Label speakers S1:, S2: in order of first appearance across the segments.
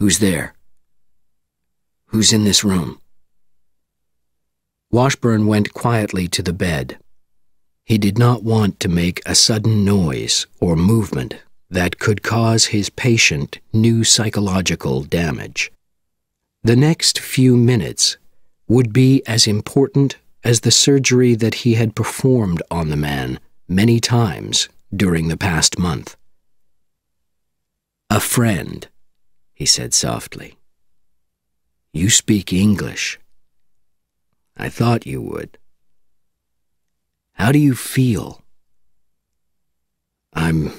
S1: Who's there? Who's in this room? Washburn went quietly to the bed. He did not want to make a sudden noise or movement that could cause his patient new psychological damage. The next few minutes would be as important as the surgery that he had performed on the man many times during the past month. "A friend," he said softly. "You speak English. I thought you would. How do you feel?" "I'm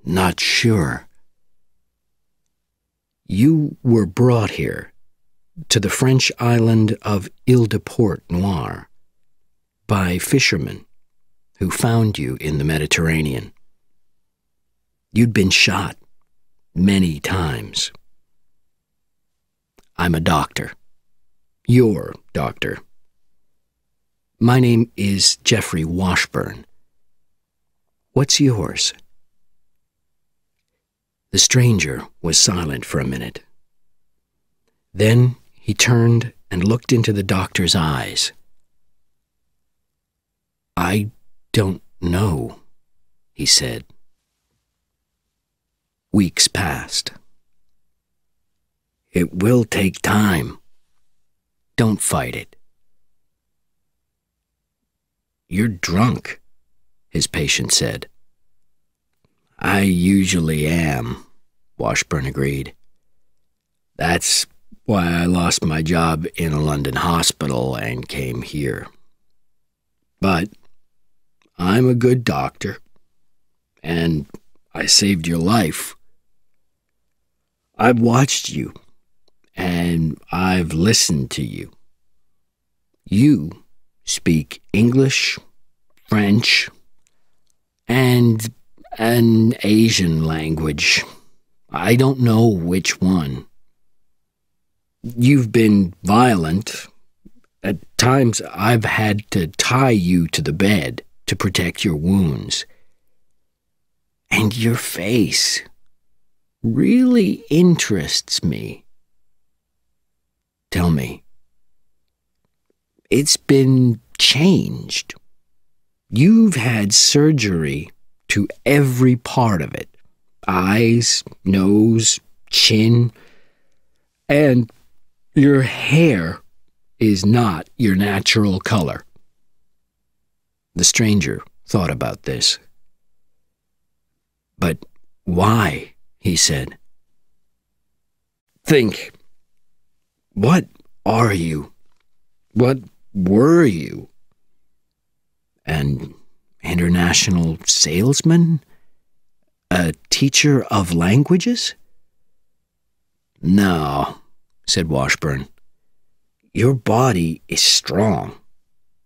S1: not sure." "You were brought here, to the French island of Ile-de-Port-Noir, by fishermen who found you in the Mediterranean. You'd been shot many times. I'm a doctor. Your doctor. My name is Jeffrey Washburn. What's yours?" The stranger was silent for a minute. Then he turned and looked into the doctor's eyes. "I don't know," he said. Weeks passed. "It will take time. Don't fight it." "You're drunk," his patient said. "I usually am," Washburn agreed. "That's why I lost my job in a London hospital and came here. But I'm a good doctor, and I saved your life. I've watched you, and I've listened to you. You speak English, French, and an Asian language. I don't know which one. You've been violent. At times I've had to tie you to the bed to protect your wounds. And your face really interests me. Tell me, it's been changed. You've had surgery to every part of it. Eyes, nose, chin, and your hair is not your natural color." The stranger thought about this. "But why?" he said. "Think. What are you? What were you? An international salesman? A teacher of languages?" "No," said Washburn. "Your body is strong.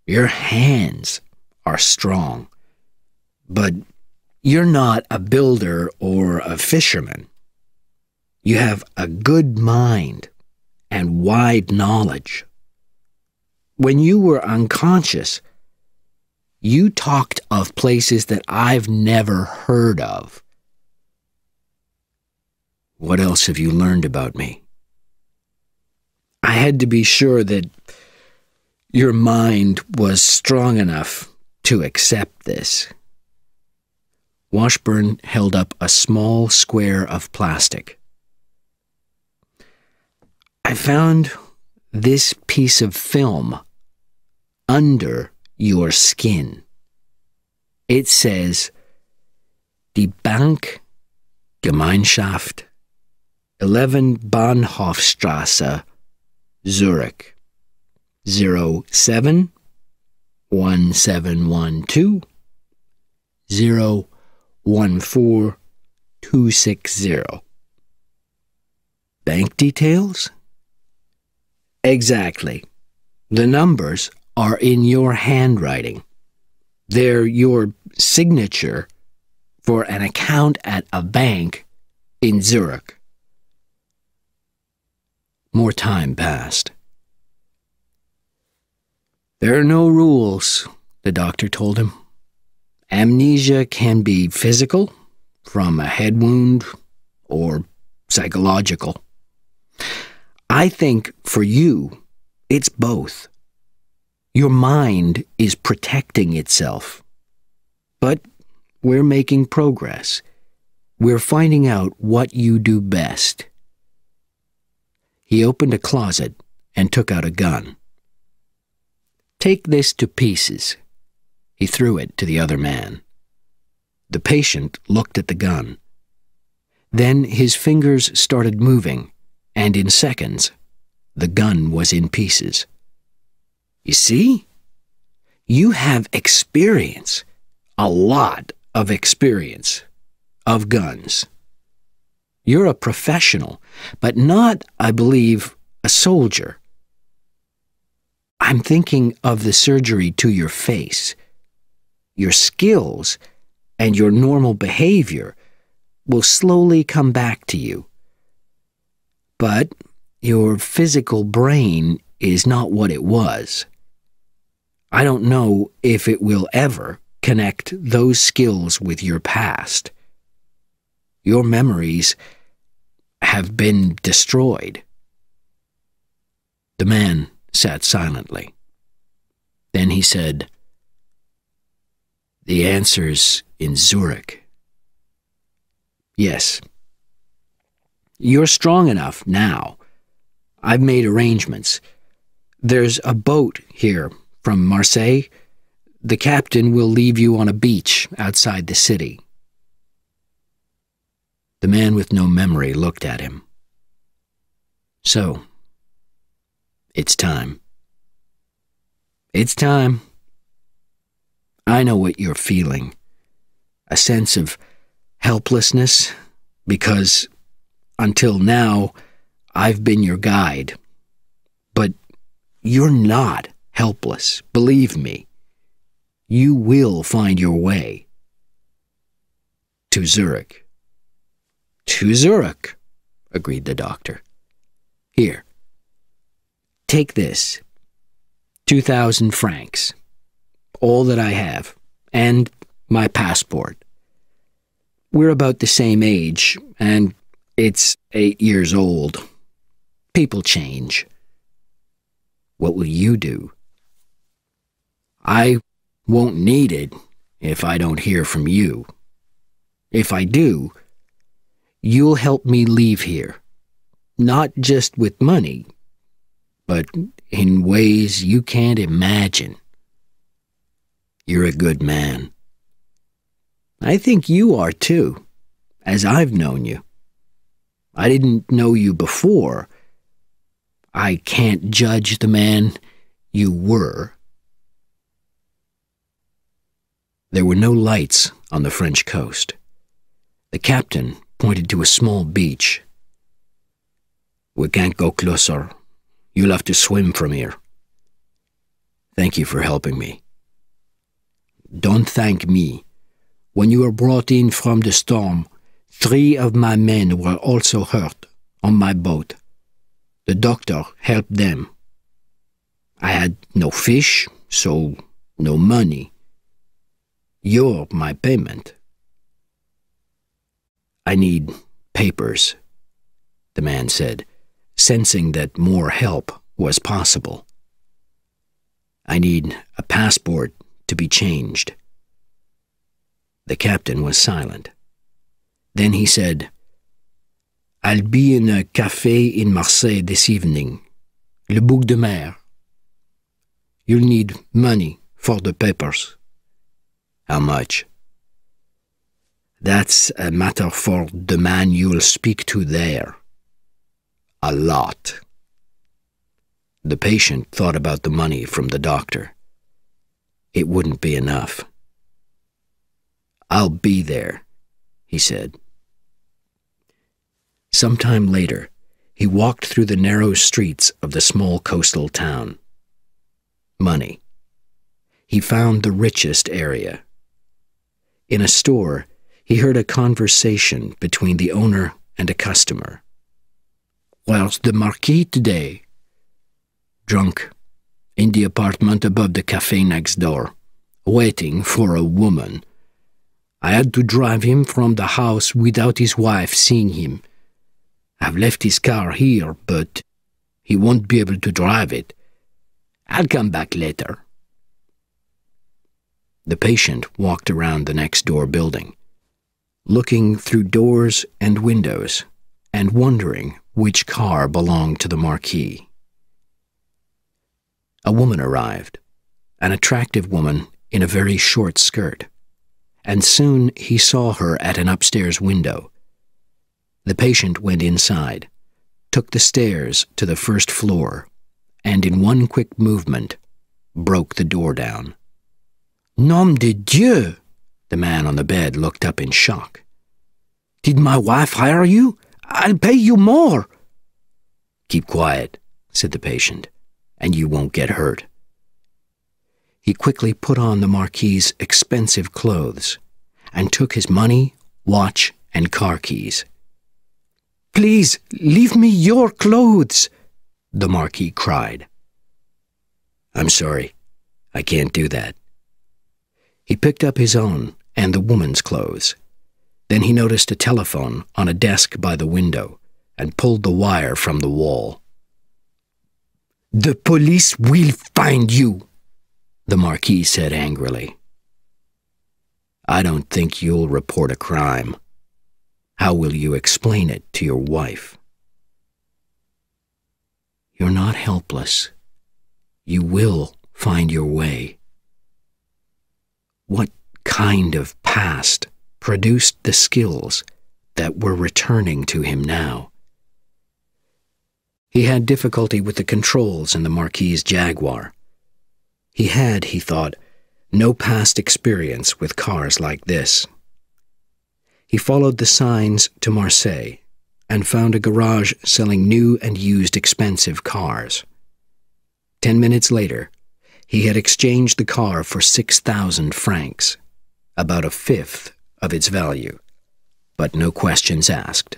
S1: Your hands are strong. But you're not a builder or a fisherman. You have a good mind and wide knowledge. When you were unconscious, you talked of places that I've never heard of. What else have you learned about me? I had to be sure that your mind was strong enough to accept this." Washburn held up a small square of plastic. "I found this piece of film under your skin. It says, Die Bankgemeinschaft, 11 Bahnhofstrasse, Zurich, 07-1712 014260. Bank details? Exactly. The numbers are in your handwriting. They're your signature for an account at a bank in Zurich." More time passed. "There are no rules," the doctor told him. "Amnesia can be physical, from a head wound, or psychological. I think for you, it's both. Your mind is protecting itself. But we're making progress. We're finding out what you do best. He opened a closet and took out a gun. Take this to pieces. He threw it to the other man. The patient looked at the gun. Then his fingers started moving, and in seconds, the gun was in pieces. You see? You have experience, a lot of experience, of guns. You're a professional, but not, I believe, a soldier. I'm thinking of the surgery to your face. Your skills and your normal behavior will slowly come back to you. But your physical brain is not what it was. I don't know if it will ever connect those skills with your past. Your memories have been destroyed. The man sat silently. Then he said, "The answer's in Zurich." "Yes. You're strong enough now. I've made arrangements. There's a boat here from Marseille. The captain will leave you on a beach outside the city." The man with no memory looked at him. "So, it's time." "It's time. I know what you're feeling. A sense of helplessness, because until now, I've been your guide. But you're not helpless, believe me. You will find your way. To Zurich." "To Zurich," agreed the doctor. "Here. Take this. 2,000 francs. All that I have. And my passport. We're about the same age, and it's 8 years old. People change. What will you do?" "I won't need it if I don't hear from you. If I do, you'll help me leave here. Not just with money, but in ways you can't imagine. You're a good man. I think you are too, as I've known you. I didn't know you before. I can't judge the man you were." There were no lights on the French coast. The captain pointed to a small beach. "We can't go closer. You'll have to swim from here." "Thank you for helping me." "Don't thank me. When you were brought in from the storm, 3 of my men were also hurt on my boat. The doctor helped them. I had no fish, so no money. You're my payment." "I need papers," the man said, sensing that more help was possible. "I need a passport to be changed." The captain was silent. Then he said, "I'll be in a café in Marseille this evening, Le Bouc de Mer. You'll need money for the papers." "How much?" "That's a matter for the man you'll speak to there." "A lot." The patient thought about the money from the doctor. It wouldn't be enough. "I'll be there," he said. Sometime later, he walked through the narrow streets of the small coastal town. Money. He found the richest area. In a store, he heard a conversation between the owner and a customer. "Where's the Marquis today?" "Drunk. In the apartment above the cafe next door, waiting for a woman. I had to drive him from the house without his wife seeing him. I've left his car here, but..." He won't be able to drive it. I'll come back later." The patient walked around the next-door building, looking through doors and windows and wondering which car belonged to the Marquis. A woman arrived, an attractive woman in a very short skirt, and soon he saw her at an upstairs window. The patient went inside, took the stairs to the first floor, and in one quick movement, broke the door down. "Nom de Dieu!" The man on the bed looked up in shock. "Did my wife hire you? I'll pay you more." "Keep quiet," said the patient, "and you won't get hurt." He quickly put on the Marquis's expensive clothes and took his money, watch, and car keys. "Please, leave me your clothes," the Marquis cried. "I'm sorry, I can't do that." He picked up his own and the woman's clothes. Then he noticed a telephone on a desk by the window and pulled the wire from the wall. "The police will find you," the Marquis said angrily. "I don't think you'll report a crime. How will you explain it to your wife?" "You're not helpless. You will find your way." What kind of past produced the skills that were returning to him now? He had difficulty with the controls in the Marquis's Jaguar. He had, he thought, no past experience with cars like this. He followed the signs to Marseille and found a garage selling new and used expensive cars. 10 minutes later, he had exchanged the car for 6,000 francs, about a fifth of its value, but no questions asked.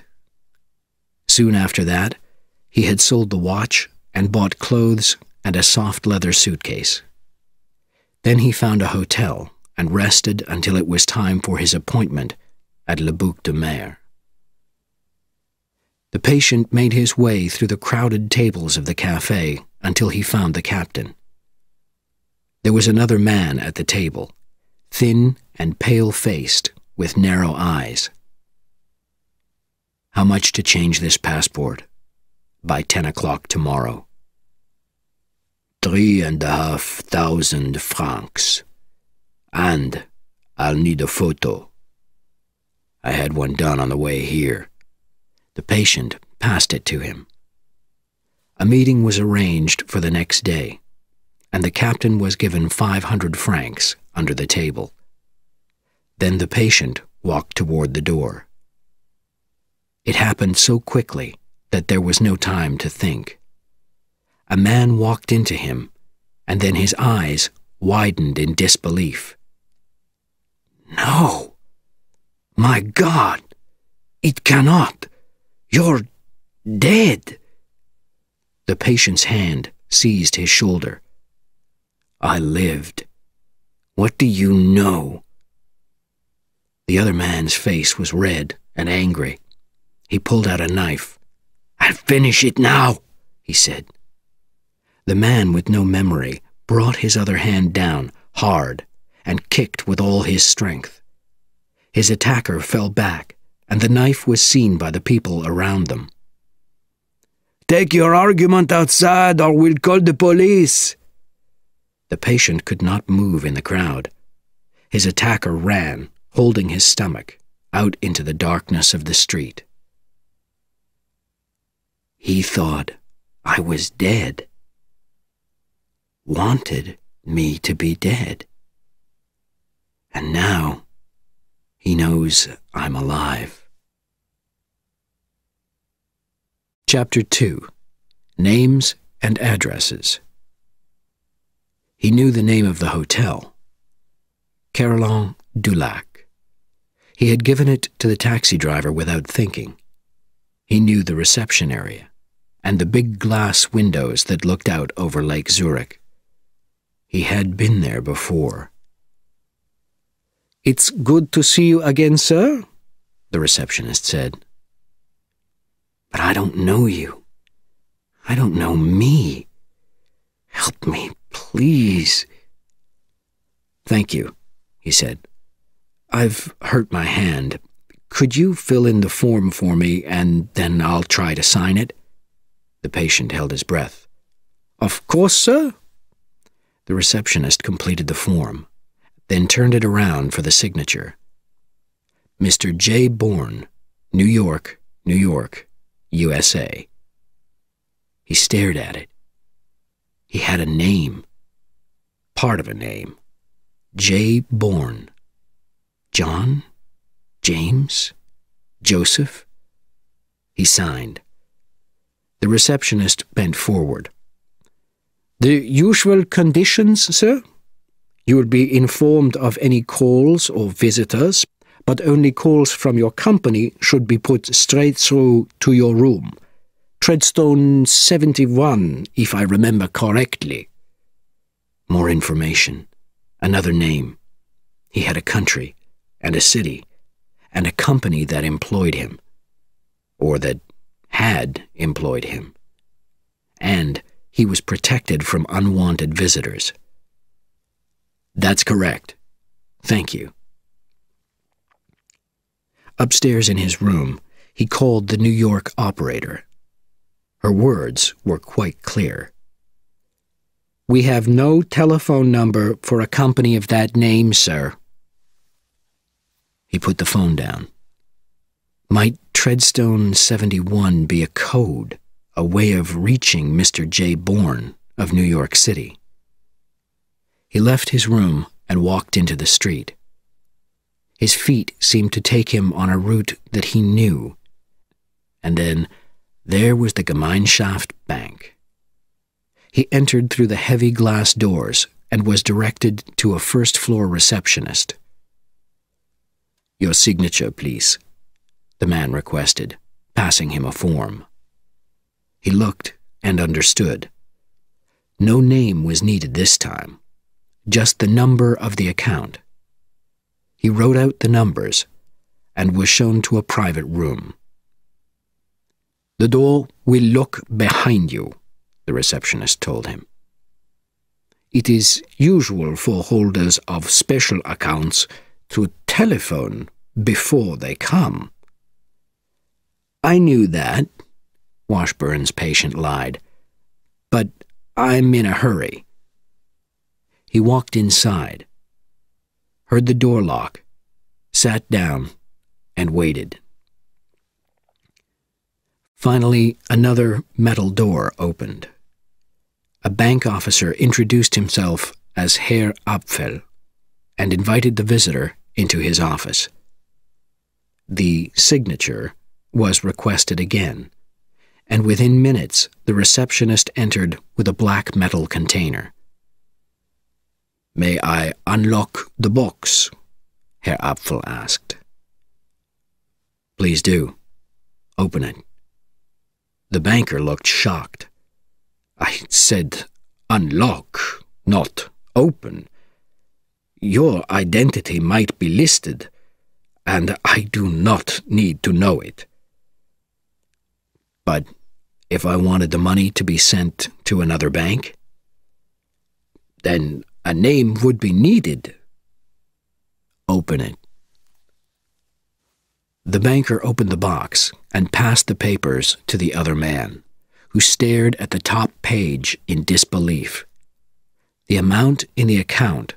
S1: Soon after that, he had sold the watch and bought clothes and a soft leather suitcase. Then he found a hotel and rested until it was time for his appointment at Le Bouc de Mer. The patient made his way through the crowded tables of the cafe until he found the captain. There was another man at the table, thin and pale-faced, with narrow eyes. "How much to change this passport?" "By 10 o'clock tomorrow." 3,500 francs. And I'll need a photo. I had one done on the way here. The patient passed it to him. A meeting was arranged for the next day, and the captain was given 500 francs under the table. Then the patient walked toward the door. It happened so quickly that there was no time to think. A man walked into him, and then his eyes widened in disbelief. "No! My God! It cannot! You're dead!" The patient's hand seized his shoulder. "I lived. What do you know?" The other man's face was red and angry. He pulled out a knife. "I'll finish it now," he said. The man with no memory brought his other hand down hard and kicked with all his strength. His attacker fell back, and the knife was seen by the people around them. "Take your argument outside, or we'll call the police." The patient could not move in the crowd. His attacker ran, holding his stomach, out into the darkness of the street. He thought I was dead. Wanted me to be dead. And now he knows I'm alive. Chapter 2. Names and Addresses. He knew the name of the hotel. Carillon du Lac. He had given it to the taxi driver without thinking. He knew the reception area and the big glass windows that looked out over Lake Zurich. He had been there before. "It's good to see you again, sir," the receptionist said. "But I don't know you." I don't know me. Help me, please. Thank you, he said. I've hurt my hand. Could you fill in the form for me, and then I'll try to sign it? The patient held his breath. Of course, sir. The receptionist completed the form, then turned it around for the signature. Mr. J. Bourne, New York, New York, USA. He stared at it. He had a name. Part of a name. J. Bourne. John? James? Joseph? He signed. The receptionist bent forward. The usual conditions, sir? You will be informed of any calls or visitors, but only calls from your company should be put straight through to your room. Treadstone 71, if I remember correctly. More information. Another name. He had a country, and a city, and a company that employed him. Or that had employed him. And he was protected from unwanted visitors. That's correct. Thank you. Upstairs in his room, he called the New York operator. Her words were quite clear. We have no telephone number for a company of that name, sir. He put the phone down. Might Treadstone 71 be a code, a way of reaching Mr. J. Bourne of New York City? He left his room and walked into the street. His feet seemed to take him on a route that he knew. And then there was the Gemeinschaft Bank. He entered through the heavy glass doors and was directed to a first-floor receptionist. Your signature, please, the man requested, passing him a form. He looked and understood. No name was needed this time, just the number of the account. He wrote out the numbers and was shown to a private room. The door will look behind you, the receptionist told him. It is usual for holders of special accounts to telephone before they come. I knew that, Washburn's patient lied, but I'm in a hurry. He walked inside, heard the door lock, sat down, and waited. Finally, another metal door opened. A bank officer introduced himself as Herr Apfel and invited the visitor into his office. The signature was requested again, and within minutes the receptionist entered with a black metal container. May I unlock the box? Herr Apfel asked. Please do. Open it. The banker looked shocked. I said unlock, not open. Your identity might be listed, and I do not need to know it. But if I wanted the money to be sent to another bank, then a name would be needed. Open it. The banker opened the box and passed the papers to the other man, who stared at the top page in disbelief. The amount in the account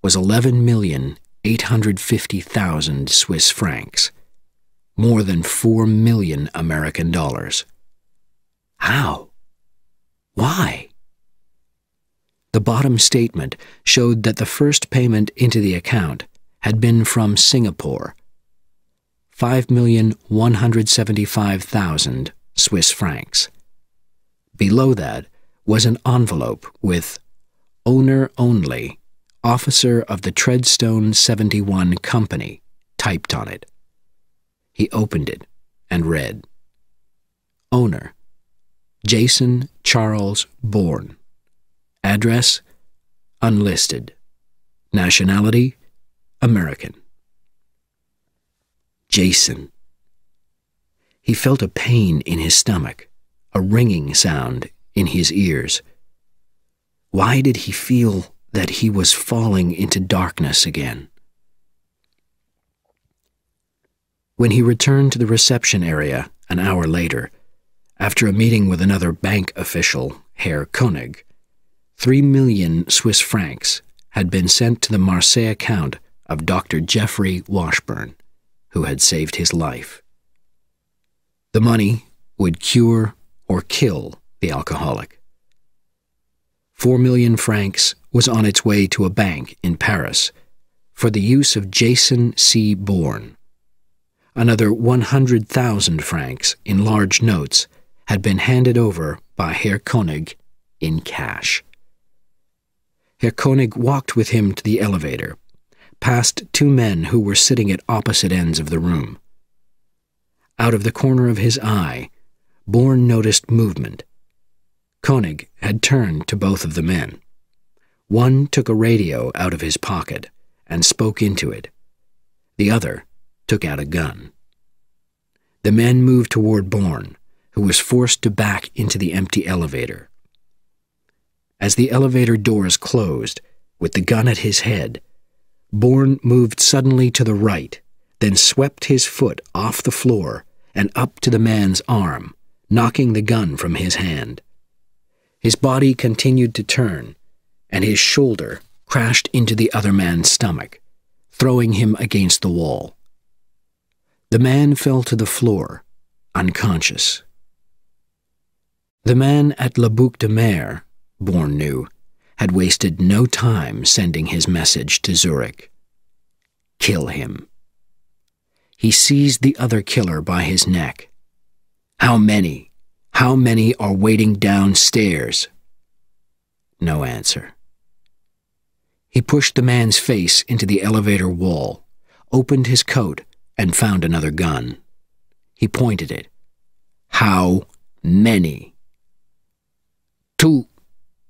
S1: was 11,850,000 Swiss francs, more than 4 million American dollars. How? Why? The bottom statement showed that the first payment into the account had been from Singapore, 5,175,000 Swiss francs. Below that was an envelope with "Owner only, Officer of the Treadstone 71 Company" typed on it. He opened it and read, Owner, Jason Charles Bourne. Address, unlisted. Nationality, American. Jason. He felt a pain in his stomach, a ringing sound in his ears. Why did he feel that he was falling into darkness again? When he returned to the reception area an hour later, after a meeting with another bank official, Herr Koenig, 3 million Swiss francs had been sent to the Marseille account of Dr. Jeffrey Washburn, who had saved his life. The money would cure or kill the alcoholic. 4 million francs was on its way to a bank in Paris for the use of Jason C. Bourne. Another 100,000 francs in large notes had been handed over by Herr Koenig in cash. Herr Koenig walked with him to the elevator, past 2 men who were sitting at opposite ends of the room. Out of the corner of his eye, Bourne noticed movement. Koenig had turned to both of the men. One took a radio out of his pocket and spoke into it. The other took out a gun. The men moved toward Bourne, who was forced to back into the empty elevator. As the elevator doors closed, with the gun at his head, Bourne moved suddenly to the right, then swept his foot off the floor and up to the man's arm, knocking the gun from his hand. His body continued to turn, and his shoulder crashed into the other man's stomach, throwing him against the wall. The man fell to the floor, unconscious. The man at La Boucle de Mer, Bourne knew, had wasted no time sending his message to Zurich. Kill him. He seized the other killer by his neck. How many? How many are waiting downstairs? No answer. He pushed the man's face into the elevator wall, opened his coat, and found another gun. He pointed it. How many? 2.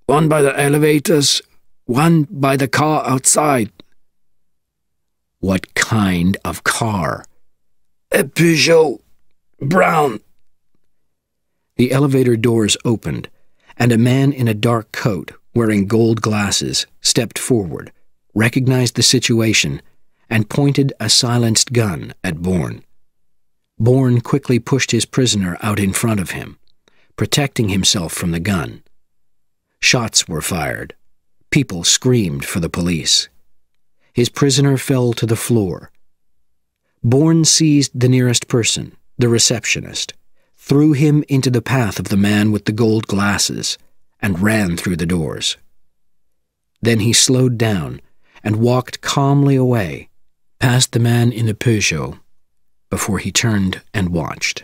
S1: 1 by the elevators, 1 by the car outside. What kind of car? A Peugeot. Brown. The elevator doors opened, and a man in a dark coat, wearing gold glasses, stepped forward, recognized the situation, and pointed a silenced gun at Bourne. Bourne quickly pushed his prisoner out in front of him, protecting himself from the gun. Shots were fired. People screamed for the police. His prisoner fell to the floor. Bourne seized the nearest person, the receptionist, threw him into the path of the man with the gold glasses, and ran through the doors. Then he slowed down and walked calmly away, past the man in the Peugeot, before he turned and watched.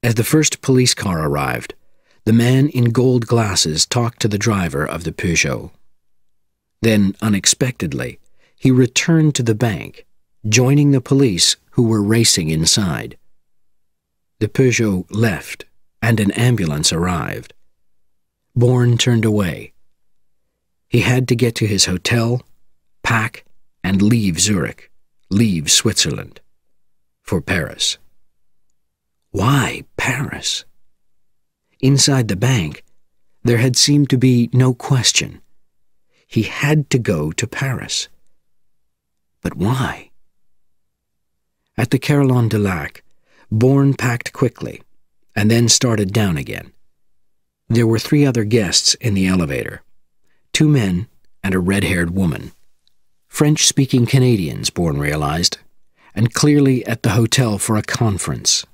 S1: As the first police car arrived, the man in gold glasses talked to the driver of the Peugeot. Then, unexpectedly, he returned to the bank, joining the police who were racing inside. The Peugeot left, and an ambulance arrived. Bourne turned away. He had to get to his hotel, pack, and leave Zurich, leave Switzerland, for Paris. Why Paris? Inside the bank, there had seemed to be no question. He had to go to Paris. But why? At the Carillon de Lac, Bourne packed quickly, and then started down again. There were 3 other guests in the elevator, 2 men and a red-haired woman. French-speaking Canadians, Bourne realized, and clearly at the hotel for a conference.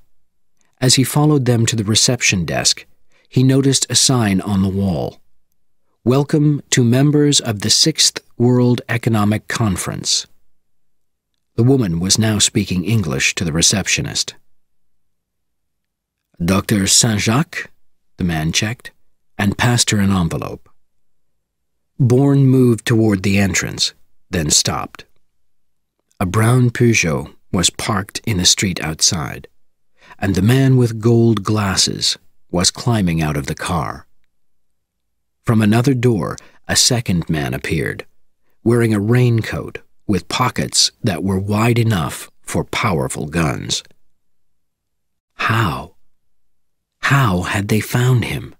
S1: As he followed them to the reception desk, he noticed a sign on the wall. Welcome to members of the 6th World Economic Conference. The woman was now speaking English to the receptionist. Dr. Saint-Jacques, the man checked, and passed her an envelope. Bourne moved toward the entrance, then stopped. A brown Peugeot was parked in the street outside, and the man with gold glasses was climbing out of the car. From another door, a second man appeared, wearing a raincoat with pockets that were wide enough for powerful guns. How? How had they found him?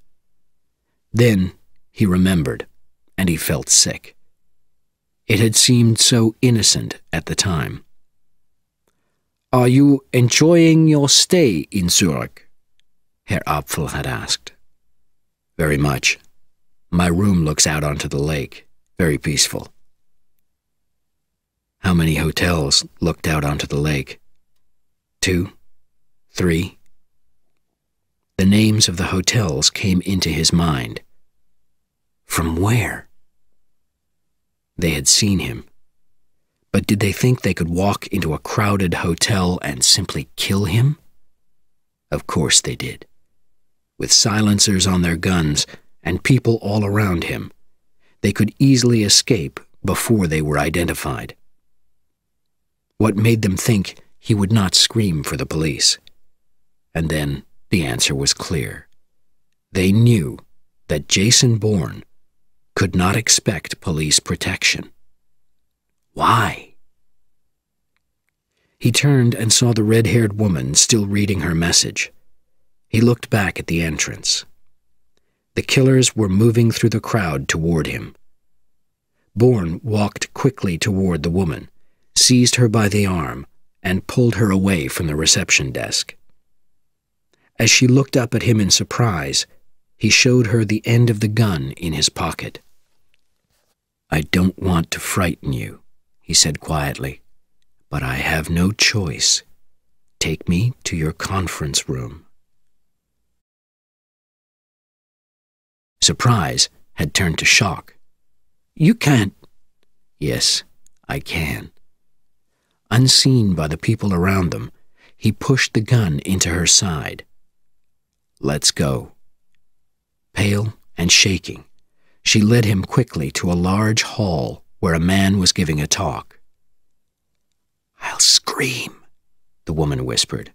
S1: Then he remembered, and he felt sick. It had seemed so innocent at the time. "Are you enjoying your stay in Zurich?" Herr Apfel had asked. "Very much. My room looks out onto the lake. Very peaceful." How many hotels looked out onto the lake? 2? 3? The names of the hotels came into his mind. From where? They had seen him. But did they think they could walk into a crowded hotel and simply kill him? Of course they did. With silencers on their guns and people all around him, they could easily escape before they were identified. What made them think he would not scream for the police? And then the answer was clear. They knew that Jason Bourne could not expect police protection. Why? He turned and saw the red-haired woman still reading her message. He looked back at the entrance. The killers were moving through the crowd toward him. Bourne walked quickly toward the woman, seized her by the arm, and pulled her away from the reception desk. As she looked up at him in surprise, he showed her the end of the gun in his pocket. "I don't want to frighten you," he said quietly, "but I have no choice. Take me to your conference room." Surprise had turned to shock. "You can't." "Yes, I can." Unseen by the people around them, he pushed the gun into her side. "Let's go." Pale and shaking, she led him quickly to a large hall where a man was giving a talk. "I'll scream," the woman whispered.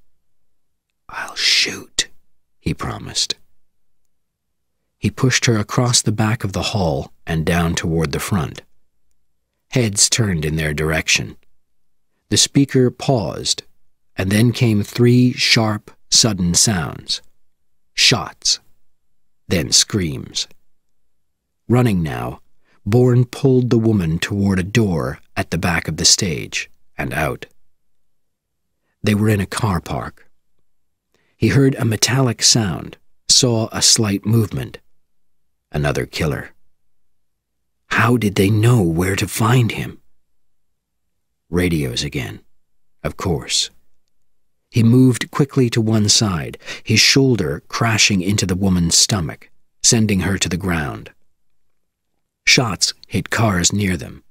S1: "I'll shoot," he promised. He pushed her across the back of the hall and down toward the front. Heads turned in their direction. The speaker paused, and then came 3 sharp, sudden sounds. Shots, then screams. Running now, Bourne pulled the woman toward a door at the back of the stage and out. They were in a car park. He heard a metallic sound, saw a slight movement. Another killer. How did they know where to find him? Radios again, of course. He moved quickly to one side, his shoulder crashing into the woman's stomach, sending her to the ground. Shots hit cars near them.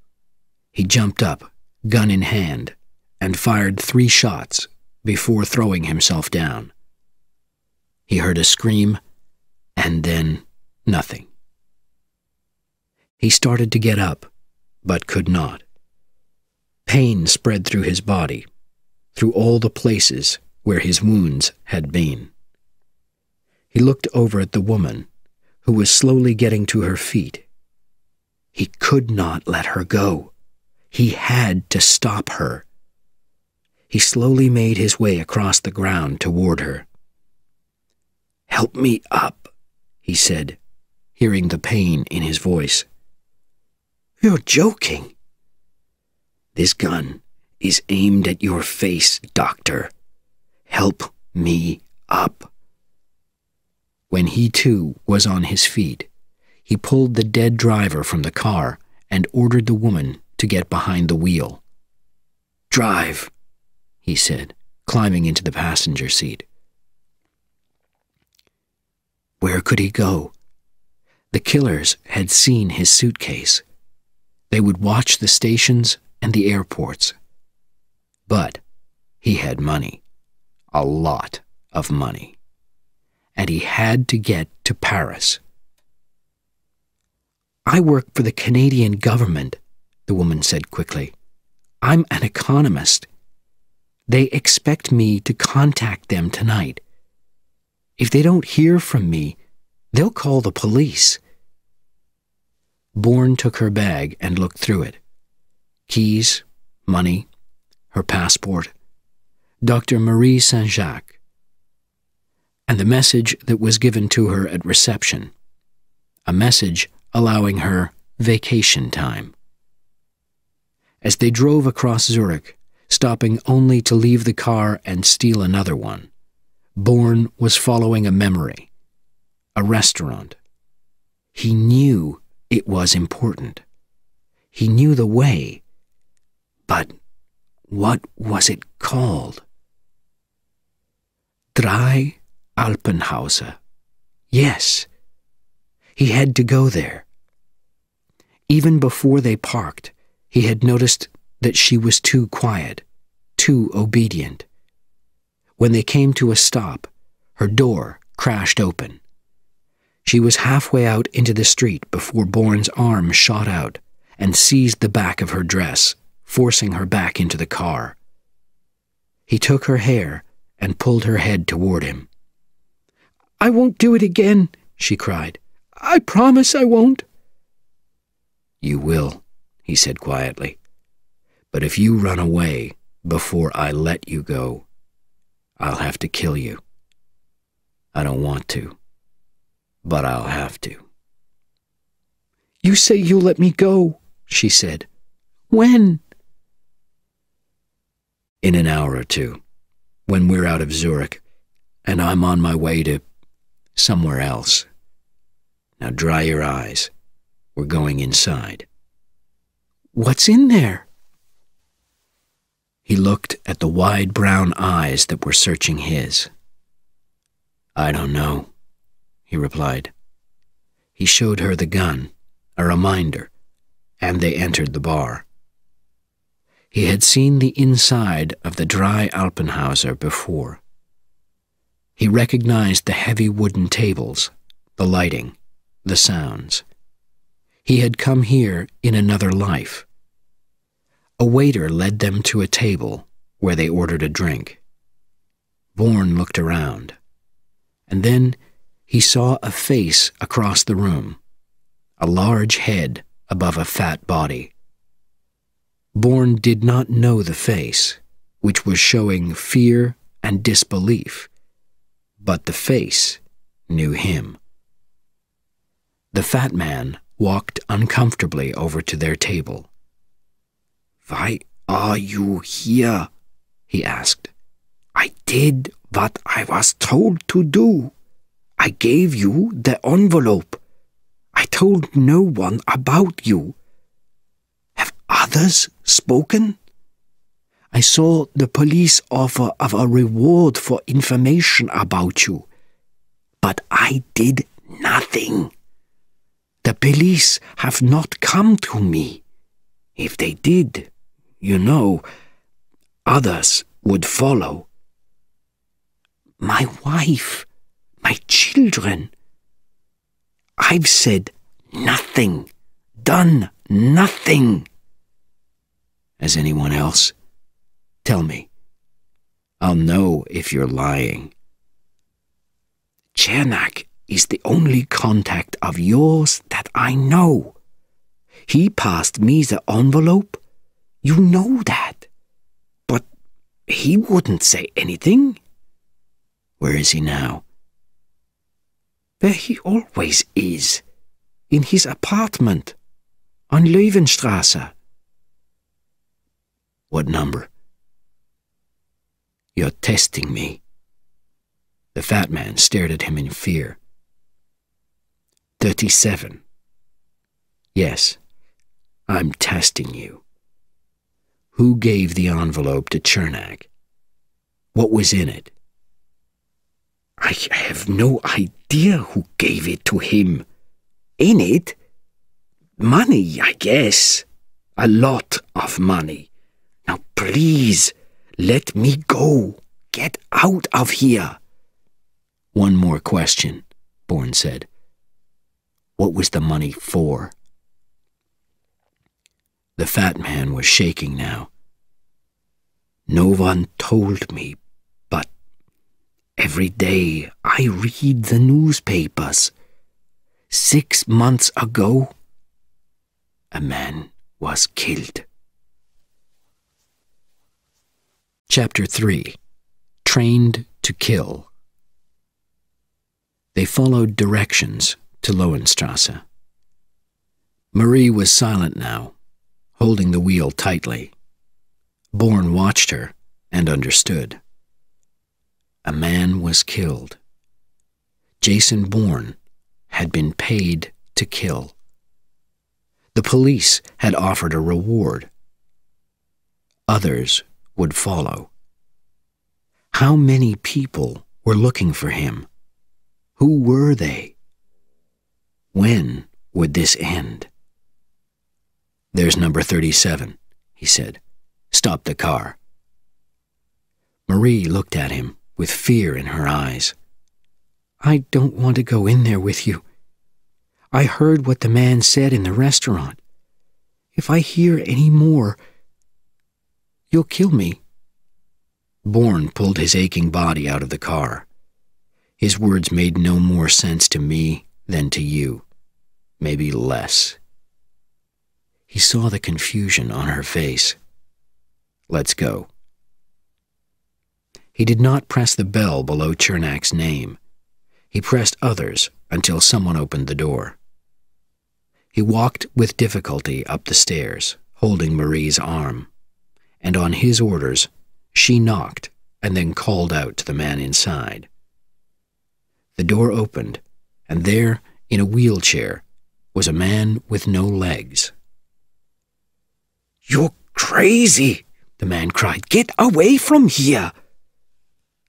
S1: He jumped up, gun in hand, and fired 3 shots before throwing himself down. He heard a scream, and then nothing. He started to get up, but could not. Pain spread through his body, through all the places where his wounds had been. He looked over at the woman, who was slowly getting to her feet. He could not let her go. He had to stop her. He slowly made his way across the ground toward her. "Help me up," he said, hearing the pain in his voice. "You're joking." "This gun is aimed at your face, Doctor. Help me up." When he too was on his feet, he pulled the dead driver from the car and ordered the woman to get behind the wheel. "Drive," he said, climbing into the passenger seat. Where could he go? The killers had seen his suitcase. They would watch the stations and the airports. But he had money, a lot of money, and he had to get to Paris. "I work for the Canadian government," the woman said quickly. "I'm an economist. They expect me to contact them tonight. If they don't hear from me, they'll call the police." Bourne took her bag and looked through it. Keys, money, her passport, Dr. Marie Saint-Jacques. and the message that was given to her at reception, a message allowing her vacation time. As they drove across Zurich, stopping only to leave the car and steal another one, Bourne was following a memory, a restaurant. He knew it was important. He knew the way, but what was it called? Drei Alpenhäuser. Yes, he had to go there. Even before they parked, he had noticed that she was too quiet, too obedient. When they came to a stop, her door crashed open. She was halfway out into the street before Bourne's arm shot out and seized the back of her dress, forcing her back into the car. He took her hair and pulled her head toward him. "I won't do it again," she cried. "I promise I won't." "You will," he said quietly. "But if you run away before I let you go, I'll have to kill you. I don't want to, but I'll have to." "You say you'll let me go," she said. "When?" "In an hour or two, when we're out of Zurich, and I'm on my way to somewhere else. Now dry your eyes. We're going inside." "What's in there?" He looked at the wide brown eyes that were searching his. "I don't know," he replied. He showed her the gun, a reminder, and they entered the bar. He had seen the inside of the Drei Alpenhäuser before. He recognized the heavy wooden tables, the lighting, the sounds. He had come here in another life. A waiter led them to a table where they ordered a drink. Bourne looked around, and then he saw a face across the room, a large head above a fat body. Bourne did not know the face, which was showing fear and disbelief, but the face knew him. The fat man walked uncomfortably over to their table. "Why are you here?" he asked. "I did what I was told to do. I gave you the envelope. I told no one about you. Have others spoken? I saw the police offer of a reward for information about you, but I did nothing. The police have not come to me. If they did, you know, others would follow. My wife, my children. I've said nothing, done nothing." "Has anyone else? Tell me. I'll know if you're lying." "Czernak is the only contact of yours that I know. He passed me the envelope. You know that. But he wouldn't say anything." "Where is he now?" "Where he always is. In his apartment. On Löwenstrasse." "What number?" "You're testing me." The fat man stared at him in fear. 37. "Yes, I'm testing you. Who gave the envelope to Czernak? What was in it?" "I have no idea who gave it to him. In it? Money, I guess. A lot of money. Now please, let me go. Get out of here." "One more question," Bourne said. "What was the money for?" The fat man was shaking now. "No one told me, but every day I read the newspapers. 6 months ago, a man was killed." Chapter 3. Trained to Kill. They followed directions to Lowenstrasse. Marie was silent now, holding the wheel tightly. Bourne watched her and understood. A man was killed. Jason Bourne had been paid to kill. The police had offered a reward. Others would follow. How many people were looking for him? Who were they? When would this end? "There's number 37, he said. "Stop the car." Marie looked at him with fear in her eyes. "I don't want to go in there with you. I heard what the man said in the restaurant. If I hear any more, you'll kill me." Bourne pulled his aching body out of the car. His words made no more sense to me than to you, maybe less. He saw the confusion on her face. "Let's go." He did not press the bell below Chernak's name. He pressed others until someone opened the door. He walked with difficulty up the stairs, holding Marie's arm, and on his orders, she knocked and then called out to the man inside. The door opened, and there, in a wheelchair, was a man with no legs. "You're crazy," the man cried. "Get away from here."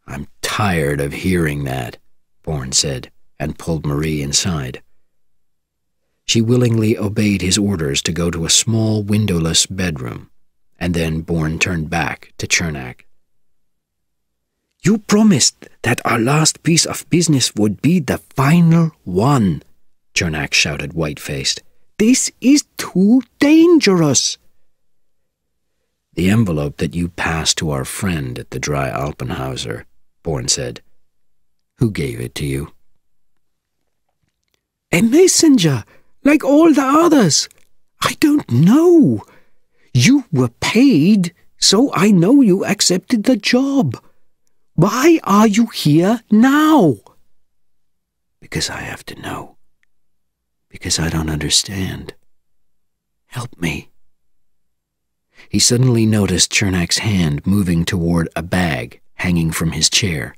S1: "I'm tired of hearing that," Bourne said, and pulled Marie inside. She willingly obeyed his orders to go to a small windowless bedroom, and then Bourne turned back to Chernak. "You promised that our last piece of business would be the final one," Chernak shouted, white-faced. "This is too dangerous." "The envelope that you passed to our friend at the Dry Alpenhauser," Bourne said. "Who gave it to you?" "A messenger, like all the others. I don't know. You were paid, so I know you accepted the job. Why are you here now?" "Because I have to know. Because I don't understand. Help me." He suddenly noticed Chernak's hand moving toward a bag hanging from his chair.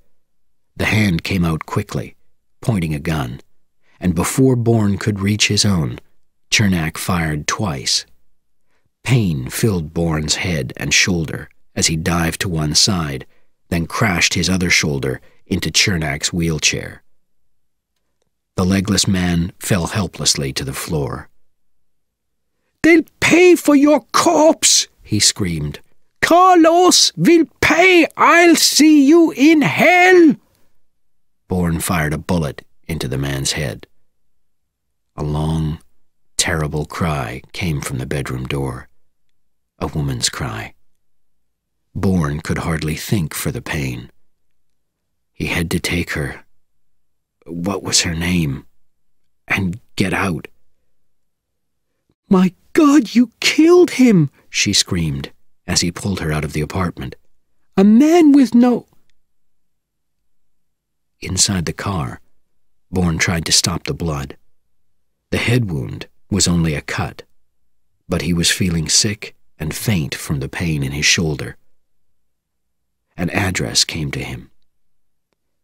S1: The hand came out quickly, pointing a gun, and before Bourne could reach his own, Chernak fired twice. Pain filled Bourne's head and shoulder as he dived to one side, then crashed his other shoulder into Chernak's wheelchair. The legless man fell helplessly to the floor. "They'll pay for your corpse," he screamed. "Carlos will pay. I'll see you in hell." Bourne fired a bullet into the man's head. A long, terrible cry came from the bedroom door. A woman's cry. Bourne could hardly think for the pain. He had to take her. What was her name? And get out. "My God, you killed him!" she screamed as he pulled her out of the apartment. "A man with no—" Inside the car, Bourne tried to stop the blood. The head wound was only a cut, but he was feeling sick and faint from the pain in his shoulder. An address came to him.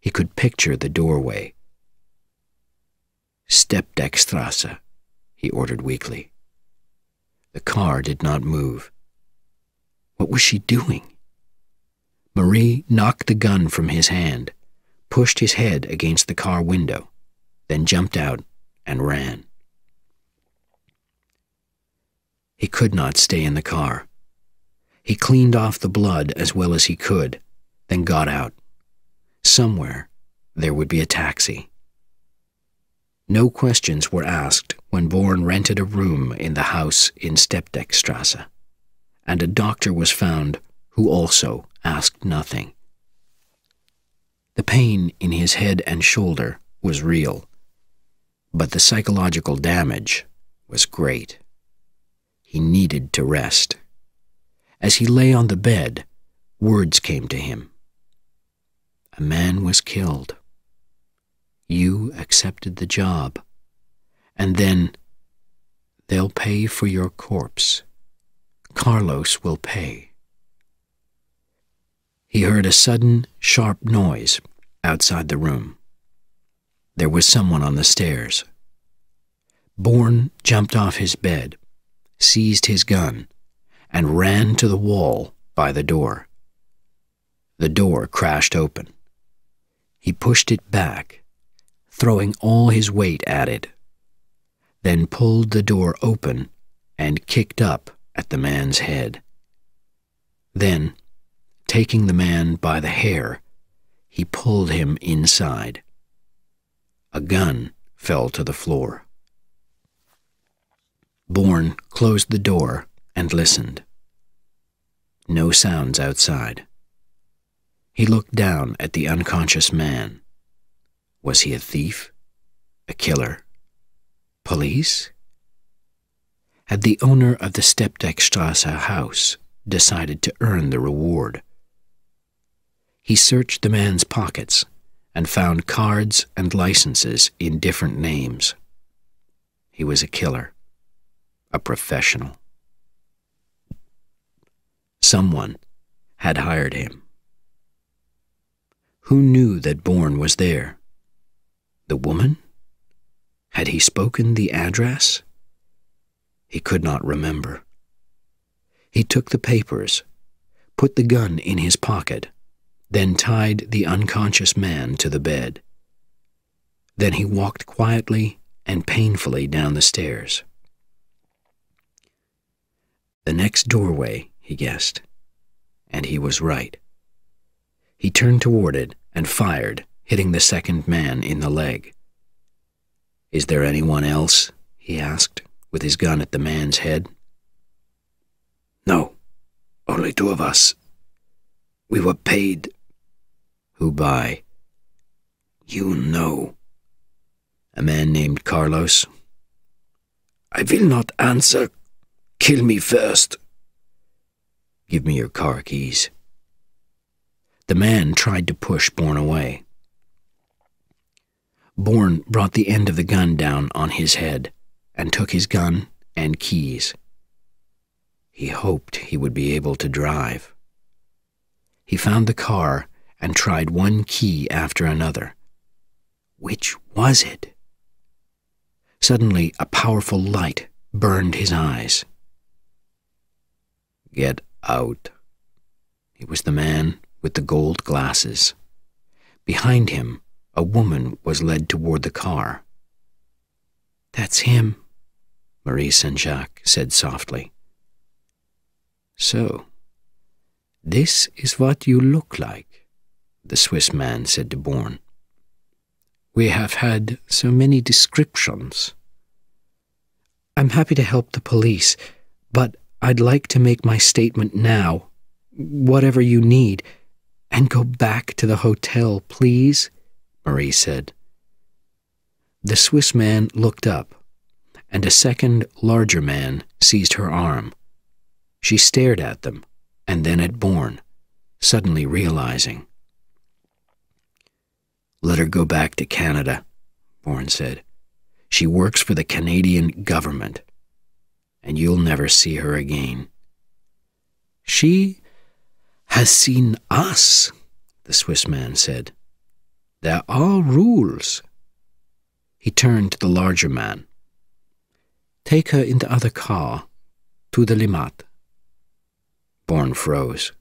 S1: He could picture the doorway. "Steppdeckstrasse," he ordered weakly. The car did not move. What was she doing? Marie knocked the gun from his hand, pushed his head against the car window, then jumped out and ran. He could not stay in the car. He cleaned off the blood as well as he could, then got out. Somewhere there would be a taxi. No questions were asked when Bourne rented a room in the house in Steppdeckstrasse, and a doctor was found who also asked nothing. The pain in his head and shoulder was real, but the psychological damage was great. He needed to rest. As he lay on the bed, words came to him. A man was killed. You accepted the job, and then they'll pay for your corpse. Carlos will pay. He heard a sudden, sharp noise outside the room. There was someone on the stairs. Bourne jumped off his bed, seized his gun, and ran to the wall by the door. The door crashed open. He pushed it back, throwing all his weight at it, then pulled the door open and kicked up at the man's head. Then, taking the man by the hair, he pulled him inside. A gun fell to the floor. Bourne closed the door and listened. No sounds outside. He looked down at the unconscious man. Was he a thief? A killer? Police? Had the owner of the Steppdeckstrasse house decided to earn the reward? He searched the man's pockets and found cards and licenses in different names. He was a killer, a professional. Someone had hired him. Who knew that Bourne was there? The woman? Had he spoken the address? He could not remember. He took the papers, put the gun in his pocket, then tied the unconscious man to the bed. Then he walked quietly and painfully down the stairs. The next doorway, he guessed, and he was right. He turned toward it and fired, hitting the second man in the leg. "Is there anyone else?" he asked, with his gun at the man's head. "No, only two of us. We were paid." "Who by?" "You know." "A man named Carlos?" "I will not answer. Kill me first." "Give me your car keys." The man tried to push Bourne away. Bourne brought the end of the gun down on his head and took his gun and keys. He hoped he would be able to drive. He found the car and tried one key after another. Which was it? Suddenly, a powerful light burned his eyes. "Get out." It was the man with the gold glasses. Behind him, a woman was led toward the car. "That's him," Marie Saint-Jacques said softly. "So, this is what you look like," the Swiss man said to Bourne. "We have had so many descriptions." "I'm happy to help the police, but I'd like to make my statement now, whatever you need, and go back to the hotel, please," Marie said. The Swiss man looked up, and a second, larger man seized her arm. She stared at them, and then at Bourne, suddenly realizing. "Let her go back to Canada," Bourne said. "She works for the Canadian government, and you'll never see her again." "She has seen us," the Swiss man said. "There are rules." He turned to the larger man. "Take her in the other car, to the Limmat." Bourne froze.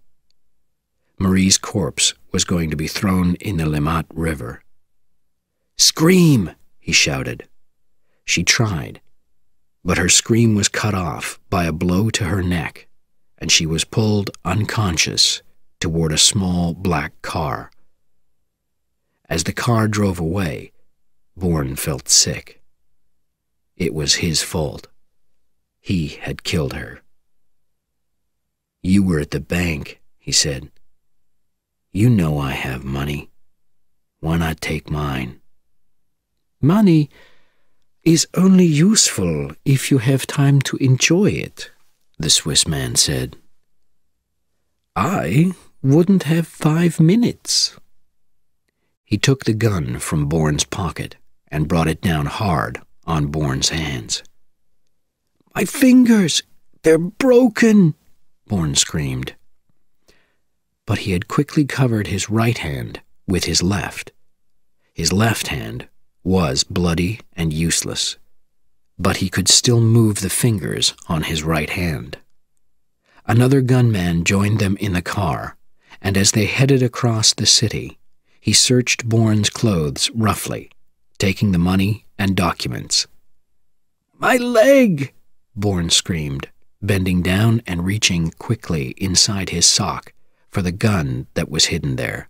S1: Marie's corpse was going to be thrown in the Limmat River. "Scream!" he shouted. She tried, but her scream was cut off by a blow to her neck, and she was pulled unconscious toward a small black car. As the car drove away, Bourne felt sick. It was his fault. He had killed her. "You were at the bank," he said. "You know I have money. Why not take mine?" "Money is only useful if you have time to enjoy it," the Swiss man said. "I wouldn't have 5 minutes." He took the gun from Bourne's pocket and brought it down hard on Bourne's hands. "My fingers! They're broken!" Bourne screamed. But he had quickly covered his right hand with his left. His left hand was bloody and useless, but he could still move the fingers on his right hand. Another gunman joined them in the car, and as they headed across the city, he searched Bourne's clothes roughly, taking the money and documents. "My leg!" Bourne screamed, bending down and reaching quickly inside his sock for the gun that was hidden there.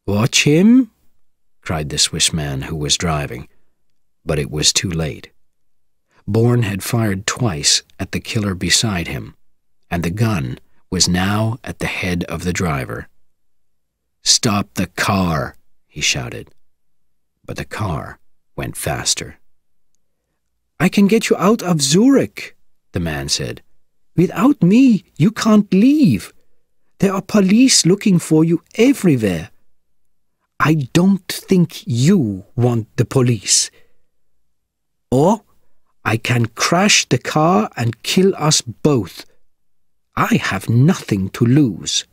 S1: "Watch him!" cried the Swiss man who was driving, but it was too late. Bourne had fired twice at the killer beside him, and the gun was now at the head of the driver. "Stop the car!" he shouted, but the car went faster. "I can get you out of Zurich," the man said. "Without me, you can't leave. There are police looking for you everywhere. I don't think you want the police. Or I can crash the car and kill us both. I have nothing to lose."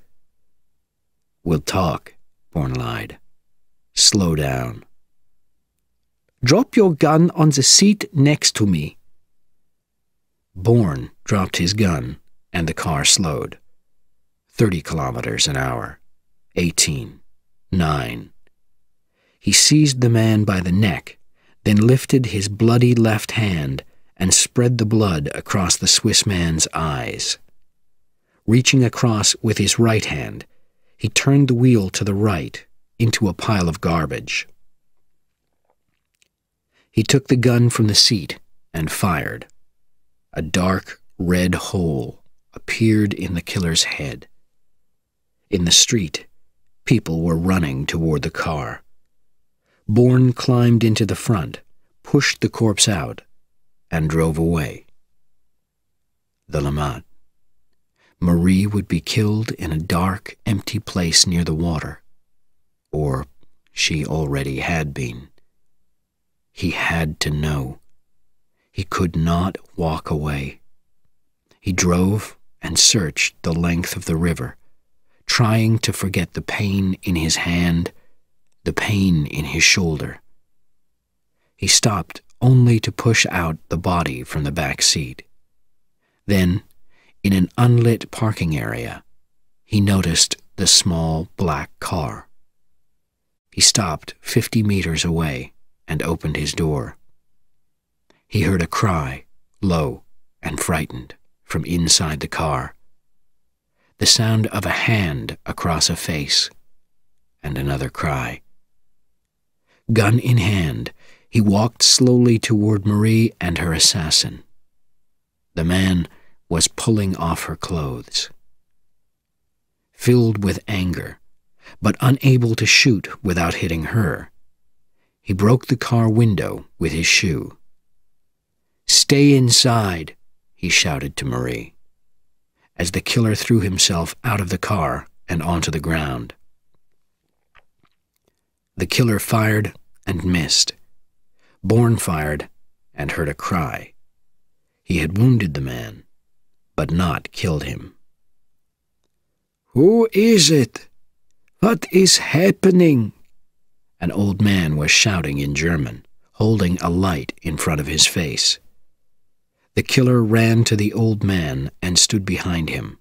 S1: "We'll talk," Bourne lied. "Slow down." "Drop your gun on the seat next to me." Bourne dropped his gun, and the car slowed. 30 kilometers an hour. 18. 9. He seized the man by the neck, then lifted his bloody left hand and spread the blood across the Swiss man's eyes. Reaching across with his right hand, he turned the wheel to the right into a pile of garbage. He took the gun from the seat and fired. A dark red hole appeared in the killer's head. In the street, people were running toward the car. Bourne climbed into the front, pushed the corpse out, and drove away. The Limmat. Marie would be killed in a dark, empty place near the water. Or she already had been. He had to know. He could not walk away. He drove and searched the length of the river, trying to forget the pain in his hand, the pain in his shoulder. He stopped only to push out the body from the back seat. Then, in an unlit parking area, he noticed the small black car. He stopped 50 meters away and opened his door. He heard a cry, low and frightened, from inside the car. The sound of a hand across a face, and another cry. Gun in hand, he walked slowly toward Marie and her assassin. The man was pulling off her clothes. Filled with anger, but unable to shoot without hitting her, he broke the car window with his shoe. "Stay inside," he shouted to Marie, as the killer threw himself out of the car and onto the ground. The killer fired and missed. Bourne fired and heard a cry. He had wounded the man, but not killed him. "Who is it? What is happening?" An old man was shouting in German, holding a light in front of his face. The killer ran to the old man and stood behind him,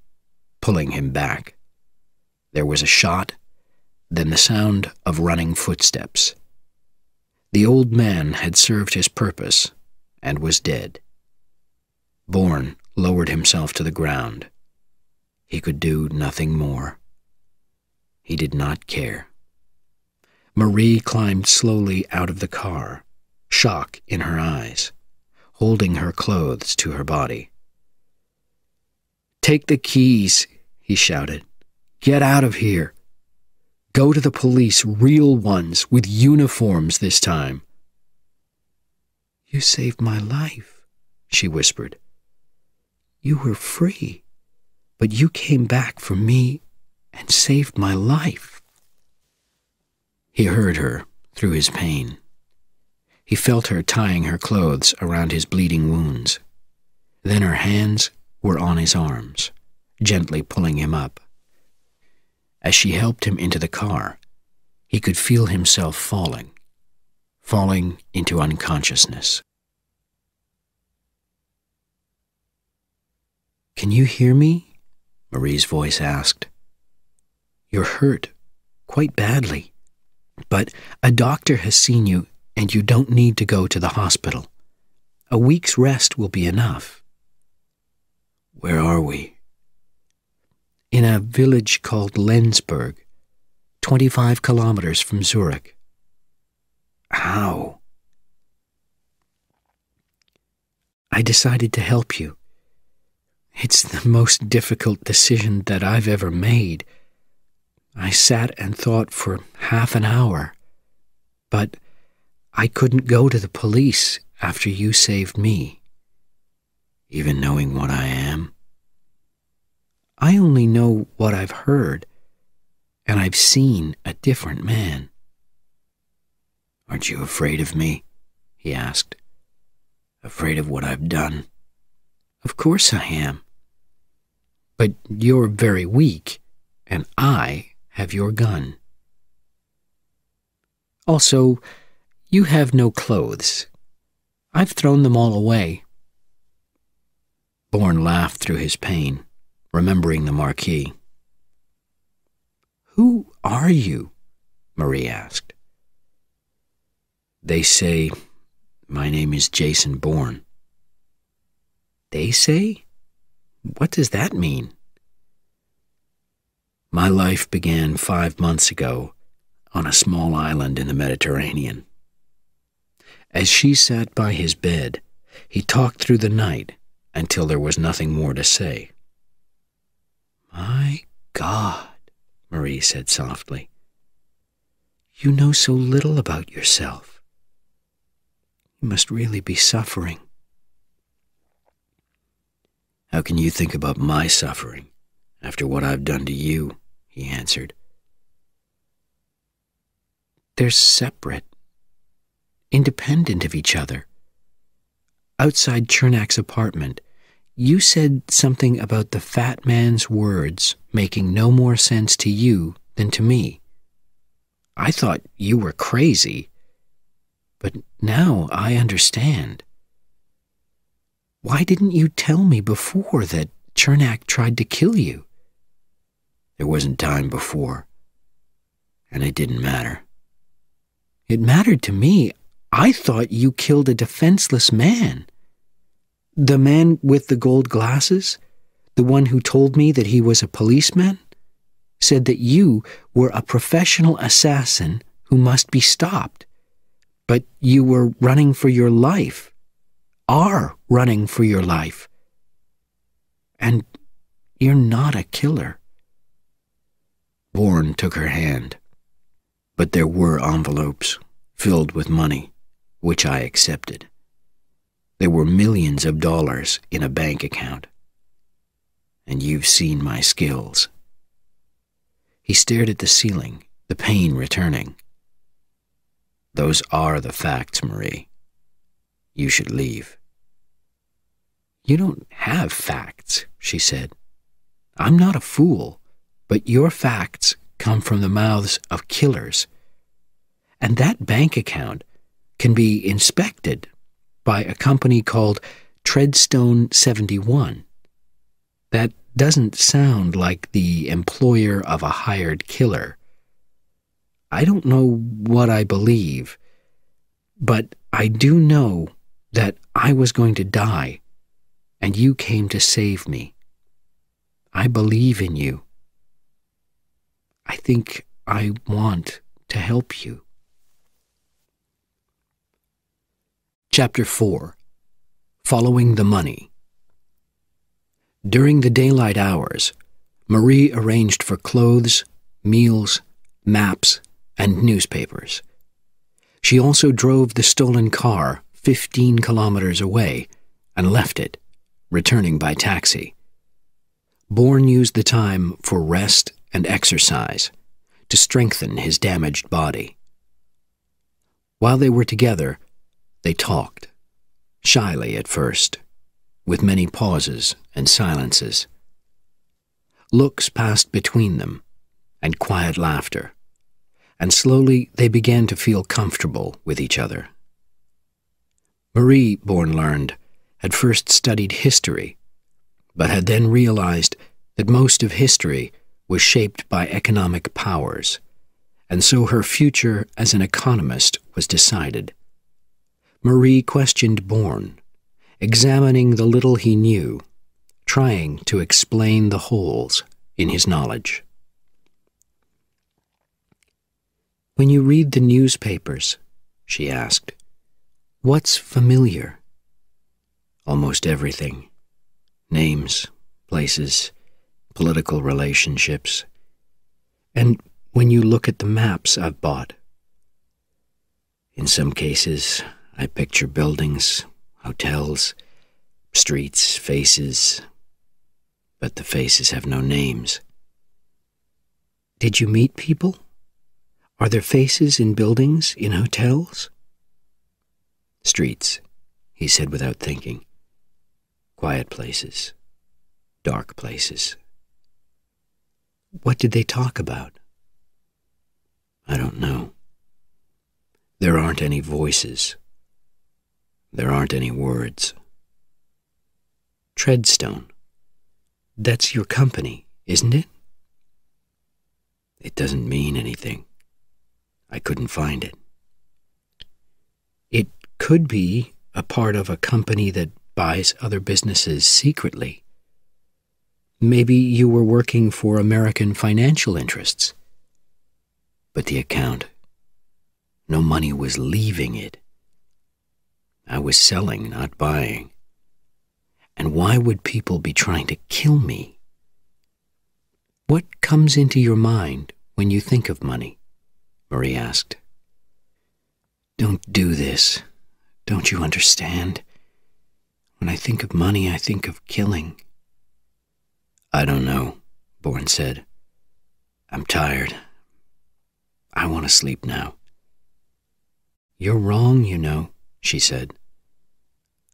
S1: pulling him back. There was a shot, then the sound of running footsteps. The old man had served his purpose and was dead. Bourne lowered himself to the ground. He could do nothing more. He did not care. Marie climbed slowly out of the car, shock in her eyes, holding her clothes to her body. "Take the keys," he shouted. "Get out of here. Go to the police, real ones, with uniforms this time." "You saved my life," she whispered. "You were free, but you came back for me and saved my life." He heard her through his pain. He felt her tying her clothes around his bleeding wounds. Then her hands were on his arms, gently pulling him up. As she helped him into the car, he could feel himself falling into unconsciousness. "Can you hear me?" Marie's voice asked. "You're hurt, quite badly, but a doctor has seen you and you don't need to go to the hospital. A week's rest will be enough." "Where are we?" "In a village called Lenzburg, 25 kilometers from Zurich." "How?" "I decided to help you. It's the most difficult decision that I've ever made. I sat and thought for half an hour, but I couldn't go to the police after you saved me." "Even knowing what I am?" "I only know what I've heard, and I've seen a different man." "Aren't you afraid of me?" he asked. "Afraid of what I've done?" "Of course I am. But you're very weak, and I have your gun. Also, you have no clothes. I've thrown them all away." Bourne laughed through his pain, remembering the Marquis. "Who are you?" Marie asked. "They say my name is Jason Bourne." "They say? What does that mean?" "My life began 5 months ago on a small island in the Mediterranean." As she sat by his bed, he talked through the night until there was nothing more to say. "My God," Marie said softly. "You know so little about yourself. You must really be suffering." "How can you think about my suffering after what I've done to you?" he answered. "They're separate, independent of each other. Outside Chernak's apartment, you said something about the fat man's words making no more sense to you than to me. I thought you were crazy, but now I understand. Why didn't you tell me before that Chernak tried to kill you?" "There wasn't time before, and it didn't matter." "It mattered to me. I thought you killed a defenseless man. The man with the gold glasses, the one who told me that he was a policeman, said that you were a professional assassin who must be stopped. But you were running for your life, are running for your life. And you're not a killer." Bourne took her hand. "But there were envelopes filled with money, which I accepted. There were millions of dollars in a bank account. And you've seen my skills." He stared at the ceiling, the pain returning. "Those are the facts, Marie. You should leave." "You don't have facts," she said. "I'm not a fool, but your facts come from the mouths of killers. And that bank account can be inspected by a company called Treadstone 71. That doesn't sound like the employer of a hired killer. I don't know what I believe, but I do know that I was going to die, and you came to save me. I believe in you. I think I want to help you." Chapter 4. Following the Money. During the daylight hours, Marie arranged for clothes, meals, maps, and newspapers. She also drove the stolen car 15 kilometers away and left it, returning by taxi. Bourne used the time for rest and exercise to strengthen his damaged body. While they were together, they talked, shyly at first, with many pauses and silences. Looks passed between them, and quiet laughter, and slowly they began to feel comfortable with each other. Marie, Bourne learned, had first studied history, but had then realized that most of history was shaped by economic powers, and so her future as an economist was decided. Marie questioned Bourne, examining the little he knew, trying to explain the holes in his knowledge. "When you read the newspapers," she asked, "what's familiar?" "Almost everything. Names, places, political relationships. And when you look at the maps I've bought, in some cases I picture buildings, hotels, streets, faces, but the faces have no names." "Did you meet people? Are there faces in buildings, in hotels?"
S2: "Streets," he said without thinking. "Quiet places, dark places."
S1: "What did they talk about?"
S2: "I don't know. There aren't any voices. There aren't any words."
S1: "Treadstone. That's your company, isn't it?"
S2: "It doesn't mean anything. I couldn't find it."
S1: "It could be a part of a company that buys other businesses secretly. Maybe you were working for American financial interests."
S2: "But the account, no money was leaving it. I was selling, not buying. And why would people be trying to kill me?"
S1: "What comes into your mind when you think of money?" Marie asked.
S2: "Don't do this. Don't you understand? When I think of money, I think of killing." "I don't know," Bourne said. "I'm tired. I want to sleep now."
S1: "You're wrong, you know," she said.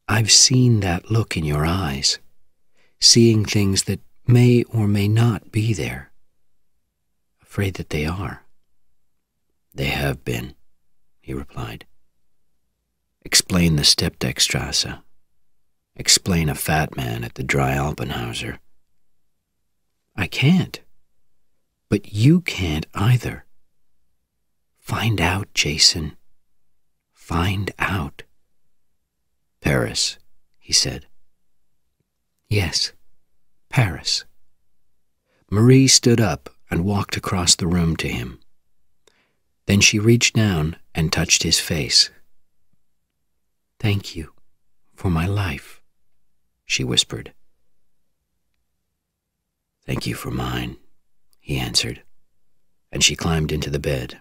S1: "I've seen that look in your eyes, seeing things that may or may not be there, afraid that they are."
S2: "They have been," he replied. "Explain the Steppdeckstrasse. Explain a fat man at the Dry Alpenhauser."
S1: "I can't. But you can't either. Find out, Jason. Find out."
S2: "Paris," he said.
S1: "Yes, Paris." Marie stood up and walked across the room to him. Then she reached down and touched his face. "Thank you for my life," she whispered.
S2: "Thank you for mine," he answered, and she climbed into the bed.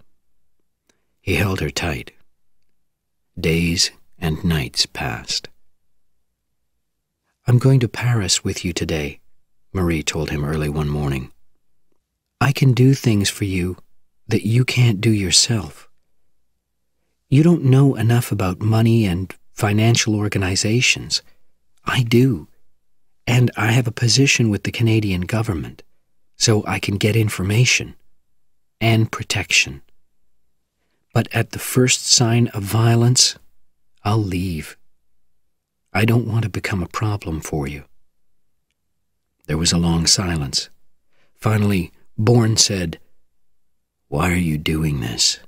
S2: He held her tight. Days and nights passed.
S1: "I'm going to Paris with you today," Marie told him early one morning. "I can do things for you that you can't do yourself. You don't know enough about money and financial organizations. I do, and I have a position with the Canadian government, so I can get information and protection. But at the first sign of violence, I'll leave. I don't want to become a problem for you." There was a long silence. Finally, Bourne said,
S2: "Why are you doing this?"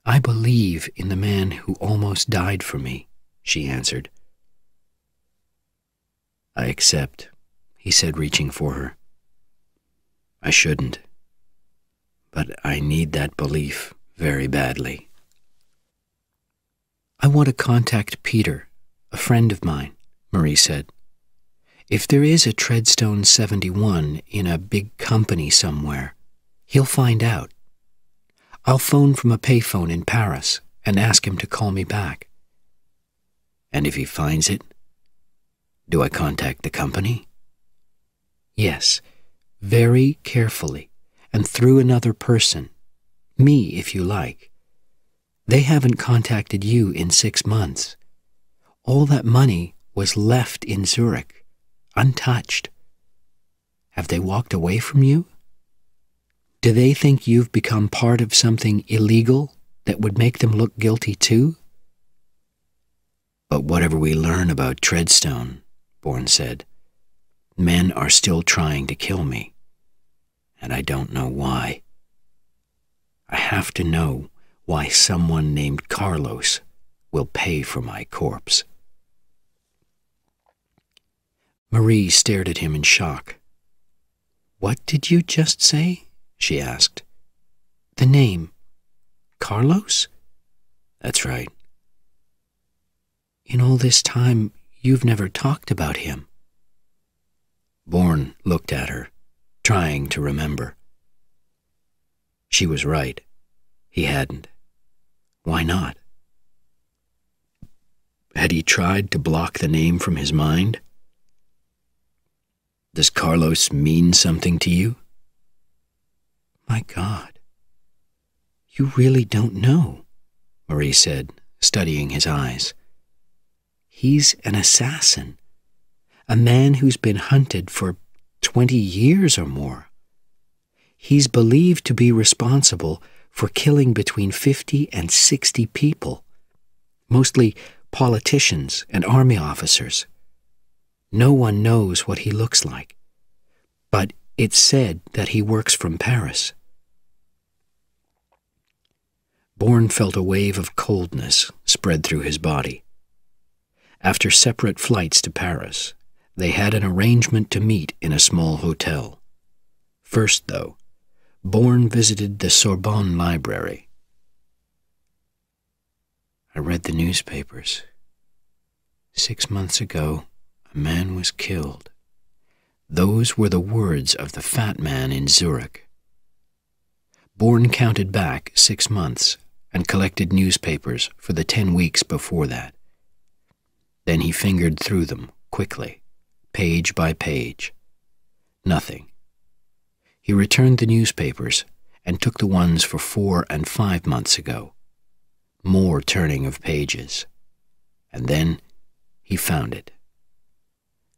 S1: "I believe in the man who almost died for me," she answered.
S2: "I accept," he said, reaching for her. "I shouldn't. But I need that belief very badly."
S1: "I want to contact Peter, a friend of mine," Marie said. "If there is a Treadstone 71 in a big company somewhere, he'll find out. I'll phone from a payphone in Paris and ask him to call me back."
S2: "And if he finds it, do I contact the company?"
S1: "Yes, very carefully, and through another person. Me, if you like.
S2: They haven't contacted you in 6 months. All that money was left in Zurich, untouched. Have they walked away from you? Do they think you've become part of something illegal that would make them look guilty too?
S1: But whatever we learn about Treadstone, Bourne said, men are still trying to kill me, and I don't know why. I have to know why someone named Carlos will pay for my corpse.
S2: Marie stared at him in shock. What did you just say? She asked. The name, Carlos?
S1: That's right.
S2: In all this time, you've never talked about him.
S1: Bourne looked at her, trying to remember. She was right. He hadn't. Why not? Had he tried to block the name from his mind? Does Carlos mean something to you?
S2: My God. You really don't know, Marie said, studying his eyes. He's an assassin, a man who's been hunted for 20 years or more. He's believed to be responsible for killing between 50 and 60 people, mostly politicians and army officers. No one knows what he looks like, but it's said that he works from Paris.
S1: Bourne felt a wave of coldness spread through his body. After separate flights to Paris, they had an arrangement to meet in a small hotel. First, though, Bourne visited the Sorbonne Library.
S2: I read the newspapers. 6 months ago, a man was killed.
S1: Those were the words of the fat man in Zurich. Bourne counted back 6 months and collected newspapers for the 10 weeks before that. Then he fingered through them quickly, page by page. Nothing. He returned the newspapers and took the ones for 4 and 5 months ago. More turning of pages. And then he found it.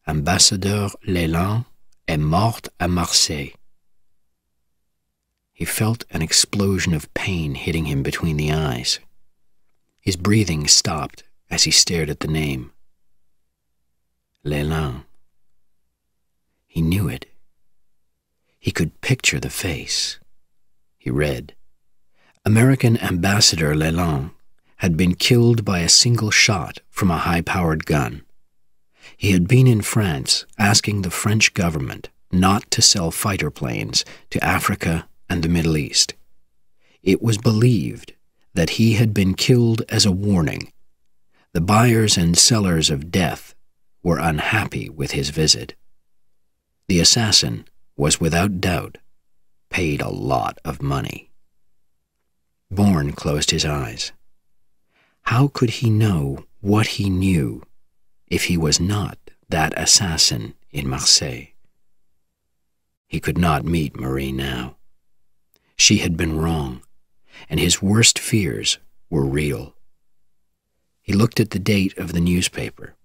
S1: Ambassadeur Leland est mort à Marseille. He felt an explosion of pain hitting him between the eyes. His breathing stopped as he stared at the name. Leland. He knew it. He could picture the face. He read, American Ambassador Leland had been killed by a single shot from a high-powered gun. He had been in France asking the French government not to sell fighter planes to Africa and the Middle East. It was believed that he had been killed as a warning. The buyers and sellers of death were unhappy with his visit. The assassin was without doubt paid a lot of money. Bourne closed his eyes. How could he know what he knew if he was not that assassin in Marseille? He could not meet Marie now. She had been wrong, and his worst fears were real. He looked at the date of the newspaper,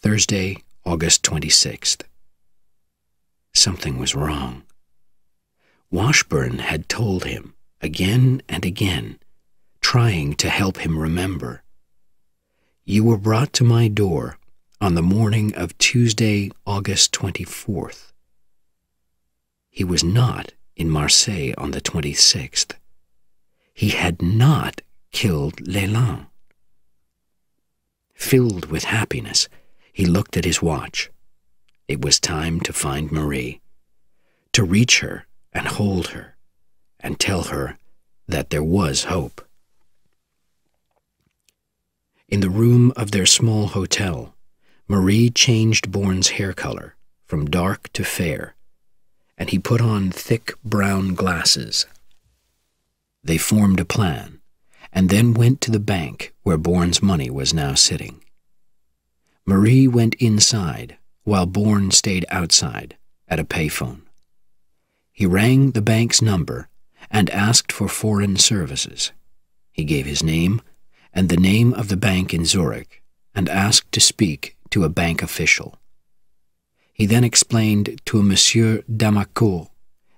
S1: Thursday, August 26th. Something was wrong. Washburn had told him again and again, trying to help him remember. You were brought to my door on the morning of Tuesday, August 24th. He was not in Marseille on the 26th. He had not killed Leland. Filled with happiness, he looked at his watch. It was time to find Marie, to reach her and hold her, and tell her that there was hope. In the room of their small hotel, Marie changed Bourne's hair color from dark to fair, and he put on thick brown glasses. They formed a plan, and then went to the bank where Bourne's money was now sitting. Marie went inside, while Bourne stayed outside at a payphone. He rang the bank's number and asked for foreign services. He gave his name and the name of the bank in Zurich and asked to speak to a bank official. He then explained to a Monsieur Damacourt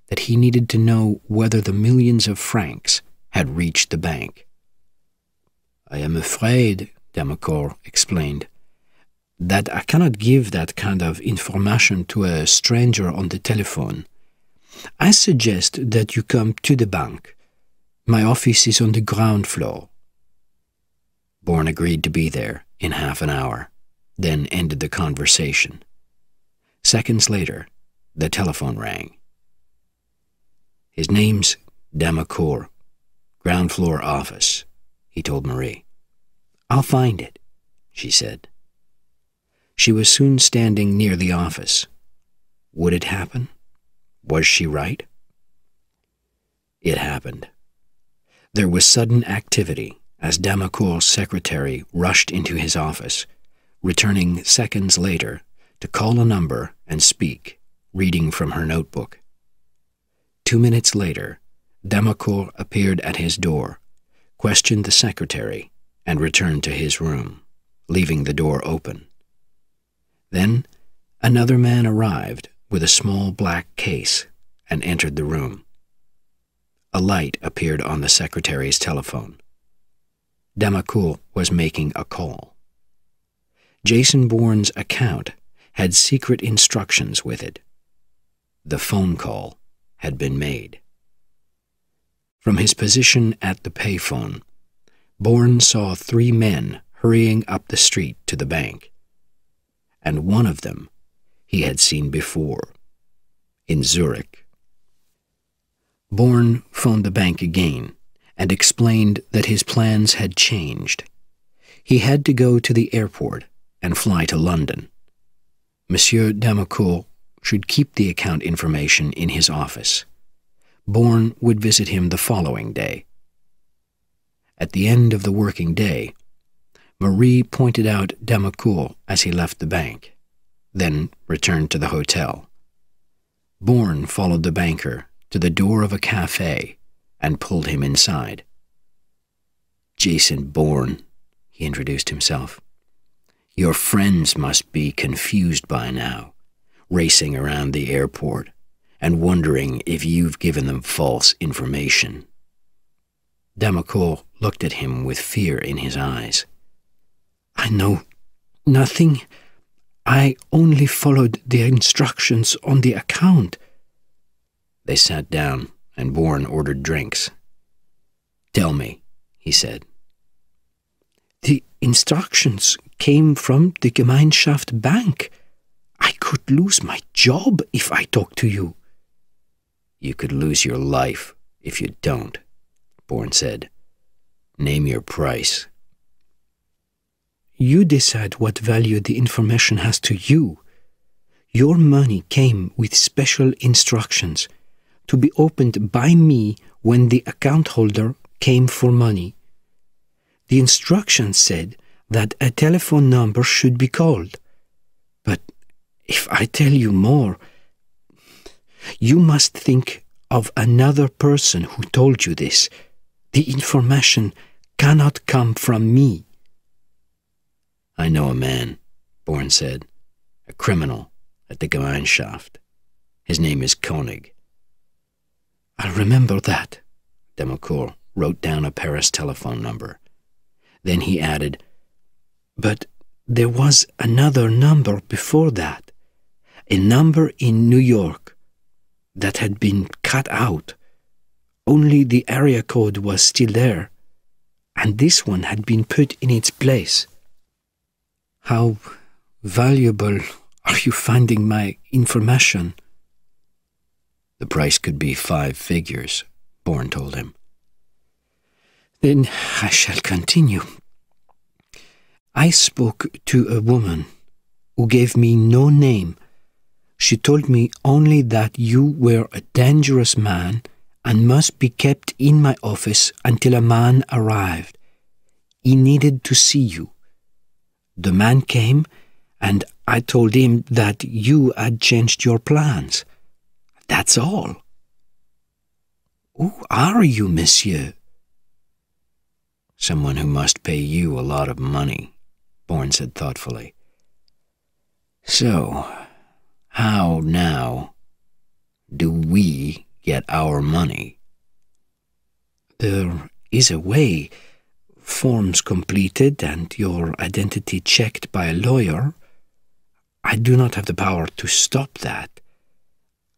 S1: that he needed to know whether the millions of francs had reached the bank. "I am afraid," Damacourt explained, "that I cannot give that kind of information to a stranger on the telephone. I suggest that you come to the bank. My office is on the ground floor." Bourne agreed to be there in half an hour, then ended the conversation. Seconds later, the telephone rang. "His name's Damacourt, ground floor office," he told Marie. "I'll find it," she said. She was soon standing near the office. Would it happen? Was she right? It happened. There was sudden activity as Damacourt's secretary rushed into his office, returning seconds later to call a number and speak, reading from her notebook. 2 minutes later, Damacourt appeared at his door, questioned the secretary, and returned to his room, leaving the door open. Then another man arrived with a small black case and entered the room. A light appeared on the secretary's telephone. Damacourt was making a call. Jason Bourne's account had secret instructions with it. The phone call had been made. From his position at the payphone, Bourne saw 3 men hurrying up the street to the bank, and one of them he had seen before, in Zurich. Bourne phoned the bank again and explained that his plans had changed. He had to go to the airport and fly to London. Monsieur Damacourt should keep the account information in his office. Bourne would visit him the following day. At the end of the working day, Marie pointed out Damacourt as he left the bank, then returned to the hotel. Bourne followed the banker to the door of a cafe and pulled him inside. "Jason Bourne," he introduced himself. "Your friends must be confused by now, racing around the airport and wondering if you've given them false information." Damacourt looked at him with fear in his eyes. "I know nothing. I only followed the instructions on the account." They sat down, and Bourne ordered drinks. "Tell me," he said. "The instructions came from the Gemeinschaft Bank. I could lose my job if I talk to you." "You could lose your life if you don't," Bourne said. "Name your price." "You decide what value the information has to you. Your money came with special instructions to be opened by me when the account holder came for money. The instructions said that a telephone number should be called. But if I tell you more, you must think of another person who told you this. The information cannot come from me." "I know a man," Bourne said, "a criminal at the Gemeinschaft. His name is Koenig." "I'll remember that." Damacourt wrote down a Paris telephone number. Then he added, "But there was another number before that, a number in New York that had been cut out. Only the area code was still there, and this one had been put in its place." "How valuable are you finding my information?" "The price could be 5 figures, Bourne told him. "Then I shall continue. I spoke to a woman who gave me no name. She told me only that you were a dangerous man and must be kept in my office until a man arrived. He needed to see you. The man came, and I told him that you had changed your plans. That's all." "Who are you, monsieur?" Someone who must pay you a lot of money, Bourne said thoughtfully. So, how now do we get our money?
S2: There is a way. Forms completed and your identity checked by a lawyer. I do not have the power to stop that.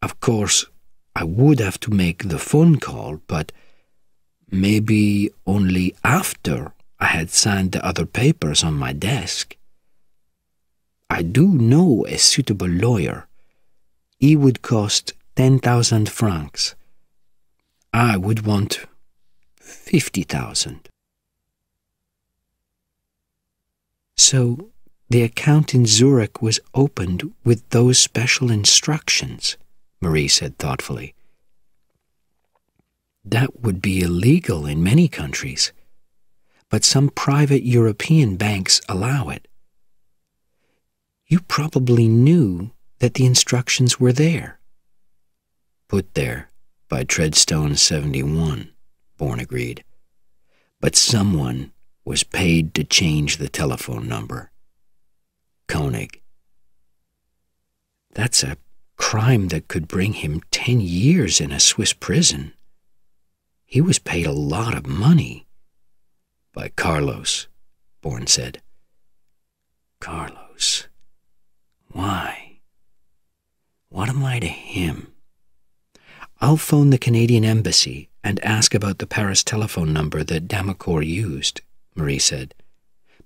S2: Of course, I would have to make the phone call, but maybe only after I had signed the other papers on my desk. I do know a suitable lawyer. He would cost 10,000 francs. I would want 50,000. So the account in Zurich was opened with those special instructions, Marie said thoughtfully. That would be illegal in many countries, but some private European banks allow it. You probably knew that the instructions were there.
S1: Put there by Treadstone 71, Bourne agreed. But someone was paid to change the telephone number. Koenig.
S2: That's a crime that could bring him 10 years in a Swiss prison. He was paid a lot of money.
S1: By Carlos, Bourne said.
S2: Carlos. Why? What am I to him? I'll phone the Canadian embassy and ask about the Paris telephone number that Damacour used, Marie said.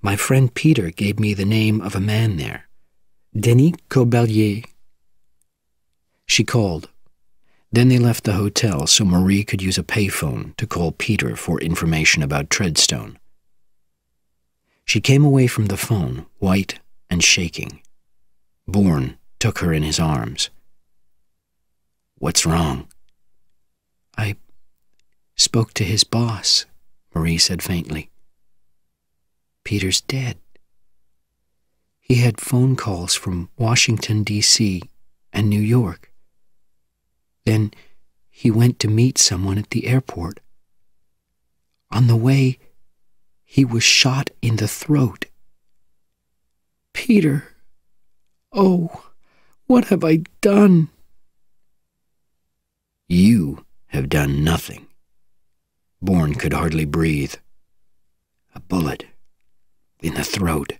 S2: My friend Peter gave me the name of a man there, Denis Corbelier. She called. Then they left the hotel so Marie could use a payphone to call Peter for information about Treadstone. She came away from the phone, white and shaking. Bourne took her in his arms. What's wrong? I spoke to his boss, Marie said faintly. Peter's dead. He had phone calls from Washington, D.C. and New York. Then he went to meet someone at the airport. On the way, he was shot in the throat. Peter, oh, what have I done?
S1: You have done nothing. Bourne could hardly breathe. A bullet in the throat.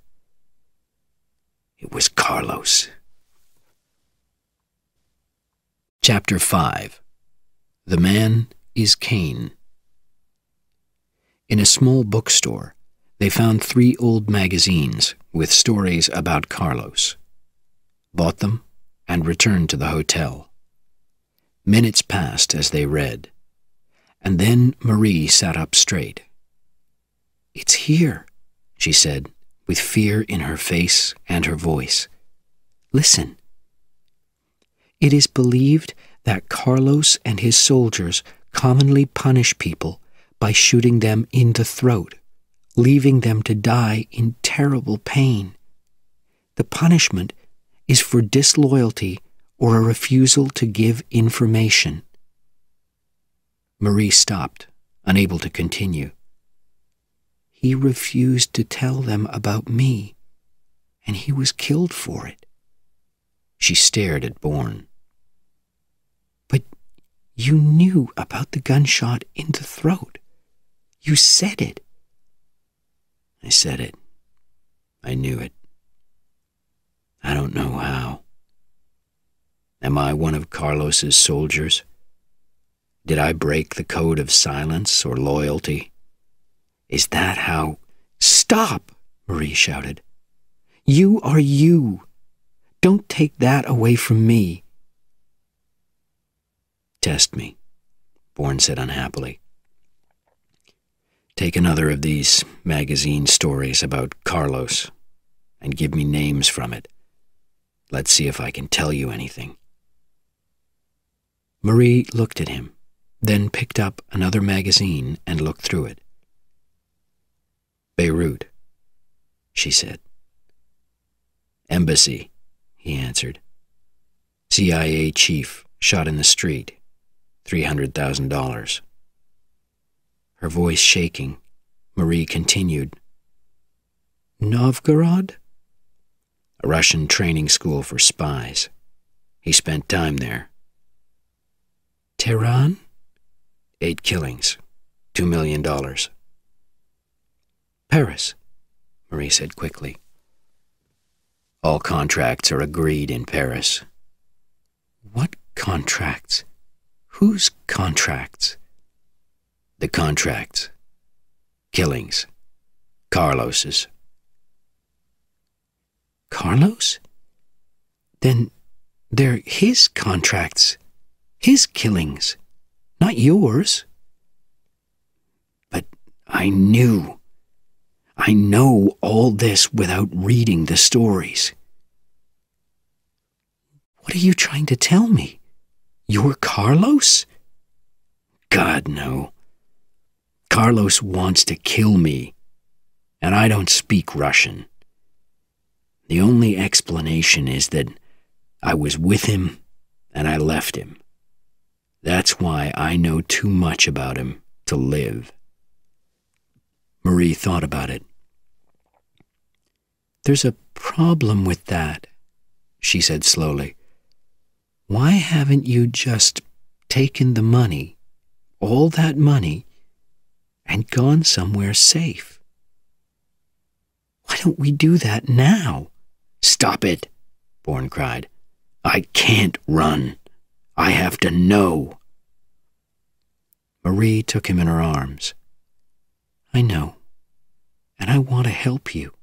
S1: It was Carlos. Chapter 5. The Man is Cain. In a small bookstore, they found 3 old magazines with stories about Carlos. Bought them and returned to the hotel. Minutes passed as they read, and then Marie sat up straight. It's here, she said, with fear in her face and her voice. Listen. It is believed that Carlos and his soldiers commonly punish people by shooting them in the throat, leaving them to die in terrible pain. The punishment is for disloyalty or a refusal to give information. Marie stopped, unable to continue. He refused to tell them about me, and he was killed for it. She stared at Bourne. But you knew about the gunshot in the throat. You said it. I said it. I knew it. I don't know how. Am I one of Carlos's soldiers? Did I break the code of silence or loyalty? Is that how—
S2: Stop, Marie shouted. You are you. Don't take that away from me.
S1: Test me, Bourne said unhappily. Take another of these magazine stories about Carlos and give me names from it. Let's see if I can tell you anything.
S2: Marie looked at him, then picked up another magazine and looked through it.
S1: Beirut, she said. Embassy, he answered. CIA chief shot in the street, $300,000.
S2: Her voice shaking,
S1: Marie continued. Novgorod? A Russian training school for spies. He spent time there. Tehran? 8 killings. $2 million. Paris, Marie said quickly. All contracts are agreed in Paris. What contracts? Whose contracts? The contracts. Killings. Carlos's. Carlos? Then they're his contracts, his killings, not yours. But I know all this without reading the stories. What are you trying to tell me? You're Carlos? God, no. Carlos wants to kill me, and I don't speak Russian. The only explanation is that I was with him and I left him. That's why I know too much about him to live. Marie thought about it. There's a problem with that, she said slowly. Why haven't you just taken the money, all that money, and gone somewhere safe? Why don't we do that now? Stop it, Bourne cried. I can't run. I have to know. Marie took him in her arms. I know, and I want to help you.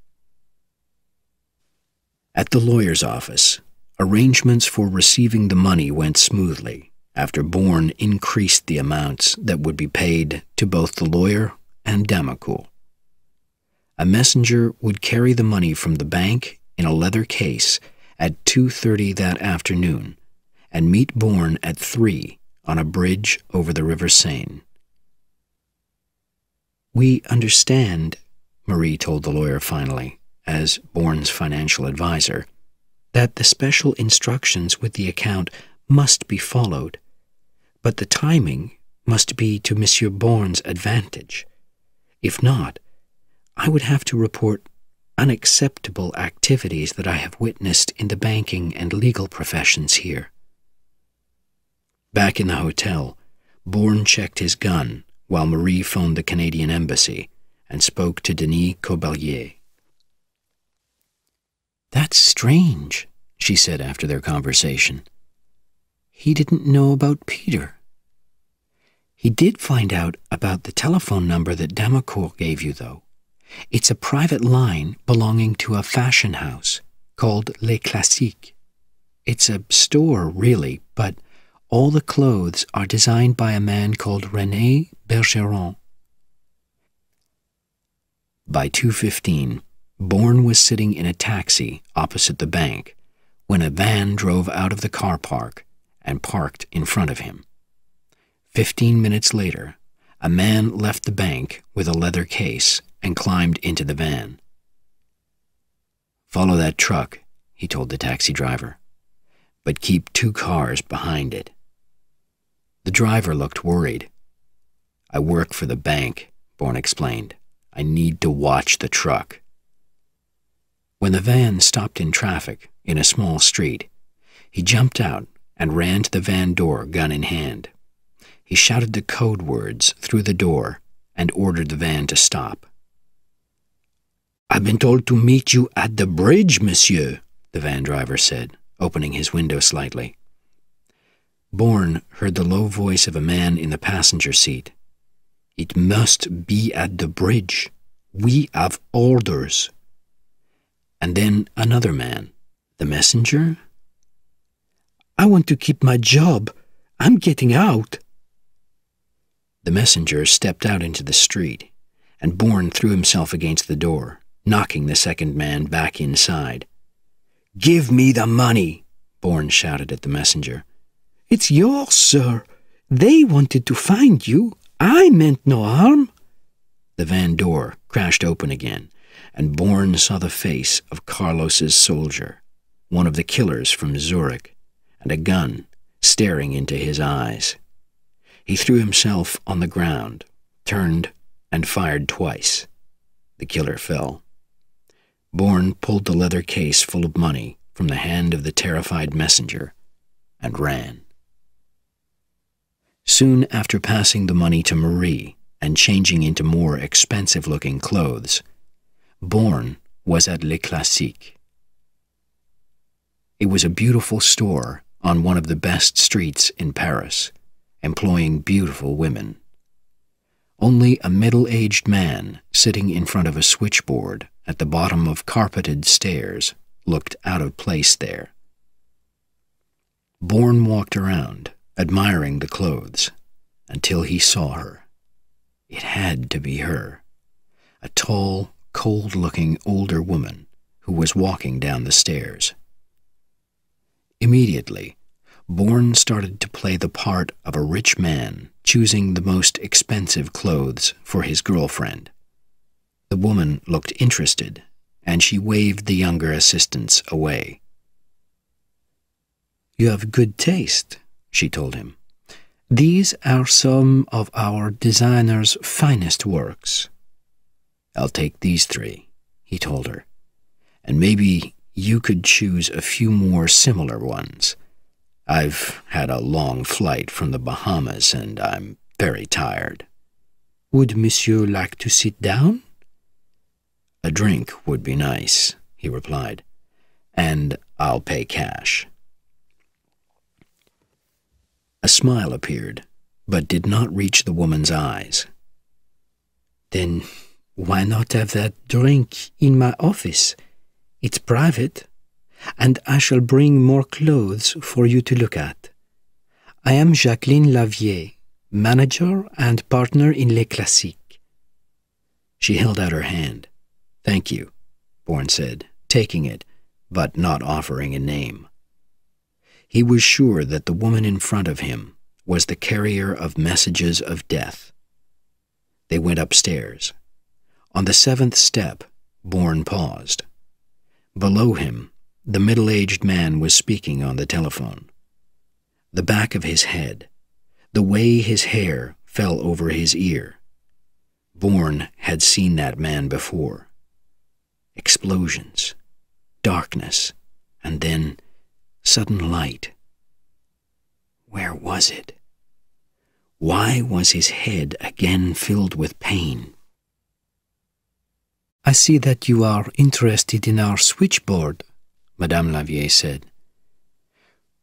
S1: At the lawyer's office, arrangements for receiving the money went smoothly after Bourne increased the amounts that would be paid to both the lawyer and Damacourt. A messenger would carry the money from the bank in a leather case at 2:30 that afternoon and meet Bourne at 3 on a bridge over the River Seine. We understand, Marie told the lawyer finally, as Bourne's financial advisor, that the special instructions with the account must be followed, but the timing must be to Monsieur Bourne's advantage. If not, I would have to report unacceptable activities that I have witnessed in the banking and legal professions here. Back in the hotel, Bourne checked his gun while Marie phoned the Canadian embassy and spoke to Denis Cobelier. That's strange, she said after their conversation. He didn't know about Peter. He did find out about the telephone number that Damacourt gave you, though. It's a private line belonging to a fashion house called Les Classiques. It's a store, really, but all the clothes are designed by a man called René Bergeron. By 2:15, Bourne was sitting in a taxi opposite the bank when a van drove out of the car park and parked in front of him. 15 minutes later, a man left the bank with a leather case and climbed into the van. Follow that truck, he told the taxi driver, but keep 2 cars behind it. The driver looked worried. I work for the bank, Bourne explained. I need to watch the truck. When the van stopped in traffic in a small street, he jumped out and ran to the van door, gun in hand. He shouted the code words through the door and ordered the van to stop. I've been told to meet you at the bridge, monsieur, the van driver said, opening his window slightly. Bourne heard the low voice of a man in the passenger seat. It must be at the bridge. We have orders. And then another man. The messenger? I want to keep my job. I'm getting out. The messenger stepped out into the street, and Bourne threw himself against the door, knocking the second man back inside. Give me the money, Bourne shouted at the messenger. It's yours, sir. They wanted to find you. I meant no harm. The van door crashed open again, and Bourne saw the face of Carlos's soldier, one of the killers from Zurich, and a gun staring into his eyes. He threw himself on the ground, turned, and fired twice. The killer fell. Bourne pulled the leather case full of money from the hand of the terrified messenger and ran. Soon after passing the money to Marie and changing into more expensive-looking clothes, Bourne was at Le Classique. It was a beautiful store on one of the best streets in Paris, employing beautiful women. Only a middle-aged man sitting in front of a switchboard at the bottom of carpeted stairs looked out of place there. Bourne walked around, admiring the clothes, until he saw her. It had to be her, a tall, cold-looking older woman who was walking down the stairs. Immediately, Bourne started to play the part of a rich man choosing the most expensive clothes for his girlfriend. The woman looked interested, and she waved the younger assistants away. "You have good taste," she told him. "These are some of our designer's finest works." "I'll take these 3, he told her, "and maybe you could choose a few more similar ones. I've had a long flight from the Bahamas, and I'm very tired." "Would monsieur like to sit down?" "A drink would be nice," he replied, "and I'll pay cash." A smile appeared, but did not reach the woman's eyes. "Then why not have that drink in my office? It's private, and I shall bring more clothes for you to look at. I am Jacqueline Lavier, manager and partner in Les Classiques." She held out her hand. "Thank you," Bourne said, taking it, but not offering a name. He was sure that the woman in front of him was the carrier of messages of death. They went upstairs. On the 7th step, Bourne paused. Below him, the middle-aged man was speaking on the telephone. The back of his head, the way his hair fell over his ear. Bourne had seen that man before. Explosions, darkness, and then sudden light. Where was it? Why was his head again filled with pain? "I see that you are interested in our switchboard," Madame Lavier said.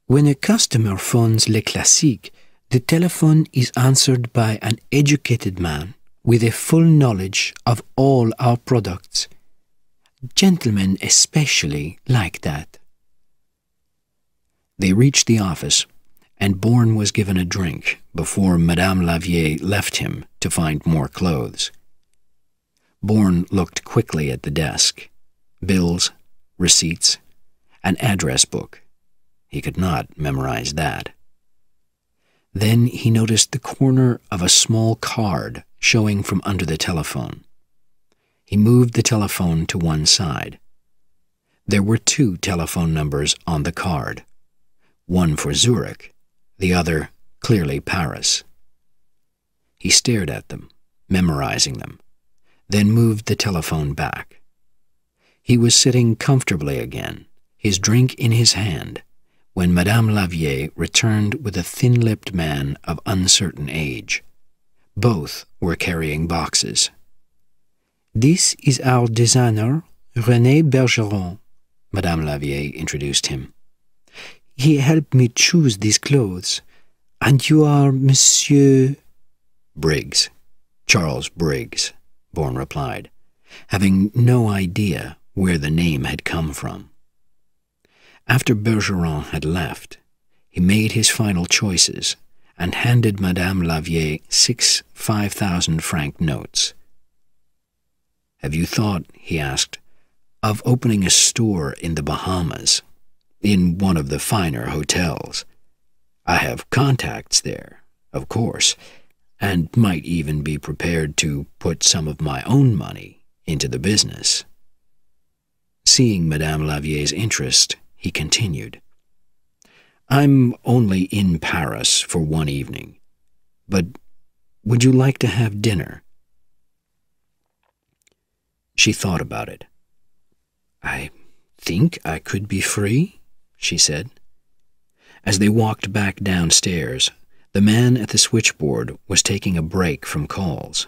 S1: "When a customer phones Les Classiques, the telephone is answered by an educated man with a full knowledge of all our products. Gentlemen especially like that." They reached the office, and Bourne was given a drink before Madame Lavier left him to find more clothes. Bourne looked quickly at the desk. Bills, receipts, an address book. He could not memorize that. Then he noticed the corner of a small card showing from under the telephone. He moved the telephone to one side. There were 2 telephone numbers on the card, one for Zurich, the other clearly Paris. He stared at them, memorizing them, then moved the telephone back. He was sitting comfortably again, his drink in his hand, when Madame Lavier returned with a thin-lipped man of uncertain age. Both were carrying boxes. "This is our designer, René Bergeron," Madame Lavier introduced him. "He helped me choose these clothes. And you are Monsieur—" "Briggs. Charles Briggs," Bourne replied, having no idea where the name had come from. After Bergeron had left, he made his final choices and handed Madame Lavier 6 5,000-franc notes. "Have you thought," he asked, "of opening a store in the Bahamas, in one of the finer hotels? I have contacts there, of course, and might even be prepared to put some of my own money into the business." Seeing Madame Lavier's interest, he continued, "I'm only in Paris for one evening, but would you like to have dinner? She thought about it. "I think I could be free," she said. As they walked back downstairs, the man at the switchboard was taking a break from calls.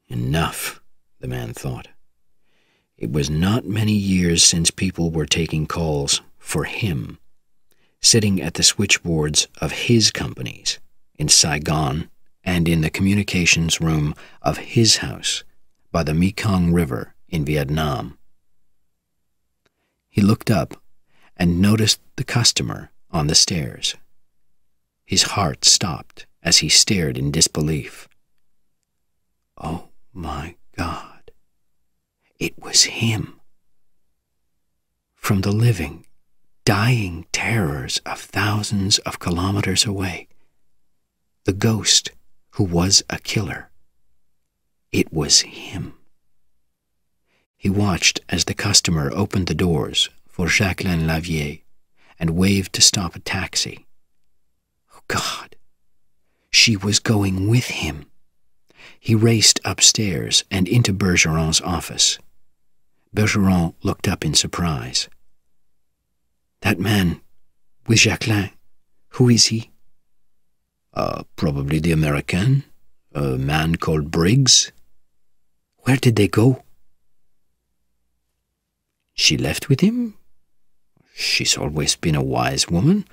S1: Enough, the man thought. It was not many years since people were taking calls for him, sitting at the switchboards of his companies in Saigon and in the communications room of his house by the Mekong River in Vietnam. He looked up and noticed the customer on the stairs. His heart stopped as he stared in disbelief. Oh my God, it was him. From the living, dying terrors of thousands of kilometers away, the ghost who was a killer. It was him. He watched as the customer opened the doors for Jacqueline Lavier and waved to stop a taxi. Oh God, she was going with him. He raced upstairs and into Bergeron's office. Bergeron looked up in surprise. That man with Jacqueline, who is he? Probably the American, a man called Briggs. Where did they go? She left with him? She's always been a wise woman.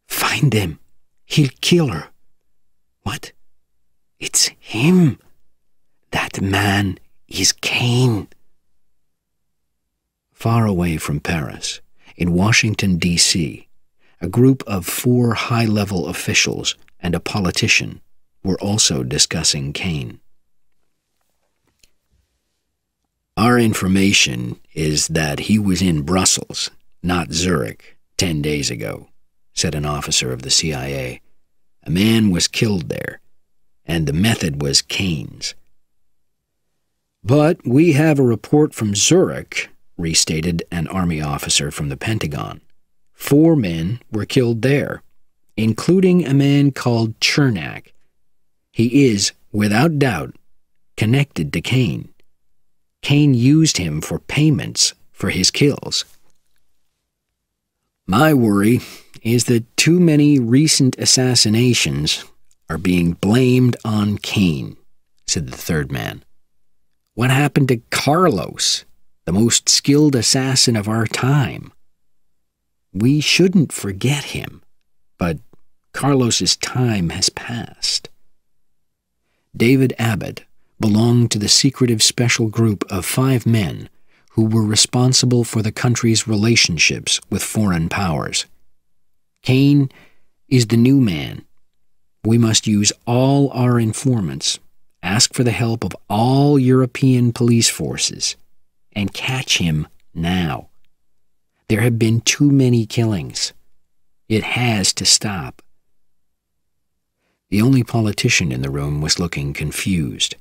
S1: Find them. He'll kill her. What? It's him. That man is Cain. Far away from Paris, in Washington, D.C., a group of 4 high-level officials and a politician were also discussing Cain. Our information is that he was in Brussels, not Zurich, 10 days ago, said an officer of the CIA. A man was killed there, and the method was Cain's. But we have a report from Zurich, restated an army officer from the Pentagon. 4 men were killed there, including a man called Chernak. He is, without doubt, connected to Cain. Cain used him for payments for his kills. My worry is that too many recent assassinations are being blamed on Cain, said the third man. What happened to Carlos, the most skilled assassin of our time? We shouldn't forget him, but Carlos's time has passed. David Abbott belonged to the secretive special group of 5 men who were responsible for the country's relationships with foreign powers. Cain is the new man. We must use all our informants, ask for the help of all European police forces, and catch him now. There have been too many killings. It has to stop. The only politician in the room was looking confused.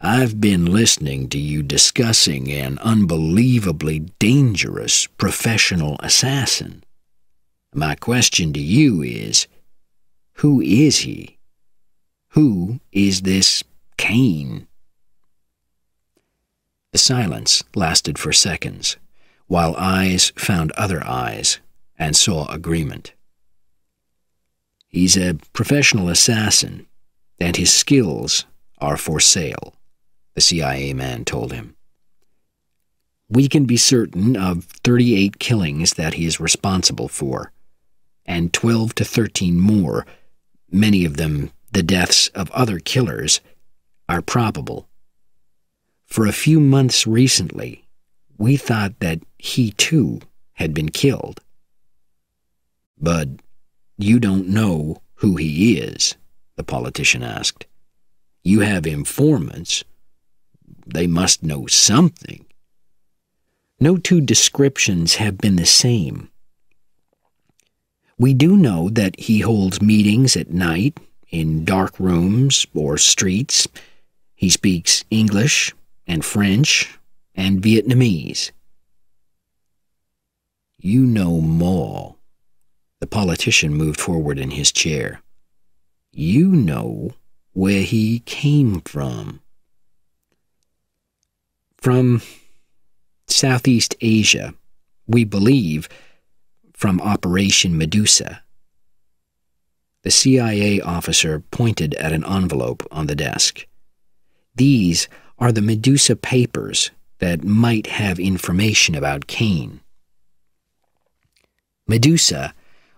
S1: I've been listening to you discussing an unbelievably dangerous professional assassin. My question to you is, who is he? Who is this Cain? The silence lasted for seconds, while eyes found other eyes and saw agreement. He's a professional assassin, and his skills are for sale, the CIA man told him. We can be certain of 38 killings that he is responsible for, and 12 to 13 more, many of them the deaths of other killers, are probable. For a few months recently, we thought that he too had been killed. But you don't know who he is, the politician asked. You have informants. They must know something. No 2 descriptions have been the same. We do know that he holds meetings at night, in dark rooms or streets. He speaks English and French and Vietnamese. You know more. The politician moved forward in his chair. You know where he came from. From Southeast Asia, we believe from Operation Medusa. The CIA officer pointed at an envelope on the desk. These are the Medusa papers that might have information about Kane. Medusa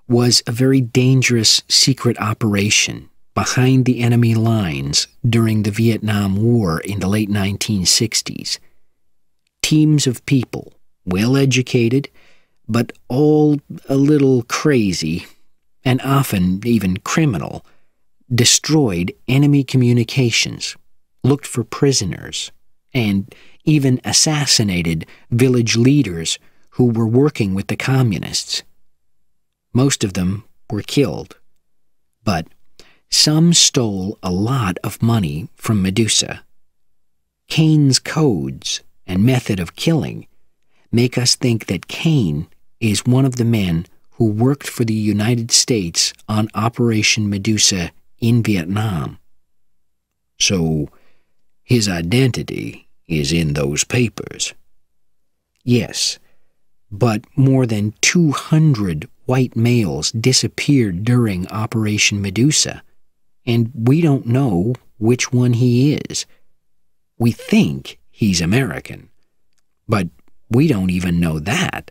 S1: was a very dangerous secret operation behind the enemy lines during the Vietnam War in the late 1960s. Teams of people, well-educated, but all a little crazy, and often even criminal, destroyed enemy communications, looked for prisoners, and even assassinated village leaders who were working with the communists. Most of them were killed, but some stole a lot of money from Medusa. Kane's codes and method of killing make us think that Kane is one of the men who worked for the United States on Operation Medusa in Vietnam. So, his identity is in those papers. Yes, but more than 200 white males disappeared during Operation Medusa, and we don't know which one he is. We think he's American, but we don't even know that.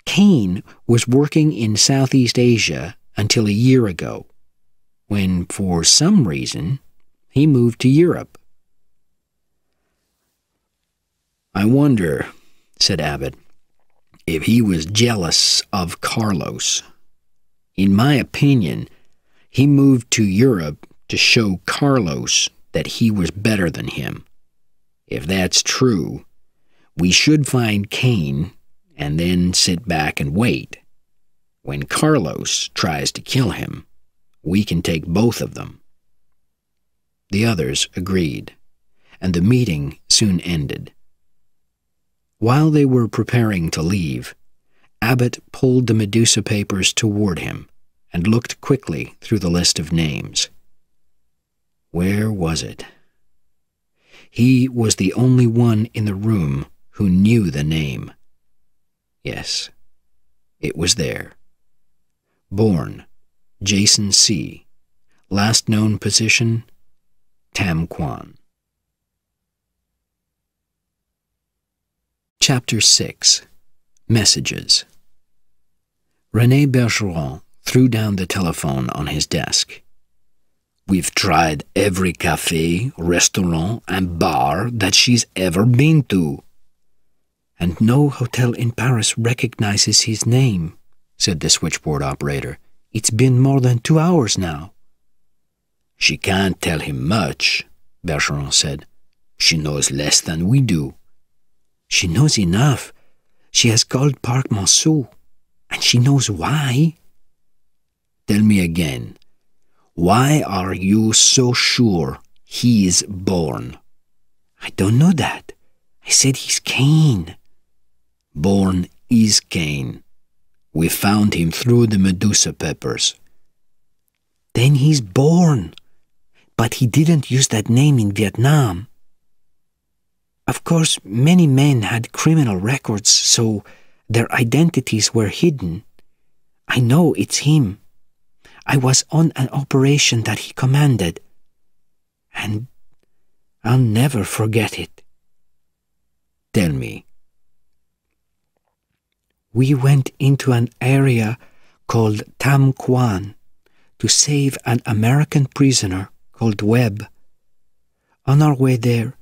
S1: Kane was working in Southeast Asia until a year ago, when, for some reason, he moved to Europe. "I wonder," said Abbott, "if he was jealous of Carlos. In my opinion, he moved to Europe to show Carlos that he was better than him. If that's true, we should find Kane and then sit back and wait. When Carlos tries to kill him, we can take both of them." The others agreed, and the meeting soon ended. While they were preparing to leave, Abbott pulled the Medusa papers toward him and looked quickly through the list of names. Where was it? He was the only one in the room who knew the name. Yes, it was there. Bourne, Jason C. Last known position, Tam Quan. Chapter 6. Messages. René Bergeron threw down the telephone on his desk. "We've tried every café, restaurant, and bar that she's ever been to." "And no hotel in Paris recognizes his name," said the switchboard operator. "It's been more than 2 hours now." "She can't tell him much," Bergeron said. "She knows less than we do." "She knows enough. She has called Park Monceau, and she knows why." "Tell me again, why are you so sure he's Bourne?" "I don't know that. I said he's Kane." "Bourne is Kane. We found him through the Medusa papers." "Then he's Bourne. But he didn't use that name in Vietnam. Of course, many men had criminal records, so their identities were hidden. I know it's him. I was on an operation that he commanded, and I'll never forget it." "Tell me." "We went into an area called Tam Quan to save an American prisoner called Webb. On our way there,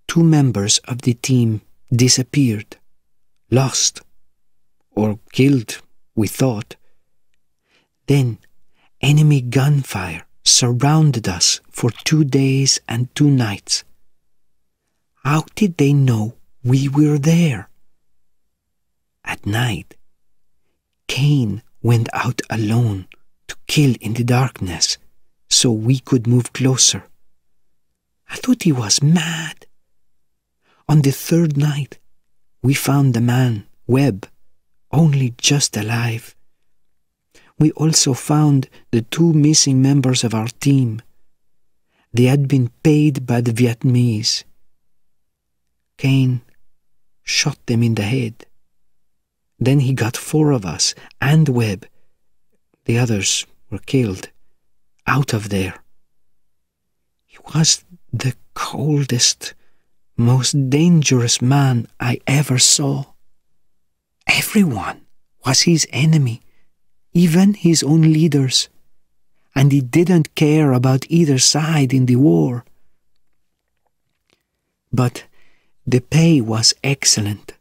S1: 2 members of the team disappeared, lost, or killed, we thought. Then enemy gunfire surrounded us for 2 days and 2 nights. How did they know we were there? At night, Kane went out alone to kill in the darkness so we could move closer. I thought he was mad. On the 3rd night, we found the man, Webb, only just alive. We also found the 2 missing members of our team. They had been paid by the Vietnamese.
S2: Cain shot them in the head. Then he got 4 of us and Webb. The others were killed. Out of there. He was the coldest, most dangerous man I ever saw. Everyone was his enemy, even his own leaders, and he didn't care about either side in the war. But the pay was excellent,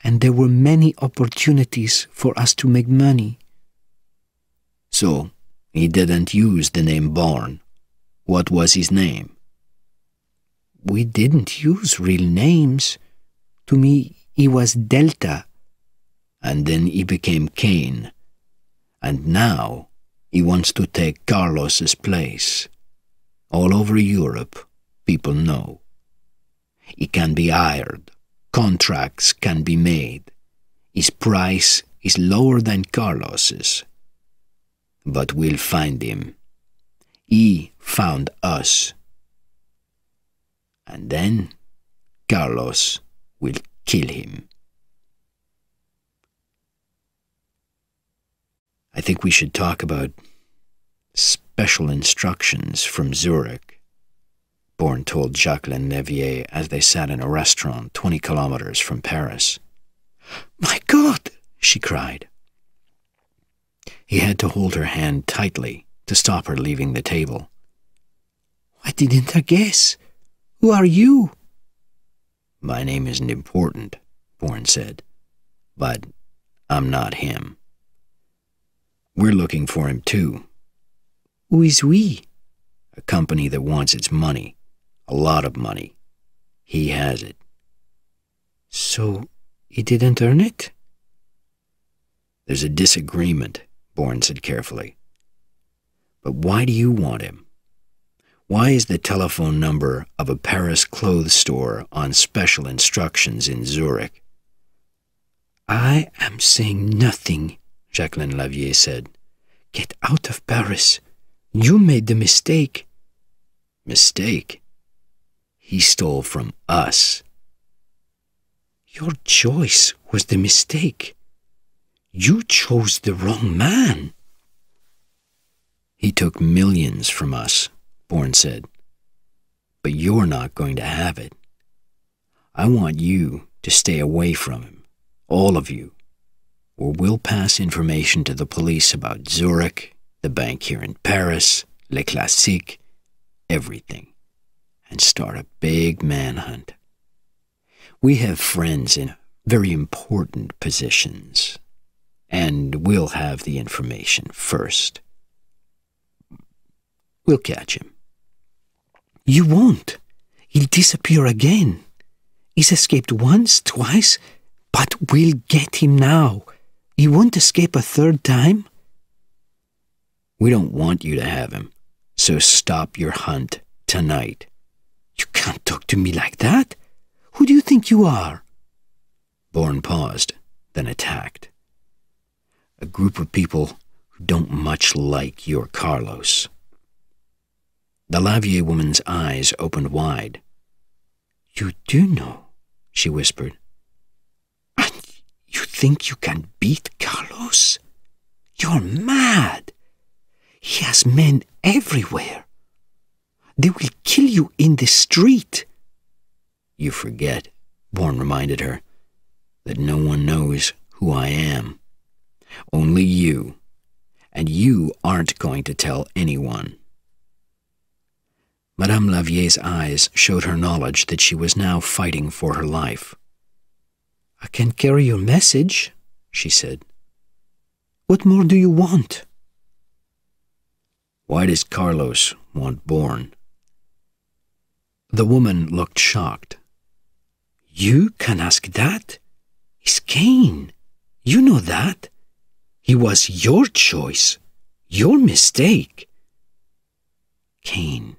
S2: and there were many opportunities for us to make money.
S1: So, he didn't use the name Bourne. What was his name?
S2: We didn't use real names. To me, he was Delta.
S1: And then he became Cain. And now he wants to take Carlos's place. All over Europe, people know. He can be hired. Contracts can be made. His price is lower than Carlos's. But we'll find him. He found us. And then Carlos will kill him. I think we should talk about special instructions from Zurich, Bourne told Jacqueline Levier as they sat in a restaurant 20 kilometers from Paris.
S2: "My God!" she cried.
S1: He had to hold her hand tightly to stop her leaving the table.
S2: "I didn't guess. Who are you?"
S1: "My name isn't important," Bourne said, "but I'm not him. We're looking for him too."
S2: "Who is we?"
S1: "A company that wants its money. A lot of money. He has it."
S2: "So he didn't earn it?"
S1: "There's a disagreement," Bourne said carefully. "But why do you want him? Why is the telephone number of a Paris clothes store on special instructions in Zurich?"
S2: "I am saying nothing," Jacqueline Lavier said. "Get out of Paris. You made the mistake."
S1: "Mistake? He stole from us."
S2: "Your choice was the mistake. You chose the wrong man."
S1: "He took millions from us," Bourne said. "But you're not going to have it. I want you to stay away from him, all of you, or we'll pass information to the police about Zurich, the bank here in Paris, Les Classiques, everything, and start a big manhunt. We have friends in very important positions, and we'll have the information first. We'll catch him."
S2: "You won't. He'll disappear again. He's escaped once, twice, but we'll get him now. He won't escape a third time."
S1: "We don't want you to have him, so stop your hunt tonight."
S2: "You can't talk to me like that. Who do you think you are?"
S1: Bourne paused, then attacked. "A group of people who don't much like your Carlos." The Lavier woman's eyes opened wide.
S2: "You do know," she whispered. "And you think you can beat Carlos? You're mad. He has men everywhere. They will kill you in the street."
S1: "You forget," Bourne reminded her, "that no one knows who I am. Only you. And you aren't going to tell anyone." Madame Lavier's eyes showed her knowledge that she was now fighting for her life.
S2: "I can carry your message," she said. "What more do you want?"
S1: "Why does Carlos want Bourne?"
S2: The woman looked shocked. "You can ask that? He's Cain. You know that. He was your choice, your mistake."
S1: Cain.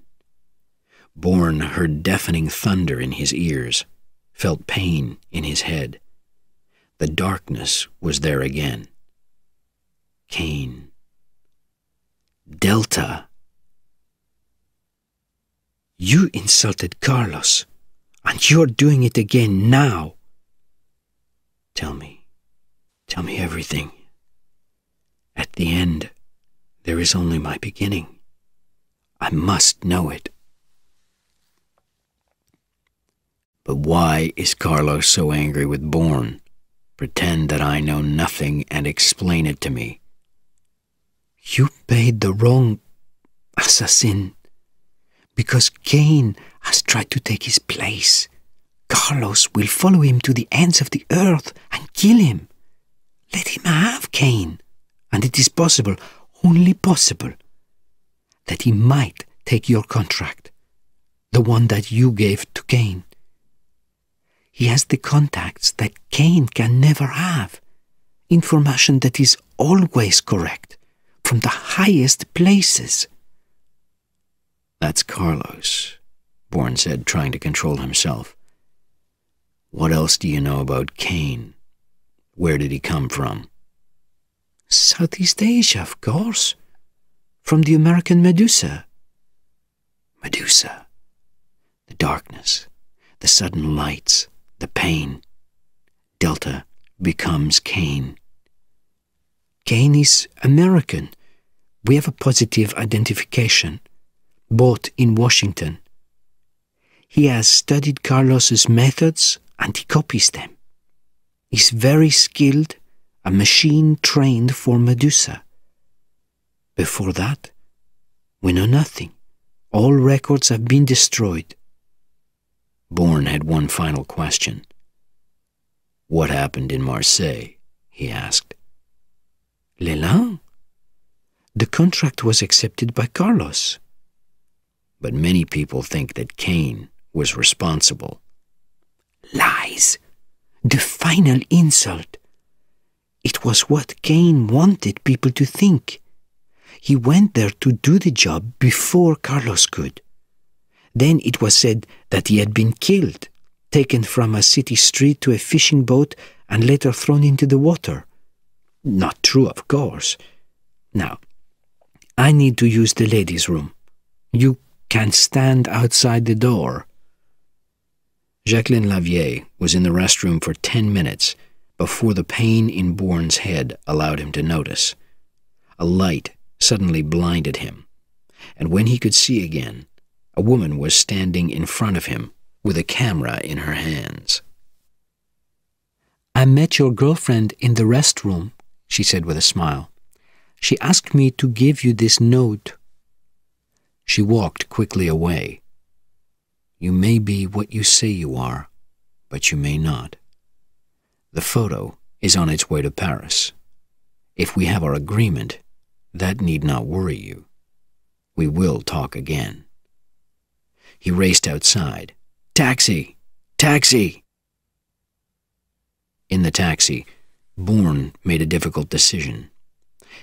S1: Bourne heard deafening thunder in his ears, felt pain in his head. The darkness was there again. Cain. Delta.
S2: "You insulted Carlos. and you're doing it again now. Tell me everything. At the end, there is only my beginning. I must know it. But why is Carlos so angry with Bourne? Pretend that I know nothing and explain it to me. You paid the wrong assassin. Because Cain has tried to take his place. Carlos will follow him to the ends of the earth and kill him. Let him have Cain, and it is possible, only possible, that he might take your contract, the one that you gave to Cain. He has the contacts that Cain can never have, information that is always correct, from the highest places.
S1: That's Carlos, Bourne said, trying to control himself. What else do you know about Cain? Where did he come from?
S2: Southeast Asia, of course. From the American Medusa.
S1: Medusa. The darkness, the sudden lights, the pain. Delta becomes Cain.
S2: Cain is American. We have a positive identification, both in Washington. He has studied Carlos's methods and he copies them. He's very skilled, a machine trained for Medusa. Before that, we know nothing. All records have been destroyed.
S1: Bourne had one final question. What happened in Marseille? He asked.
S2: L'élan? The contract was accepted by Carlos.
S1: But many people think that Cain was responsible.
S2: Lies! The final insult. It was what Cain wanted people to think. He went there to do the job before Carlos could. Then it was said that he had been killed, taken from a city street to a fishing boat and later thrown into the water. Not true, of course. Now, I need to use the ladies' room. You can stand outside the door.
S1: Jacqueline Lavie was in the restroom for 10 minutes before the pain in Bourne's head allowed him to notice. A light suddenly blinded him, and when he could see again, a woman was standing in front of him with a camera in her hands.
S2: I met your girlfriend in the restroom, she said with a smile. She asked me to give you this note.
S1: She walked quickly away. You may be what you say you are, but you may not. The photo is on its way to Paris. If we have our agreement, that need not worry you. We will talk again. He raced outside. Taxi! Taxi! In the taxi, Bourne made a difficult decision.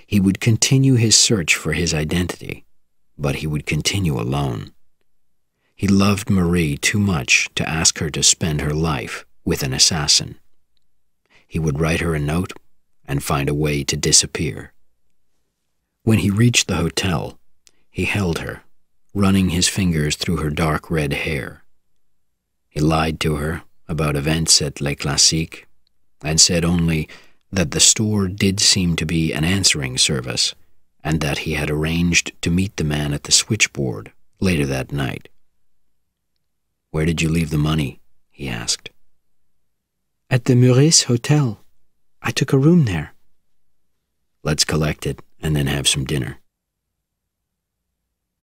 S1: He would continue his search for his identity, but he would continue alone. He loved Marie too much to ask her to spend her life with an assassin. He would write her a note and find a way to disappear. When he reached the hotel, he held her, running his fingers through her dark red hair. He lied to her about events at Les Classiques and said only that the store did seem to be an answering service and that he had arranged to meet the man at the switchboard later that night. Where did you leave the money? He asked.
S2: At the Meurice Hotel. I took a room there.
S1: Let's collect it and then have some dinner.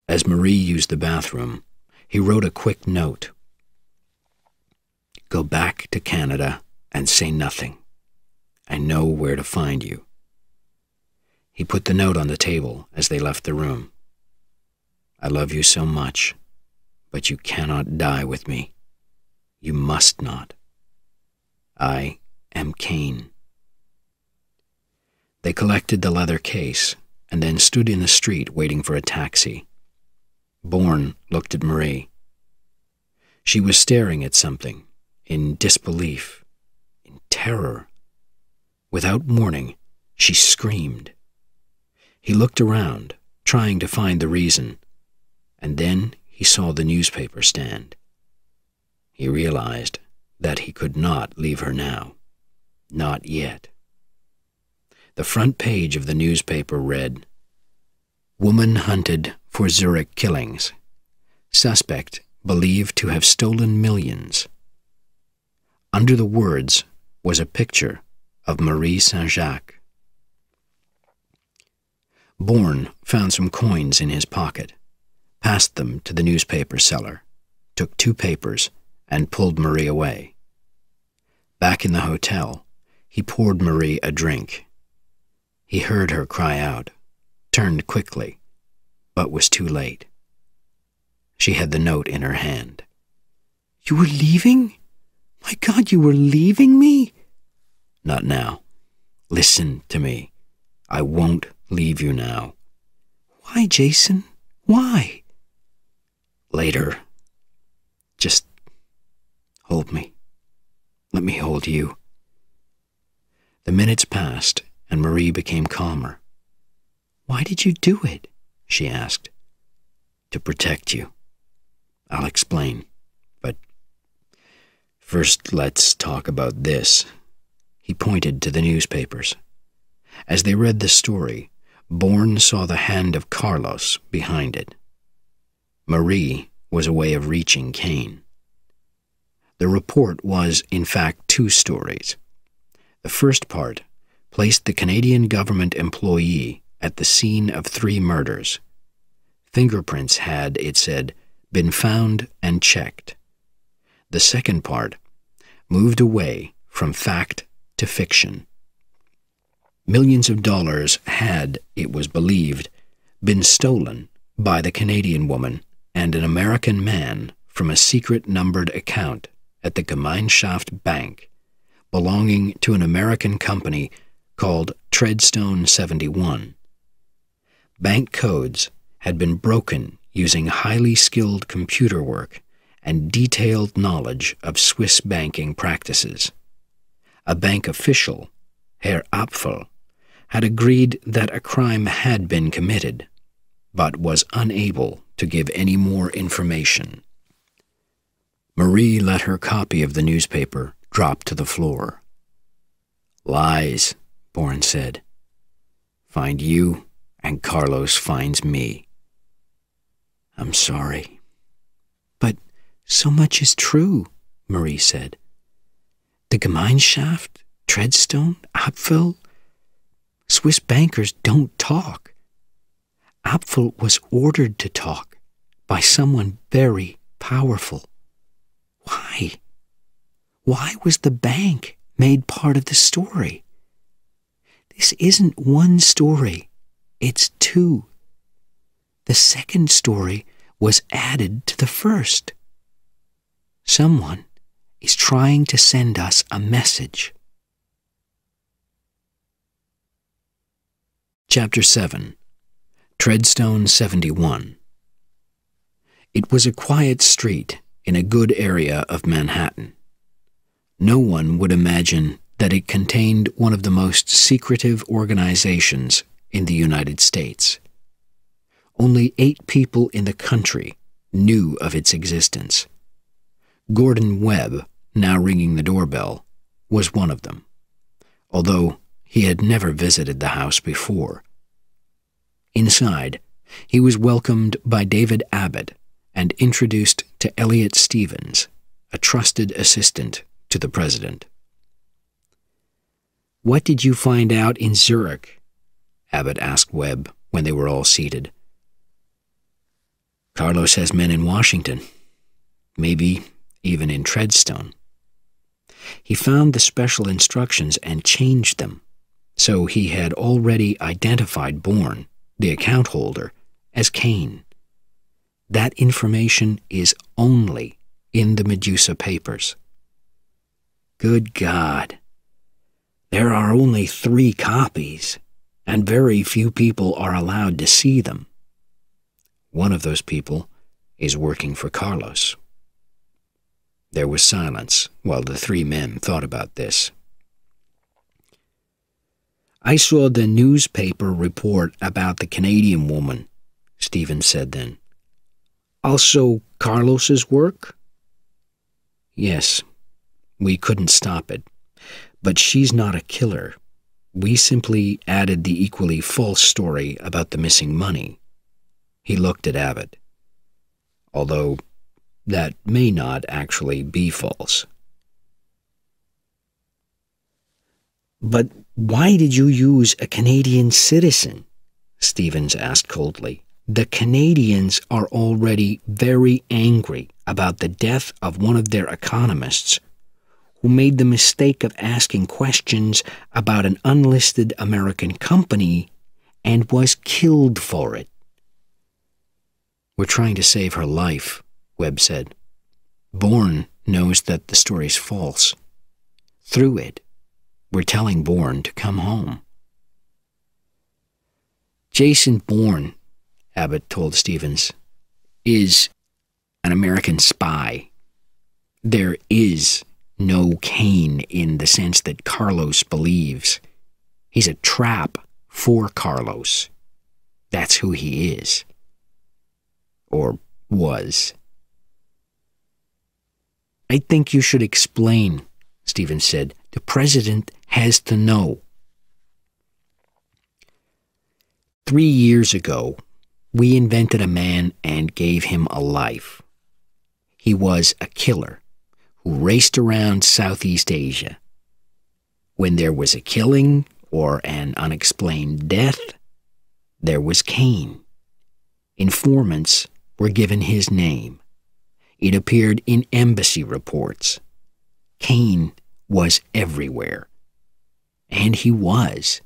S1: As Marie used the bathroom, he wrote a quick note. Go back to Canada and say nothing. I know where to find you. He put the note on the table as they left the room. I love you so much, but you cannot die with me. You must not. I am Cain. They collected the leather case and then stood in the street waiting for a taxi. Bourne looked at Marie. She was staring at something, in disbelief, in terror. Without warning, she screamed. He looked around, trying to find the reason, and then he saw the newspaper stand. He realized that he could not leave her now. Not yet. The front page of the newspaper read, "Woman hunted for Zurich killings. Suspect believed to have stolen millions." Under the words was a picture of Marie Saint-Jacques. Bourne found some coins in his pocket, passed them to the newspaper seller, took 2 papers, and pulled Marie away. Back in the hotel, he poured Marie a drink. He heard her cry out, turned quickly, but was too late. She had the note in her hand. "You were leaving? My God, you were leaving me?" "Not now. Listen to me. I won't leave you now." "Why, Jason? Why?" "Later. Just hold me. Let me hold you." The minutes passed, and Marie became calmer. "Why did you do it?" she asked. "To protect you. I'll explain. But first, let's talk about this." He pointed to the newspapers. As they read the story, Bourne saw the hand of Carlos behind it. Marie was a way of reaching Kane. The report was, in fact, 2 stories. The first part placed the Canadian government employee at the scene of 3 murders. Fingerprints had, it said, been found and checked. The second part moved away from fact to fiction. Millions of dollars had, it was believed, been stolen by the Canadian woman and an American man from a secret numbered account at the Gemeinschaft Bank, belonging to an American company called Treadstone 71. Bank codes had been broken using highly skilled computer work and detailed knowledge of Swiss banking practices. A bank official, Herr Apfel, had agreed that a crime had been committed, but was unable to give any more information. Marie let her copy of the newspaper drop to the floor. "Lies," Bourne said. "Find you, and Carlos finds me." "I'm sorry." "But so much is true," Marie said. "The Gemeinschaft, Treadstone, Apfel, Swiss bankers don't talk. Apfel was ordered to talk by someone very powerful. Why? Why was the bank made part of the story? This isn't one story, it's 2. The second story was added to the first. Someone is trying to send us a message." Chapter 7. Treadstone 71. It was a quiet street in a good area of Manhattan. No one would imagine that it contained one of the most secretive organizations in the United States. Only 8 people in the country knew of its existence. Gordon Webb, now ringing the doorbell, was one of them, although he had never visited the house before. Inside, he was welcomed by David Abbott and introduced to Elliot Stevens, a trusted assistant to the president. "What did you find out in Zurich?" Abbott asked Webb when they were all seated. "Carlos has men in Washington, maybe even in Treadstone. He found the special instructions and changed them, so he had already identified Bourne, the account holder, as Kane. That information is only in the Medusa papers." "Good God. There are only 3 copies, and very few people are allowed to see them." "One of those people is working for Carlos." There was silence while the 3 men thought about this. "I saw the newspaper report about the Canadian woman," Stevens said then. "Also Carlos's work?" Yes, we couldn't stop it. But she's not a killer. We simply added the equally false story about the missing money. He looked at Abbott. Although that may not actually be false. But why did you use a Canadian citizen? Stevens asked coldly. The Canadians are already very angry about the death of one of their economists who made the mistake of asking questions about an unlisted American company and was killed for it. We're trying to save her life, Webb said. Bourne knows that the story's false. Through it, we're telling Bourne to come home. Jason Bourne, Abbott told Stevens, is an American spy. There is no Kane in the sense that Carlos believes. He's a trap for Carlos. That's who he is. Or was. I think you should explain, Stevens said. The president has to know. 3 years ago, we invented a man and gave him a life. He was a killer who raced around Southeast Asia. When there was a killing or an unexplained death, there was Kane. Informants were given his name. It appeared in embassy reports. Kane was everywhere. And he was.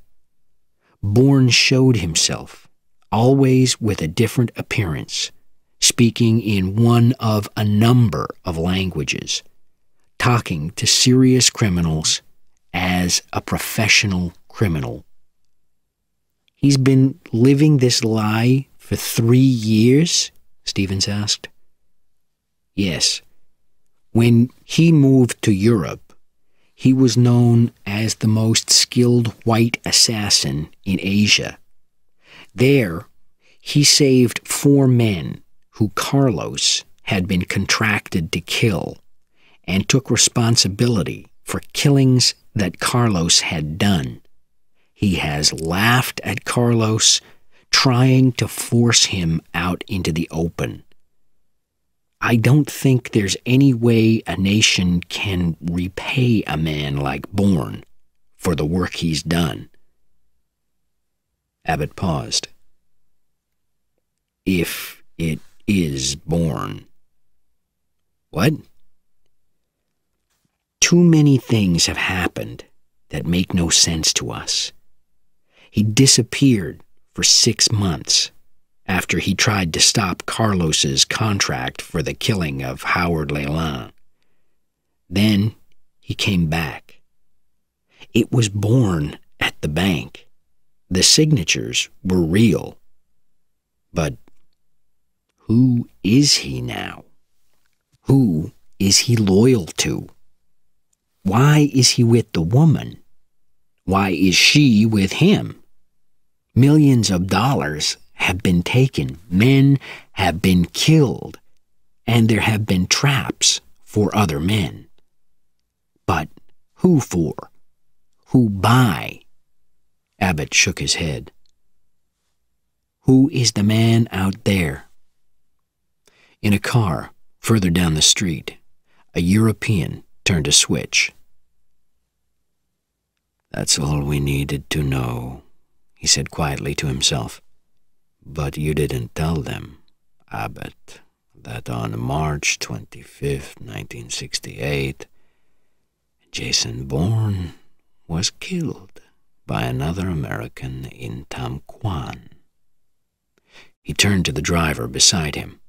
S1: Bourne showed himself, always with a different appearance, speaking in one of a number of languages, talking to serious criminals as a professional criminal. He's been living this lie for 3 years? Stevens asked. Yes. When he moved to Europe, he was known as the most skilled white assassin in Asia. There, he saved 4 men who Carlos had been contracted to kill and took responsibility for killings that Carlos had done. He has laughed at Carlos, trying to force him out into the open. I don't think there's any way a nation can repay a man like Bourne for the work he's done. Abbott paused. If it is Bourne. What? Too many things have happened that make no sense to us. He disappeared for 6 months after he tried to stop Carlos's contract for the killing of Howard Leland. Then he came back. It was Bourne at the bank. The signatures were real. But who is he now? Who is he loyal to? Why is he with the woman? Why is she with him? Millions of dollars have been taken, men have been killed, and there have been traps for other men. But who for? Who by? Abbott shook his head. Who is the man out there? In a car, further down the street, a European turned a switch. That's all we needed to know, he said quietly to himself. But you didn't tell them, Abbott, that on March 25th, 1968, Jason Bourne was killed by another American in Tam Quan. He turned to the driver beside him.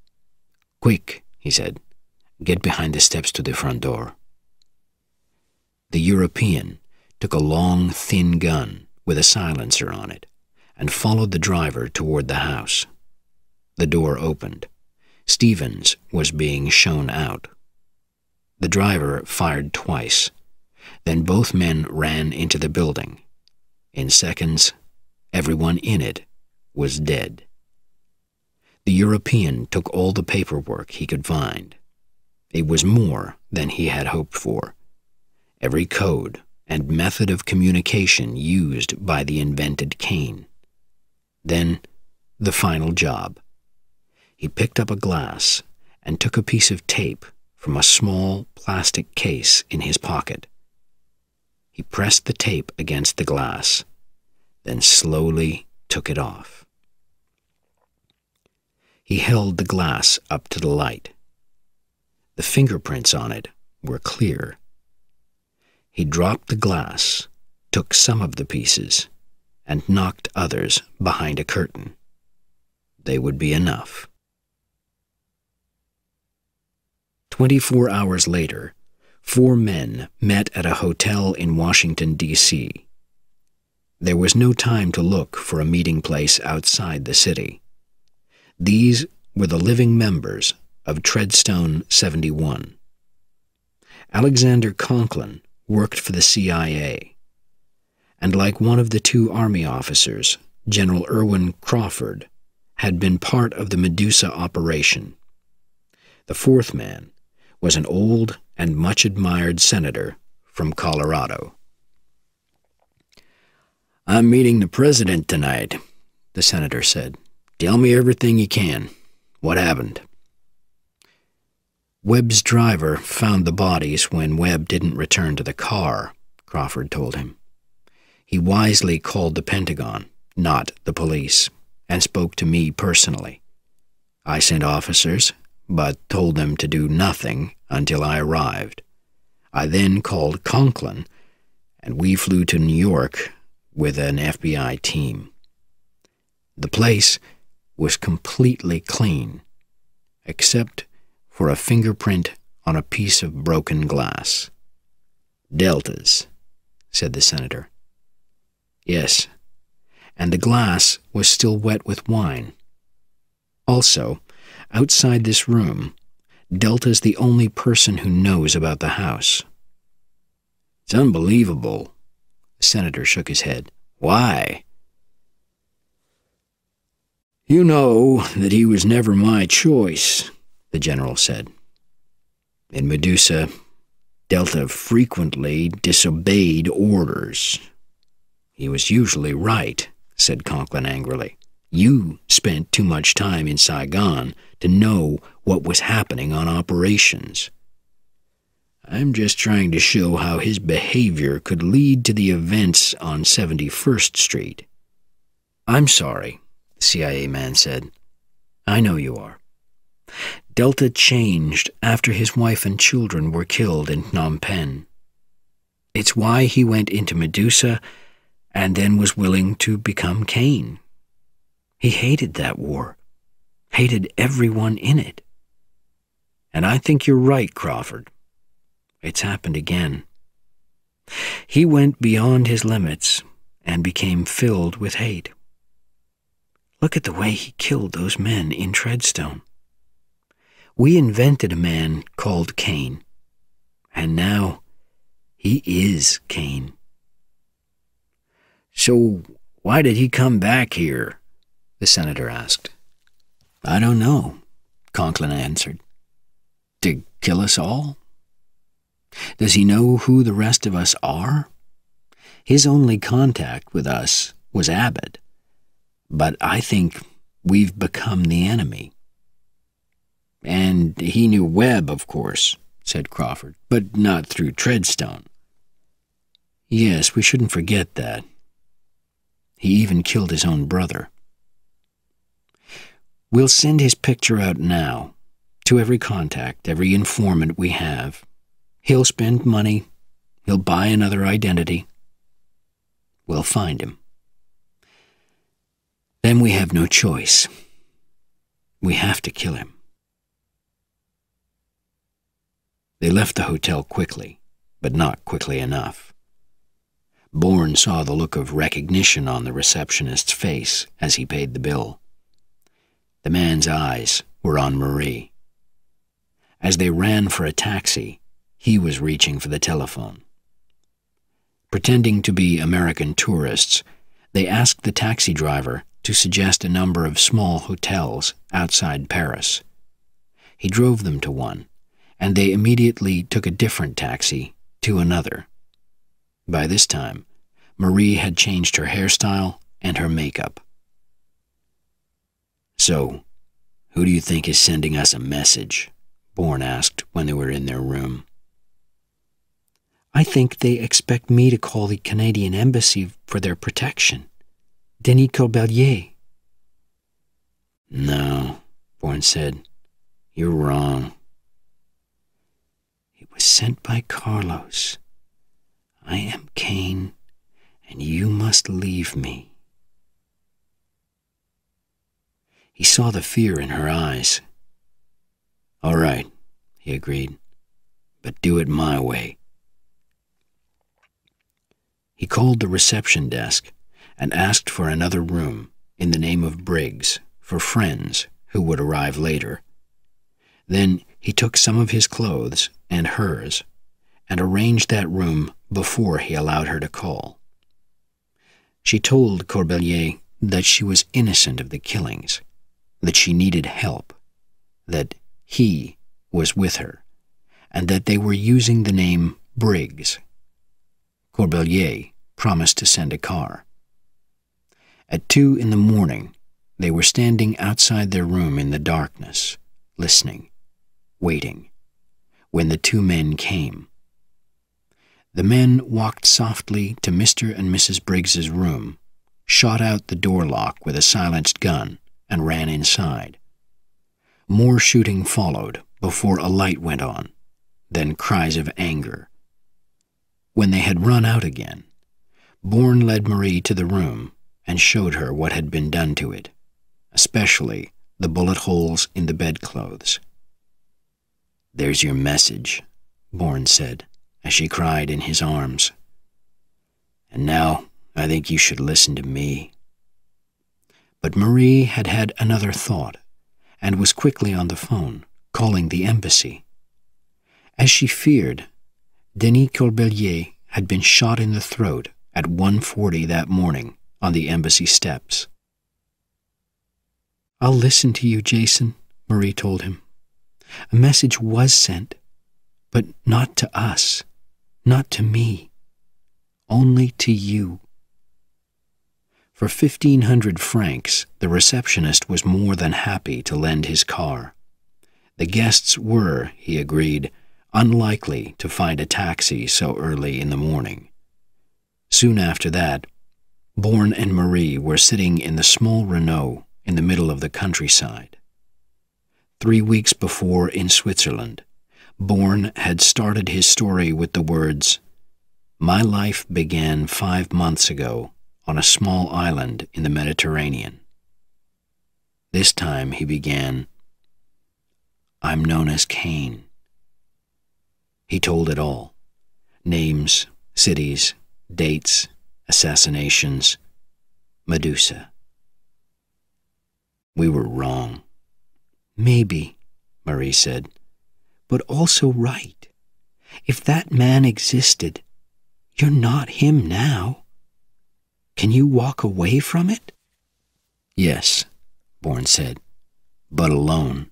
S1: Quick, he said, get behind the steps to the front door. The European took a long, thin gun with a silencer on it and followed the driver toward the house. The door opened. Stevens was being shown out. The driver fired twice. Then both men ran into the building. In seconds, everyone in it was dead. The European took all the paperwork he could find. It was more than he had hoped for. Every code and method of communication used by the invented Kane. Then, the final job. He picked up a glass and took a piece of tape from a small plastic case in his pocket. He pressed the tape against the glass, then slowly took it off. He held the glass up to the light. The fingerprints on it were clear. He dropped the glass, took some of the pieces, and knocked others behind a curtain. They would be enough. 24 hours later, 4 men met at a hotel in Washington, D.C. There was no time to look for a meeting place outside the city. These were the living members of Treadstone 71. Alexander Conklin worked for the CIA, and like one of the 2 Army officers, General Irwin Crawford, had been part of the Medusa operation. The 4th man was an old and much-admired senator from Colorado. "I'm meeting the president tonight," the senator said. "Tell me everything you can. What happened?" "Webb's driver found the bodies when Webb didn't return to the car," Crawford told him. "He wisely called the Pentagon, not the police, and spoke to me personally. I sent officers, but told them to do nothing until I arrived. I then called Conklin, and we flew to New York with an FBI team. The place was completely clean, except for a fingerprint on a piece of broken glass." "Deltas," said the senator. "Yes, and the glass was still wet with wine. Also, outside this room, Delta's the only person who knows about the house." "It's unbelievable." The senator shook his head. "Why?" "You know that he was never my choice," the general said. "In Medusa, Delta frequently disobeyed orders." "He was usually right," said Conklin angrily. "You spent too much time in Saigon to know what was happening on operations." "I'm just trying to show how his behavior could lead to the events on 71st Street. "I'm sorry," the CIA man said. "I know you are. Delta changed after his wife and children were killed in Phnom Penh. It's why he went into Medusa and then was willing to become Kane. He hated that war, hated everyone in it. And I think you're right, Crawford. It's happened again. He went beyond his limits and became filled with hate. Look at the way he killed those men in Treadstone. We invented a man called Kane, and now he is Kane." "So why did he come back here?" the senator asked. "I don't know," Conklin answered. "To kill us all? Does he know who the rest of us are? His only contact with us was Abbott, but I think we've become the enemy." "And he knew Webb, of course," said Crawford, "but not through Treadstone." "Yes, we shouldn't forget that. He even killed his own brother. We'll send his picture out now, to every contact, every informant we have. He'll spend money. He'll buy another identity. We'll find him. Then we have no choice. We have to kill him." They left the hotel quickly, but not quickly enough. Bourne saw the look of recognition on the receptionist's face as he paid the bill. The man's eyes were on Marie. As they ran for a taxi, he was reaching for the telephone. Pretending to be American tourists, they asked the taxi driver to suggest a number of small hotels outside Paris. He drove them to one, and they immediately took a different taxi to another. By this time, Marie had changed her hairstyle and her makeup. "So, who do you think is sending us a message?" Bourne asked when they were in their room.
S2: "I think they expect me to call the Canadian Embassy for their protection. Denis Corbelier."
S1: "No," Bourne said. "You're wrong."
S2: "It was sent by Carlos. I am Cain, and you must leave me."
S1: He saw the fear in her eyes. "All right," he agreed, "but do it my way." He called the reception desk and asked for another room in the name of Briggs for friends who would arrive later. Then he took some of his clothes and hers and arranged that room before he allowed her to call. She told Corbelier that she was innocent of the killings, that she needed help, that he was with her, and that they were using the name Briggs. Corbelier promised to send a car. At 2 in the morning, they were standing outside their room in the darkness, listening, waiting, when the two men came. The men walked softly to Mr. and Mrs. Briggs's room, shot out the door lock with a silenced gun, and ran inside. More shooting followed before a light went on, then cries of anger. When they had run out again, Bourne led Marie to the room and showed her what had been done to it, especially the bullet holes in the bedclothes. "There's your message," Bourne said, as she cried in his arms. "And now I think you should listen to me." But Marie had had another thought, and was quickly on the phone, calling the embassy. As she feared, Denis Corbelier had been shot in the throat at 1:40 that morning on the embassy steps.
S2: "I'll listen to you, Jason," Marie told him. "A message was sent, but not to us, not to me, only to you."
S1: For 1,500 francs, the receptionist was more than happy to lend his car. The guests were, he agreed, unlikely to find a taxi so early in the morning. Soon after that, Bourne and Marie were sitting in the small Renault in the middle of the countryside. 3 weeks before in Switzerland, Bourne had started his story with the words, "My life began 5 months ago on a small island in the Mediterranean." This time he began, "I'm known as Cain." He told it all: names, cities, dates, assassinations, Medusa. "We were wrong."
S2: "Maybe," Marie said, "but also right. If that man existed, you're not him now. Can you walk away from it?"
S1: "Yes," Bourne said, "but alone.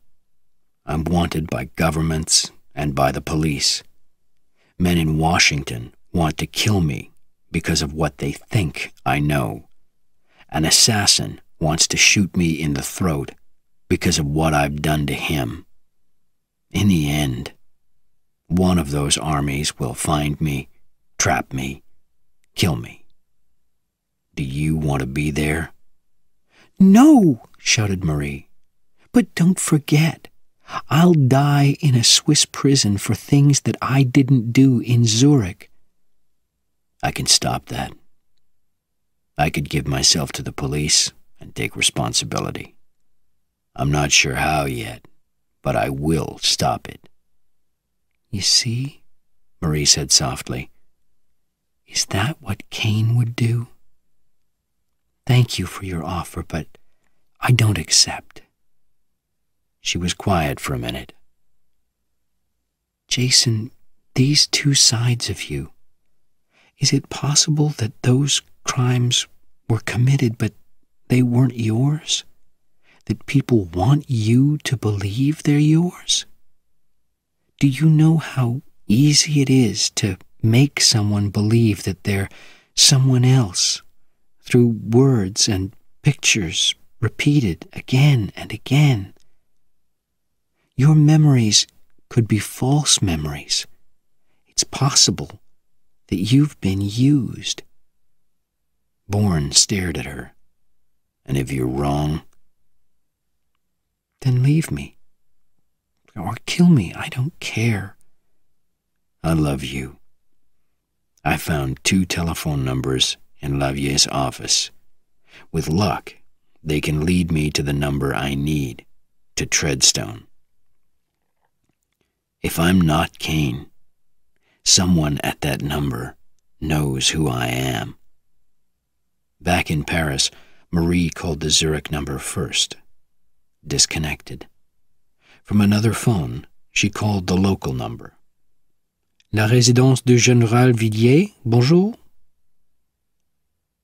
S1: I'm wanted by governments and by the police. Men in Washington want to kill me because of what they think I know. An assassin wants to shoot me in the throat because of what I've done to him. In the end, one of those armies will find me, trap me, kill me. Do you want to be there?"
S2: "No," shouted Marie. "But don't forget, I'll die in a Swiss prison for things that I didn't do in Zurich."
S1: "I can stop that. I could give myself to the police and take responsibility. I'm not sure how yet, but I will stop it."
S2: "You see," Marie said softly, "is that what Cain would do? Thank you for your offer, but I don't accept."
S1: She was quiet for a minute.
S2: "Jason, these two sides of you, is it possible that those crimes were committed but they weren't yours? That people want you to believe they're yours? Do you know how easy it is to make someone believe that they're someone else through words and pictures repeated again and again? Your memories could be false memories. It's possible that you've been used. Bourne stared at her. And if you're wrong, then leave me. Or kill me, I don't care. I love you. I found 2 telephone numbers in Lavier's office. With luck, they can lead me to the number I need, to Treadstone. If I'm not Kane, someone at that number knows who I am. Back in Paris, Marie called the Zurich number first. Disconnected. From another phone, she called the local number. La résidence du Général Villiers, bonjour?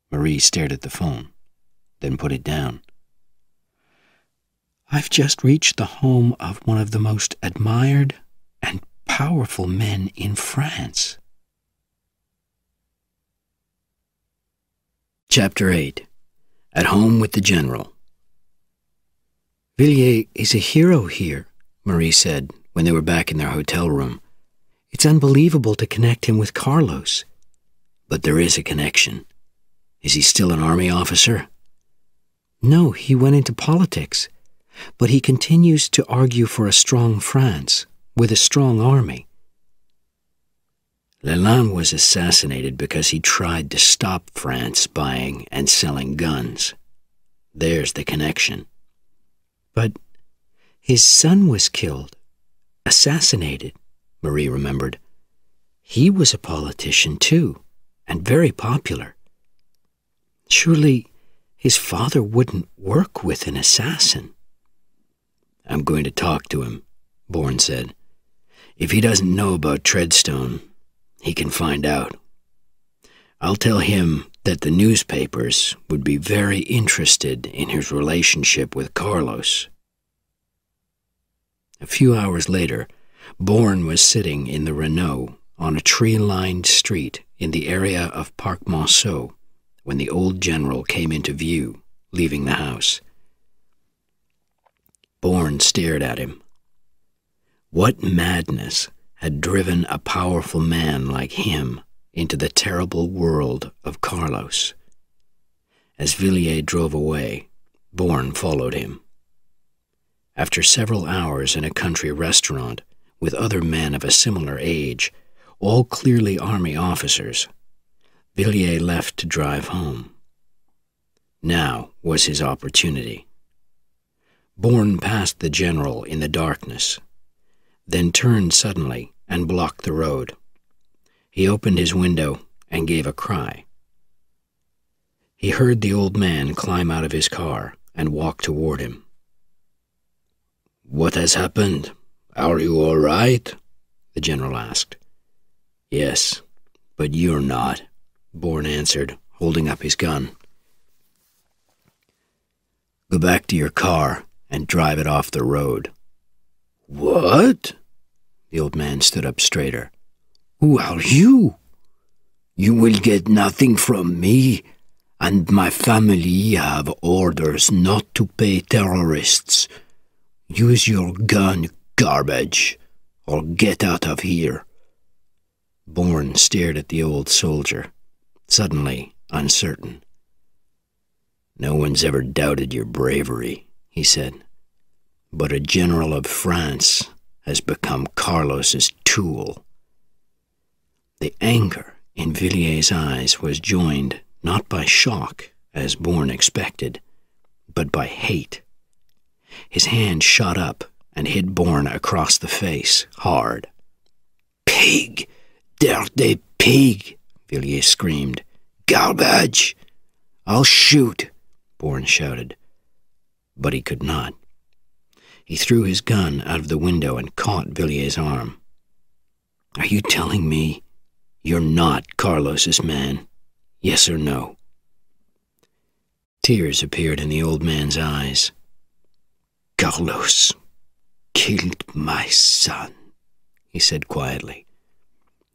S2: Marie stared at the phone, then put it down. I've just reached the home of one of the most admired and powerful men in France.
S1: Chapter 8. At Home with the General.
S2: Villiers is a hero here, Marie said when they were back in their hotel room. It's unbelievable to connect him with Carlos.
S1: But there is a connection. Is he still an army officer?
S2: No, he went into politics. But he continues to argue for a strong France, with a strong army.
S1: Lalande was assassinated because he tried to stop France buying and selling guns. There's the connection.
S2: But his son was killed, assassinated, Marie remembered. He was a politician too, and very popular. Surely his father wouldn't work with an assassin.
S1: I'm going to talk to him, Bourne said. If he doesn't know about Treadstone, he can find out. I'll tell him that the newspapers would be very interested in his relationship with Carlos. A few hours later, Bourne was sitting in the Renault on a tree-lined street in the area of Parc Monceau when the old general came into view, leaving the house. Bourne stared at him. What madness had driven a powerful man like him into the terrible world of Carlos? As Villiers drove away, Bourne followed him. After several hours in a country restaurant with other men of a similar age, all clearly army officers, Villiers left to drive home. Now was his opportunity. Bourne passed the general in the darkness, then turned suddenly and blocked the road. He opened his window and gave a cry. He heard the old man climb out of his car and walk toward him. "What has happened? Are you all right?" the general asked. "Yes, but you're not," Bourne answered, holding up his gun. "Go back to your car and drive it off the road." "What?" The old man stood up straighter. "Who are you? You will get nothing from me, and my family have orders not to pay terrorists. Use your gun, garbage, or get out of here." Bourne stared at the old soldier, suddenly uncertain. "No one's ever doubted your bravery," he said, "but a general of France has become Carlos's tool." The anger in Villiers' eyes was joined not by shock, as Bourne expected, but by hate. His hand shot up and hit Bourne across the face, hard. "Pig! Dirty pig!" Villiers screamed. "Garbage! I'll shoot!" Bourne shouted. But he could not. He threw his gun out of the window and caught Villiers' arm. "Are you telling me you're not Carlos's man? Yes or no?" Tears appeared in the old man's eyes. "Carlos killed my son," he said quietly.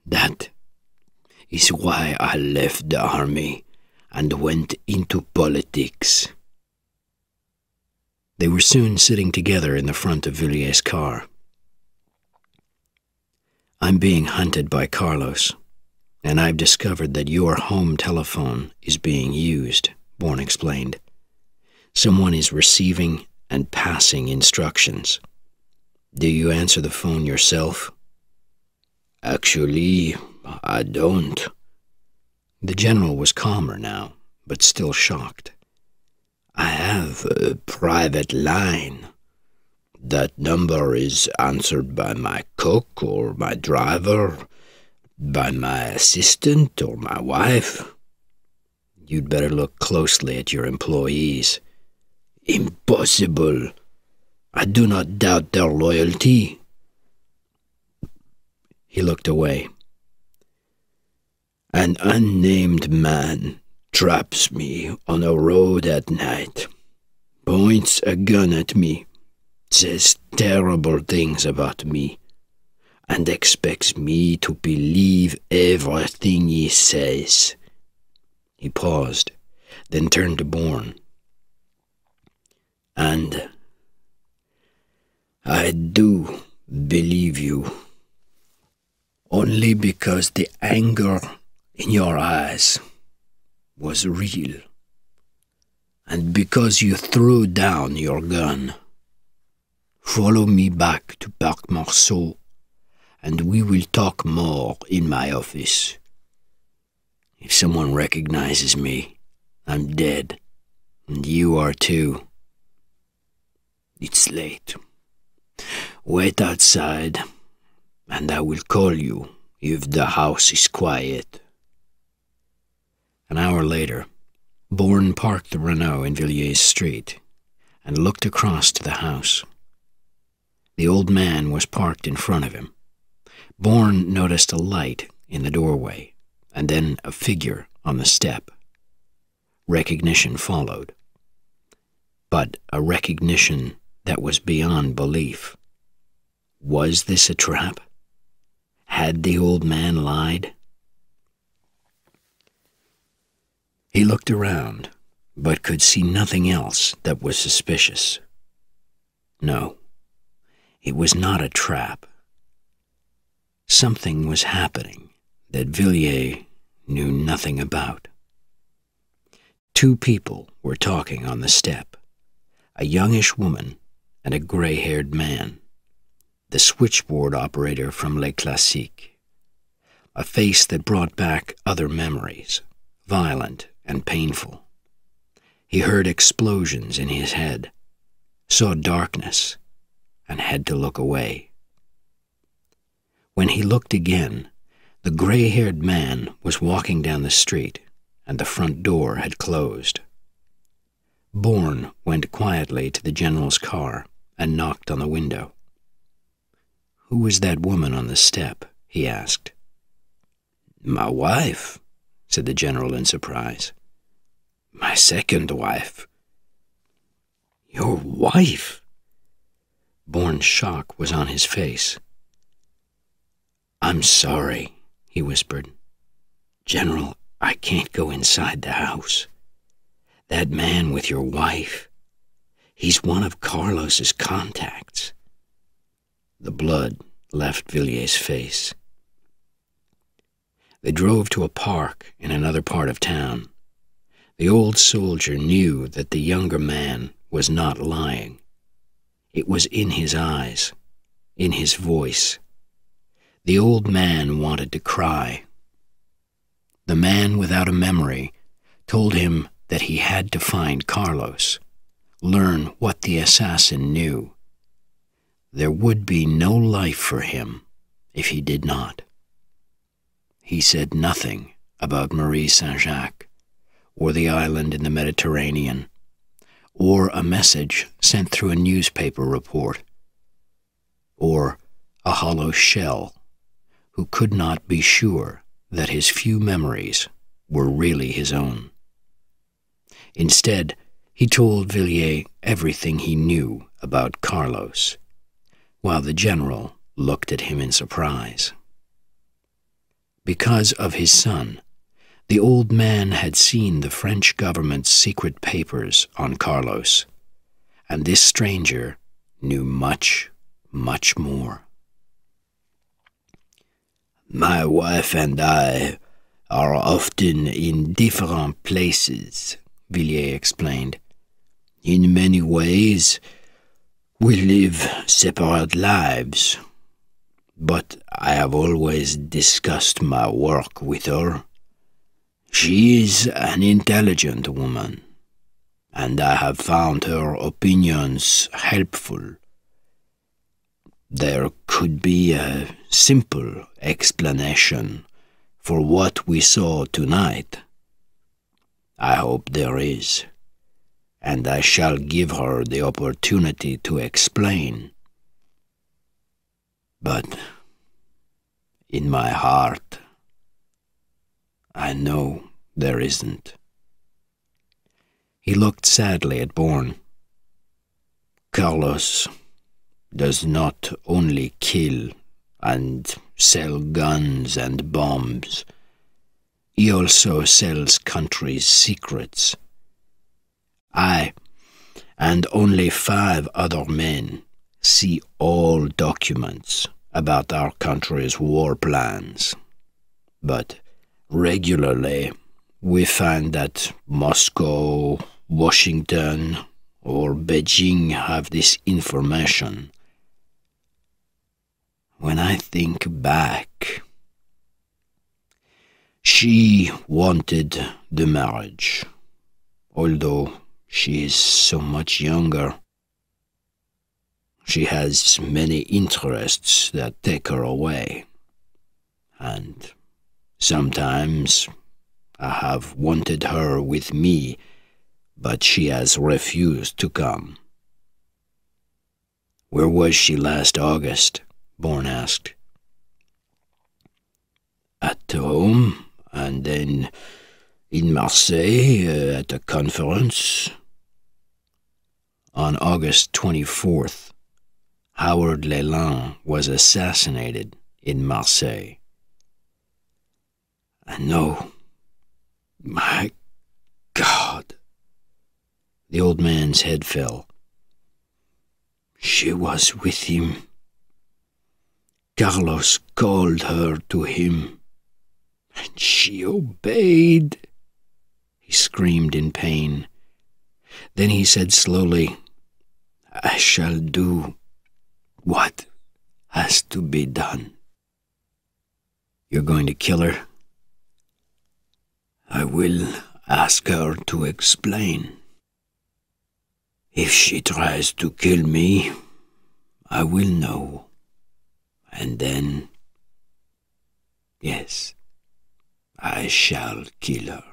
S2: That is why I left the army and went into politics.
S1: They were soon sitting together in the front of Villier's car. I'm being hunted by Carlos, and I've discovered that your home telephone is being used, Bourne explained. Someone is receiving and passing instructions. Do you answer the phone yourself?
S2: Actually, I don't.
S1: The general was calmer now, but still shocked.
S2: I have a private line. That number is answered by my cook or my driver, by my assistant or my wife.
S1: You'd better look closely at your employees.
S2: Impossible. I do not doubt their loyalty.
S1: He looked away.
S2: An unnamed man traps me on a road at night, points a gun at me, says terrible things about me, and expects me to believe everything he says.
S1: He paused, then turned to Bourne.
S2: And I do believe you, only because the anger in your eyes was real, and because you threw down your gun. Follow me back to Parc Marceau, and we will talk more in my office.
S1: If someone recognizes me, I'm dead, and you are too.
S2: It's late. Wait outside, and I will call you if the house is quiet.
S1: An hour later, Bourne parked the Renault in Villier's street and looked across to the house. The old man was parked in front of him. Bourne noticed a light in the doorway, and then a figure on the step. Recognition followed, but a recognition that was beyond belief. Was this a trap? Had the old man lied? He looked around, but could see nothing else that was suspicious. No, it was not a trap. Something was happening that Villiers knew nothing about. Two people were talking on the step, a youngish woman and a gray-haired man, the switchboard operator from Les Classiques, a face that brought back other memories, violent and painful. He heard explosions in his head, saw darkness, and had to look away. When he looked again, the gray-haired man was walking down the street, and the front door had closed. Bourne went quietly to the general's car and knocked on the window. "Who was that woman on the step?" he asked.
S2: "My wife," said the general in surprise. "My second wife."
S1: "Your wife?" Bourne's shock was on his face. "I'm sorry," he whispered. "General, I can't go inside the house. That man with your wife, he's one of Carlos's contacts." The blood left Villier's face. They drove to a park in another part of town. The old soldier knew that the younger man was not lying. It was in his eyes, in his voice. The old man wanted to cry. The man without a memory told him that he had to find Carlos, learn what the assassin knew. There would be no life for him if he did not. He said nothing about Marie Saint-Jacques, or the island in the Mediterranean, or a message sent through a newspaper report, or a hollow shell who could not be sure that his few memories were really his own. Instead, he told Villiers everything he knew about Carlos, while the general looked at him in surprise. Because of his son, the old man had seen the French government's secret papers on Carlos, and this stranger knew much, much more.
S2: My wife and I are often in different places, Villiers explained. In many ways, we live separate lives, but I have always discussed my work with her. She is an intelligent woman, and I have found her opinions helpful. There could be a simple explanation for what we saw tonight. I hope there is, and I shall give her the opportunity to explain. But in my heart, I know there isn't.
S1: He looked sadly at Bourne.
S2: Carlos does not only kill and sell guns and bombs, he also sells countries' secrets. I, and only 5 other men, see all documents about our country's war plans. But regularly, we find that Moscow, Washington, or Beijing have this information. When I think back, she wanted the marriage, although she is so much younger. She has many interests that take her away, and sometimes I have wanted her with me, but she has refused to come.
S1: Where was she last August? Bourne asked.
S2: At home, and then in Marseille at a conference.
S1: On August 24th, Howard Leland was assassinated in Marseille.
S2: I know. My God.
S1: The old man's head fell.
S2: She was with him. Carlos called her to him, and she obeyed.
S1: He screamed in pain. Then he said slowly,
S2: I shall do what has to be done.
S1: You're going to kill her?
S2: I will ask her to explain. If she tries to kill me, I will know. And then, yes, I shall kill her.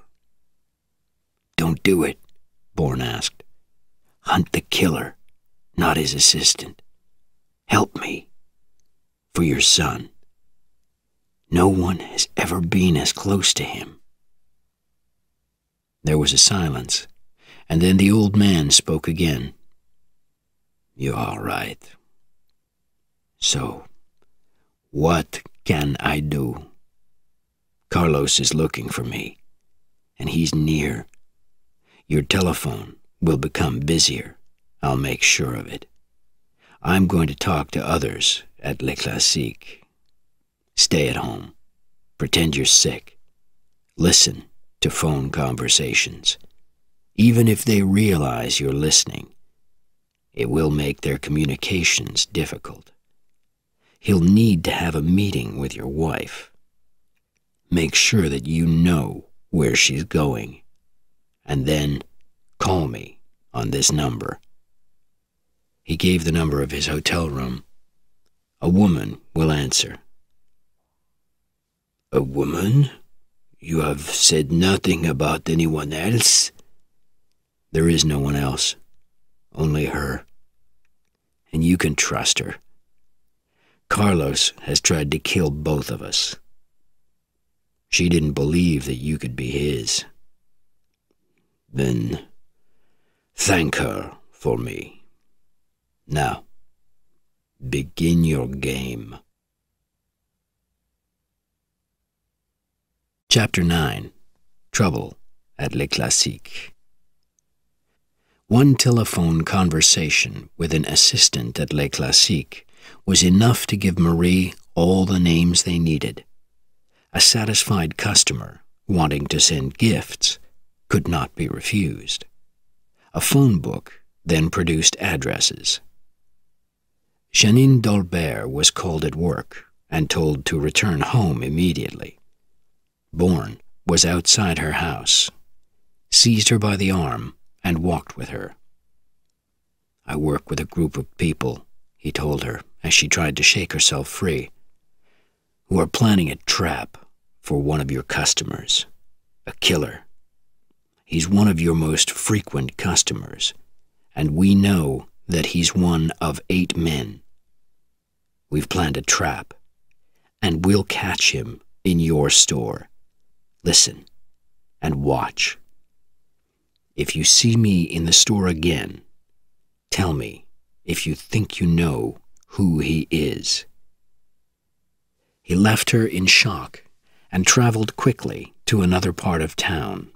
S1: Don't do it, Bourne asked. Hunt the killer, not his assistant. Help me, for your son. No one has ever been as close to him. There was a silence, and then the old man spoke again.
S2: You are right. So, what can I do?
S1: Carlos is looking for me, and he's near. Your telephone will become busier. I'll make sure of it. I'm going to talk to others at Le Classique. Stay at home. Pretend you're sick. Listen to phone conversations. Even if they realize you're listening, it will make their communications difficult. He'll need to have a meeting with your wife. Make sure that you know where she's going, and then call me on this number. He gave the number of his hotel room. A woman will answer.
S2: A woman? You have said nothing about anyone else?
S1: There is no one else. Only her. And you can trust her. Carlos has tried to kill both of us. She didn't believe that you could be his.
S2: Then thank her for me. Now,
S1: Begin your game. Chapter 9. Trouble at Les Classiques. One telephone conversation with an assistant at Les Classiques was enough to give Marie all the names they needed. A satisfied customer wanting to send gifts could not be refused. A phone book then produced addresses. Janine Dolbert was called at work and told to return home immediately. Bourne was outside her house, seized her by the arm, and walked with her. "I work with a group of people," he told her as she tried to shake herself free, "who are planning a trap for one of your customers, a killer. He's one of your most frequent customers, and we know that he's one of 8 men. We've planned a trap, and we'll catch him in your store. Listen and watch. If you see me in the store again, tell me if you think you know who he is." He left her in shock and traveled quickly to another part of town.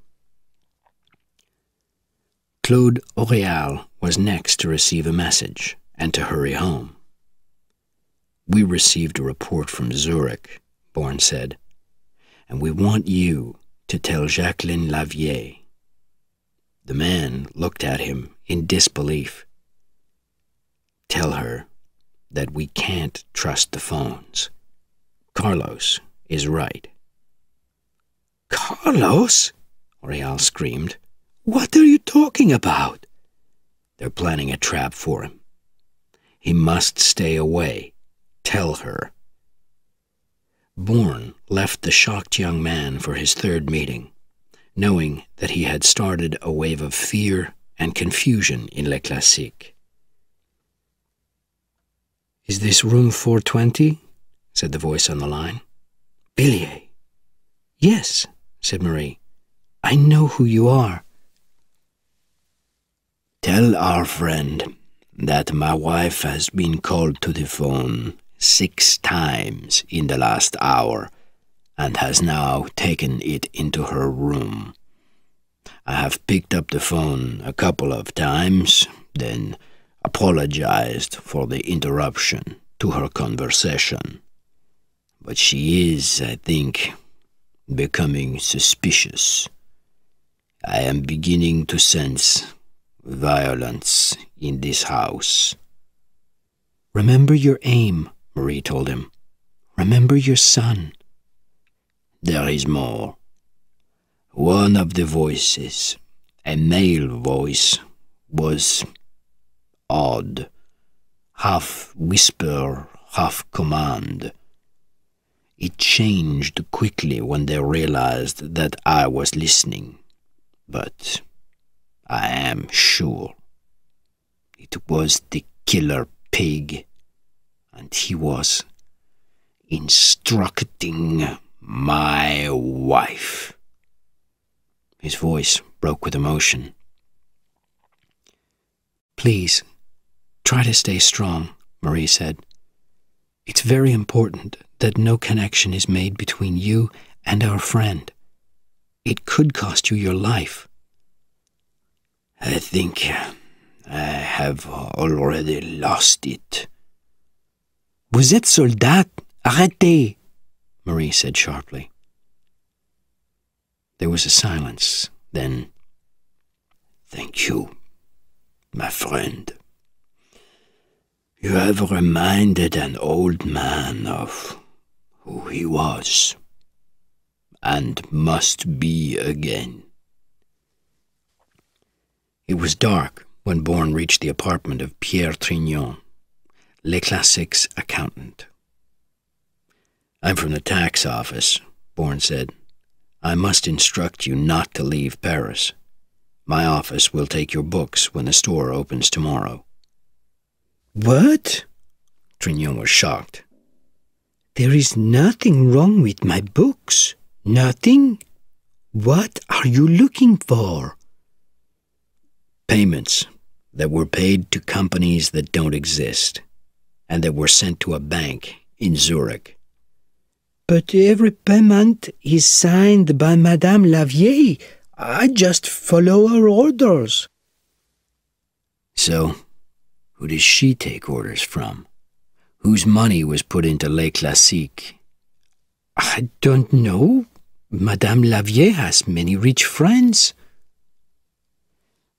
S1: Claude Aureal was next to receive a message and to hurry home. "We received a report from Zurich," Bourne said, "and we want you to tell Jacqueline Lavier." The man looked at him in disbelief. "Tell her that we can't trust the phones. Carlos is right."
S2: "Carlos?" Aureal screamed. "What are you talking about?"
S1: "They're planning a trap for him. He must stay away. Tell her." Bourne left the shocked young man for his third meeting, knowing that he had started a wave of fear and confusion in Les Classiques. "Is this room 420? said the voice on the line.
S2: "Billier." "Yes," said Marie. "I know who you are."
S1: "Tell our friend that my wife has been called to the phone 6 times in the last hour and has now taken it into her room. I have picked up the phone a couple of times, then apologized for the interruption to her conversation. But she is, I think, becoming suspicious. I am beginning to sense violence in this house."
S2: "Remember your aim," Marie told him. "Remember your son."
S1: "There is more. One of the voices, a male voice, was odd, half whisper, half command. It changed quickly when they realized that I was listening, but I am sure it was the killer pig, and he was instructing my wife." His voice broke with emotion.
S2: "Please, try to stay strong," Marie said. "It's very important that no connection is made between you and our friend. It could cost you your life."
S1: "I think I have already lost it."
S2: "Vous êtes soldat, arrêtez," Marie said sharply.
S1: There was a silence, then, "Thank you, my friend. You have reminded an old man of who he was, and must be again." It was dark when Bourne reached the apartment of Pierre Trignon, Les Classiques' accountant. "I'm from the tax office," Bourne said. "I must instruct you not to leave Paris. My office will take your books when the store opens tomorrow."
S2: "What?"
S1: Trignon was shocked.
S2: "There is nothing wrong with my books. Nothing? What are you looking for?"
S1: "Payments that were paid to companies that don't exist. and that were sent to a bank in Zurich.
S2: But every payment is signed by Madame Lavier. I just follow her orders.
S1: So, who does she take orders from? Whose money was put into Les Classiques?
S2: I don't know. Madame Lavier has many rich friends.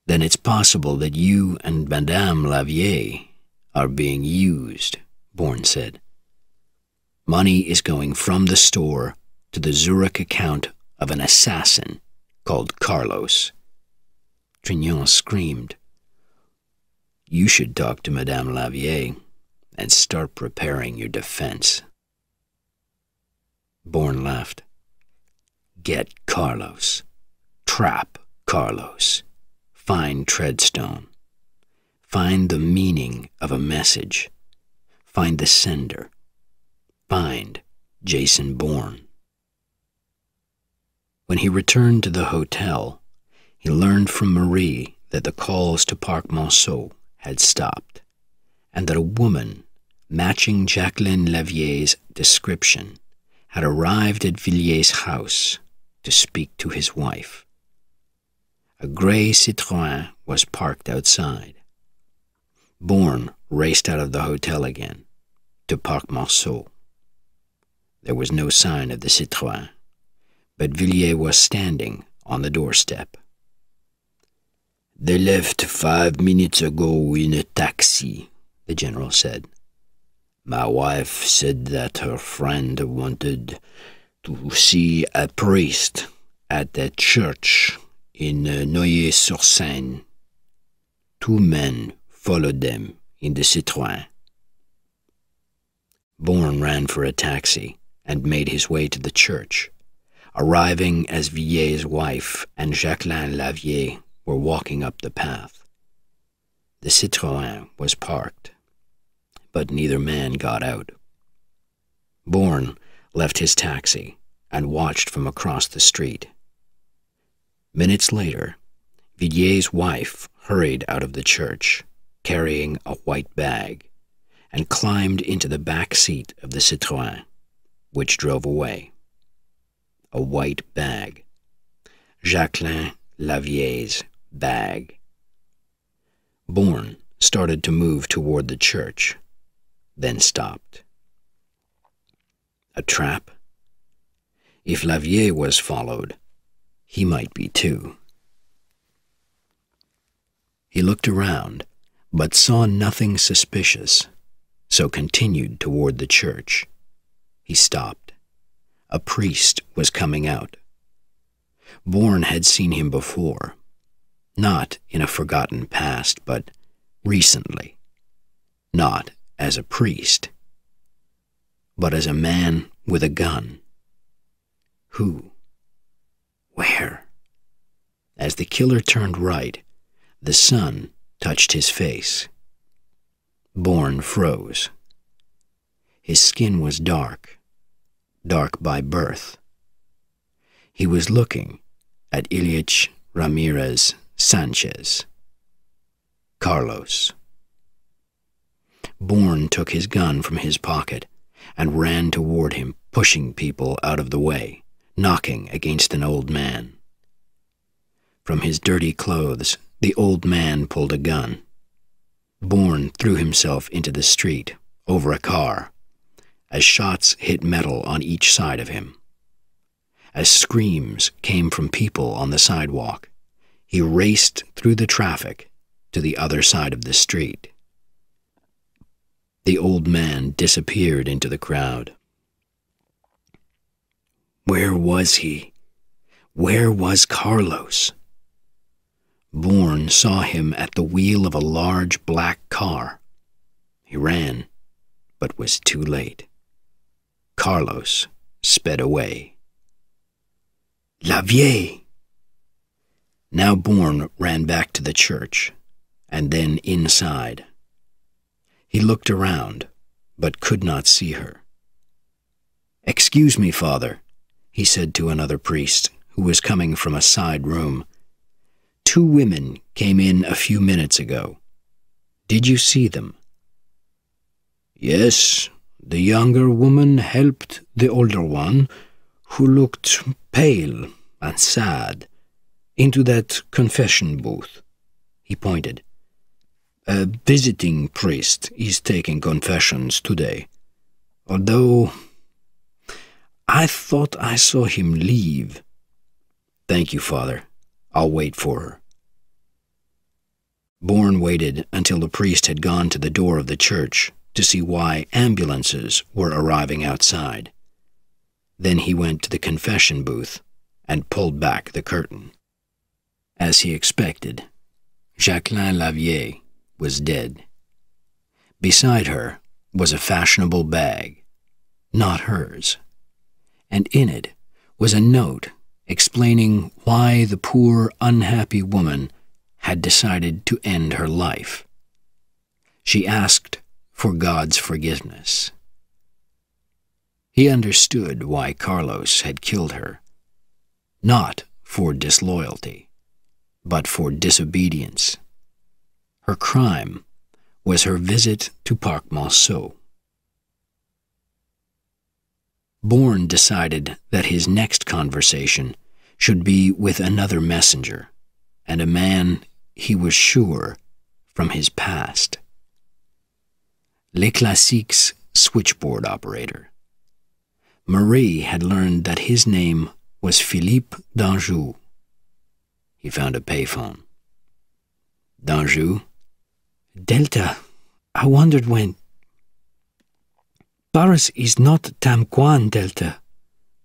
S1: Then it's possible that you and Madame Lavier are being used, Bourne said. Money is going from the store to the Zurich account of an assassin called Carlos.
S2: Trignon screamed.
S1: You should talk to Madame Lavier and start preparing your defense. Bourne laughed. Get Carlos. Trap Carlos. Find Treadstone. Find the meaning of a message. Find the sender. Find Jason Bourne. When he returned to the hotel, he learned from Marie that the calls to Parc Monceau had stopped, and that a woman matching Jacqueline Lavier's description had arrived at Villiers' house to speak to his wife. A gray Citroën was parked outside. Bourne raced out of the hotel again, to Parc Monceau. There was no sign of the Citroën, but Villiers was standing on the doorstep.
S3: "They left 5 minutes ago in a taxi," the general said. "My wife said that her friend wanted to see a priest at a church in Noyer-sur-Seine. 2 men followed them in the Citroën."
S1: Bourne ran for a taxi and made his way to the church, arriving as Villiers' wife and Jacqueline Lavier were walking up the path. The Citroën was parked, but neither man got out. Bourne left his taxi and watched from across the street. Minutes later, Villiers' wife hurried out of the church, carrying a white bag, and climbed into the back seat of the Citroën, which drove away. A white bag. Jacqueline Lavier's bag. Bourne started to move toward the church, then stopped. A trap? If Lavier was followed, he might be too. He looked around, but saw nothing suspicious, so continued toward the church. He stopped. A priest was coming out. Bourne had seen him before, not in a forgotten past, but recently. Not as a priest, but as a man with a gun. Who? Where? As the killer turned right, the sun touched his face. Bourne froze. His skin was dark by birth. He was looking at Ilyich Ramirez Sanchez. Carlos. Bourne took his gun from his pocket and ran toward him, pushing people out of the way, knocking against an old man. From his dirty clothes, the old man pulled a gun. Bourne threw himself into the street, over a car, as shots hit metal on each side of him. As screams came from people on the sidewalk, he raced through the traffic to the other side of the street. The old man disappeared into the crowd. Where was he? Where was Carlos? Bourne saw him at the wheel of a large black car. He ran, but was too late. Carlos sped away. Lavier! Now Bourne ran back to the church, and then inside. He looked around, but could not see her. "Excuse me, Father," he said to another priest who was coming from a side room. "2 women came in a few minutes ago. Did you see them?"
S3: Yes, the younger woman helped the older one, who looked pale and sad, into that confession booth. He pointed. A visiting priest is taking confessions today, although I thought I saw him leave. Thank you, Father. I'll wait for her. Bourne waited until the priest had gone to the door of the church to see why ambulances were arriving outside. Then he went to the confession booth and pulled back the curtain. As he expected, Jacqueline Lavier was dead. Beside her was a fashionable bag, not hers, and in it was a note explaining why the poor, unhappy woman had decided to end her life. She asked for God's forgiveness. He understood why Carlos had killed her, not for disloyalty, but for disobedience. Her crime was her visit to Parc Monceau. Bourne decided that his next conversation should be with another messenger, and a man he was sure from his past. Les Classiques' switchboard operator. Marie had learned that his name was Philippe d'Anjou. He found a payphone. D'Anjou?
S2: Delta, I wondered when. Paris is not Tamquan, Delta.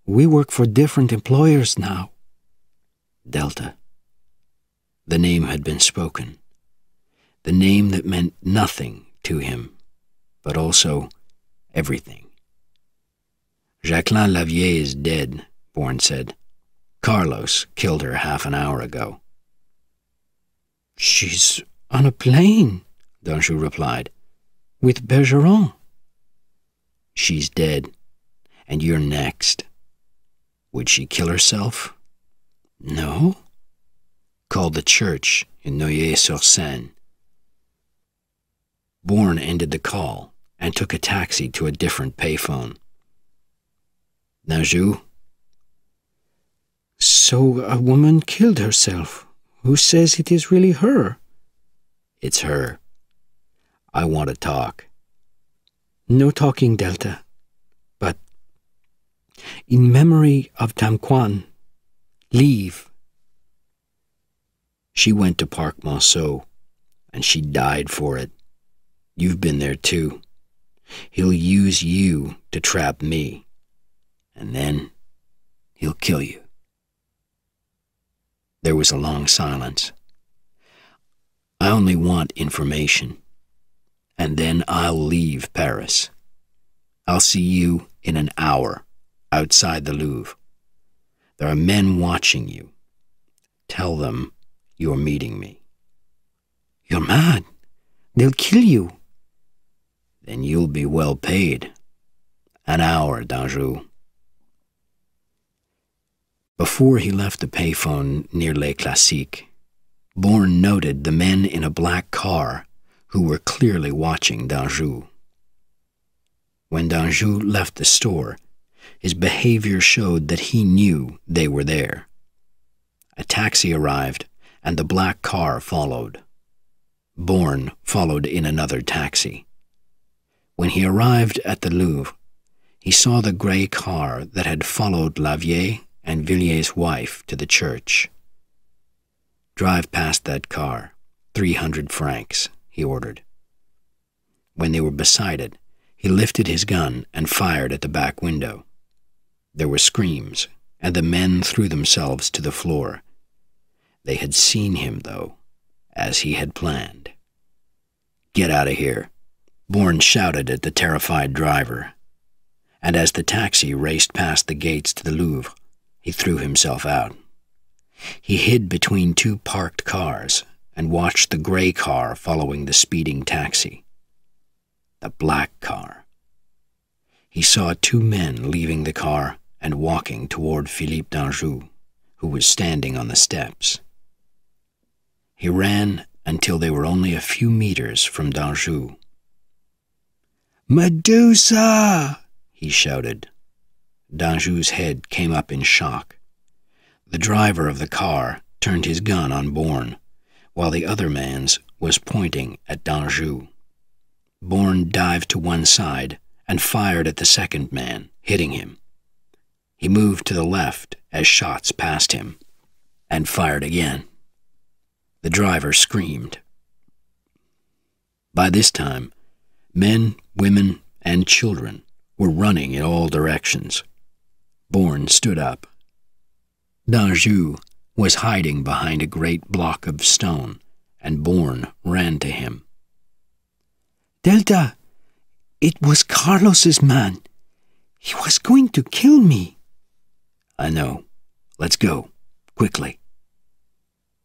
S2: We work for different employers now.
S1: Delta. The name had been spoken. The name that meant nothing to him, but also everything. Jacqueline Lavier is dead, Bourne said. Carlos killed her half an hour ago.
S2: She's on a plane, D'Anjou replied, with Bergeron.
S1: She's dead, and you're next. Would she kill herself?
S2: No.
S1: Call the church in Neuilly-sur-Seine. Bourne ended the call and took a taxi to a different payphone. D'Anjou?
S2: So a woman killed herself. Who says it is really her?
S1: It's her. I want to talk.
S2: No talking, Delta. But in memory of Tamquan, leave.
S1: She went to Parc Monceau, and she died for it. You've been there too. He'll use you to trap me, and then he'll kill you. There was a long silence. I only want information, and then I'll leave Paris. I'll see you in an hour outside the Louvre. There are men watching you. Tell them you're meeting me.
S2: You're mad. They'll kill you.
S1: Then you'll be well paid. An hour, D'Anjou. Before he left the payphone near Les Classiques, Bourne noted the men in a black car who were clearly watching D'Anjou. When D'Anjou left the store, his behavior showed that he knew they were there. A taxi arrived, and the black car followed. Bourne followed in another taxi. When he arrived at the Louvre, he saw the gray car that had followed Lavier and Villier's wife to the church. Drive past that car, 300 francs, he ordered. When they were beside it, he lifted his gun and fired at the back window. There were screams, and the men threw themselves to the floor. They had seen him, though, as he had planned. Get out of here, Bourne shouted at the terrified driver, and as the taxi raced past the gates to the Louvre, he threw himself out. He hid between two parked cars and watched the gray car following the speeding taxi. The black car. He saw two men leaving the car and walking toward Philippe d'Anjou, who was standing on the steps. He ran until they were only a few meters from d'Anjou. "Medusa!" he shouted. Danjou's head came up in shock. The driver of the car turned his gun on Bourne, while the other man's was pointing at Danjou. Bourne dived to one side and fired at the second man, hitting him. He moved to the left as shots passed him, and fired again. The driver screamed. By this time, men, women, and children were running in all directions. Bourne stood up. Danjou was hiding behind a great block of stone, and Bourne ran to him.
S2: "Delta, it was Carlos's man. He was going to kill me."
S1: "I know. Let's go, quickly."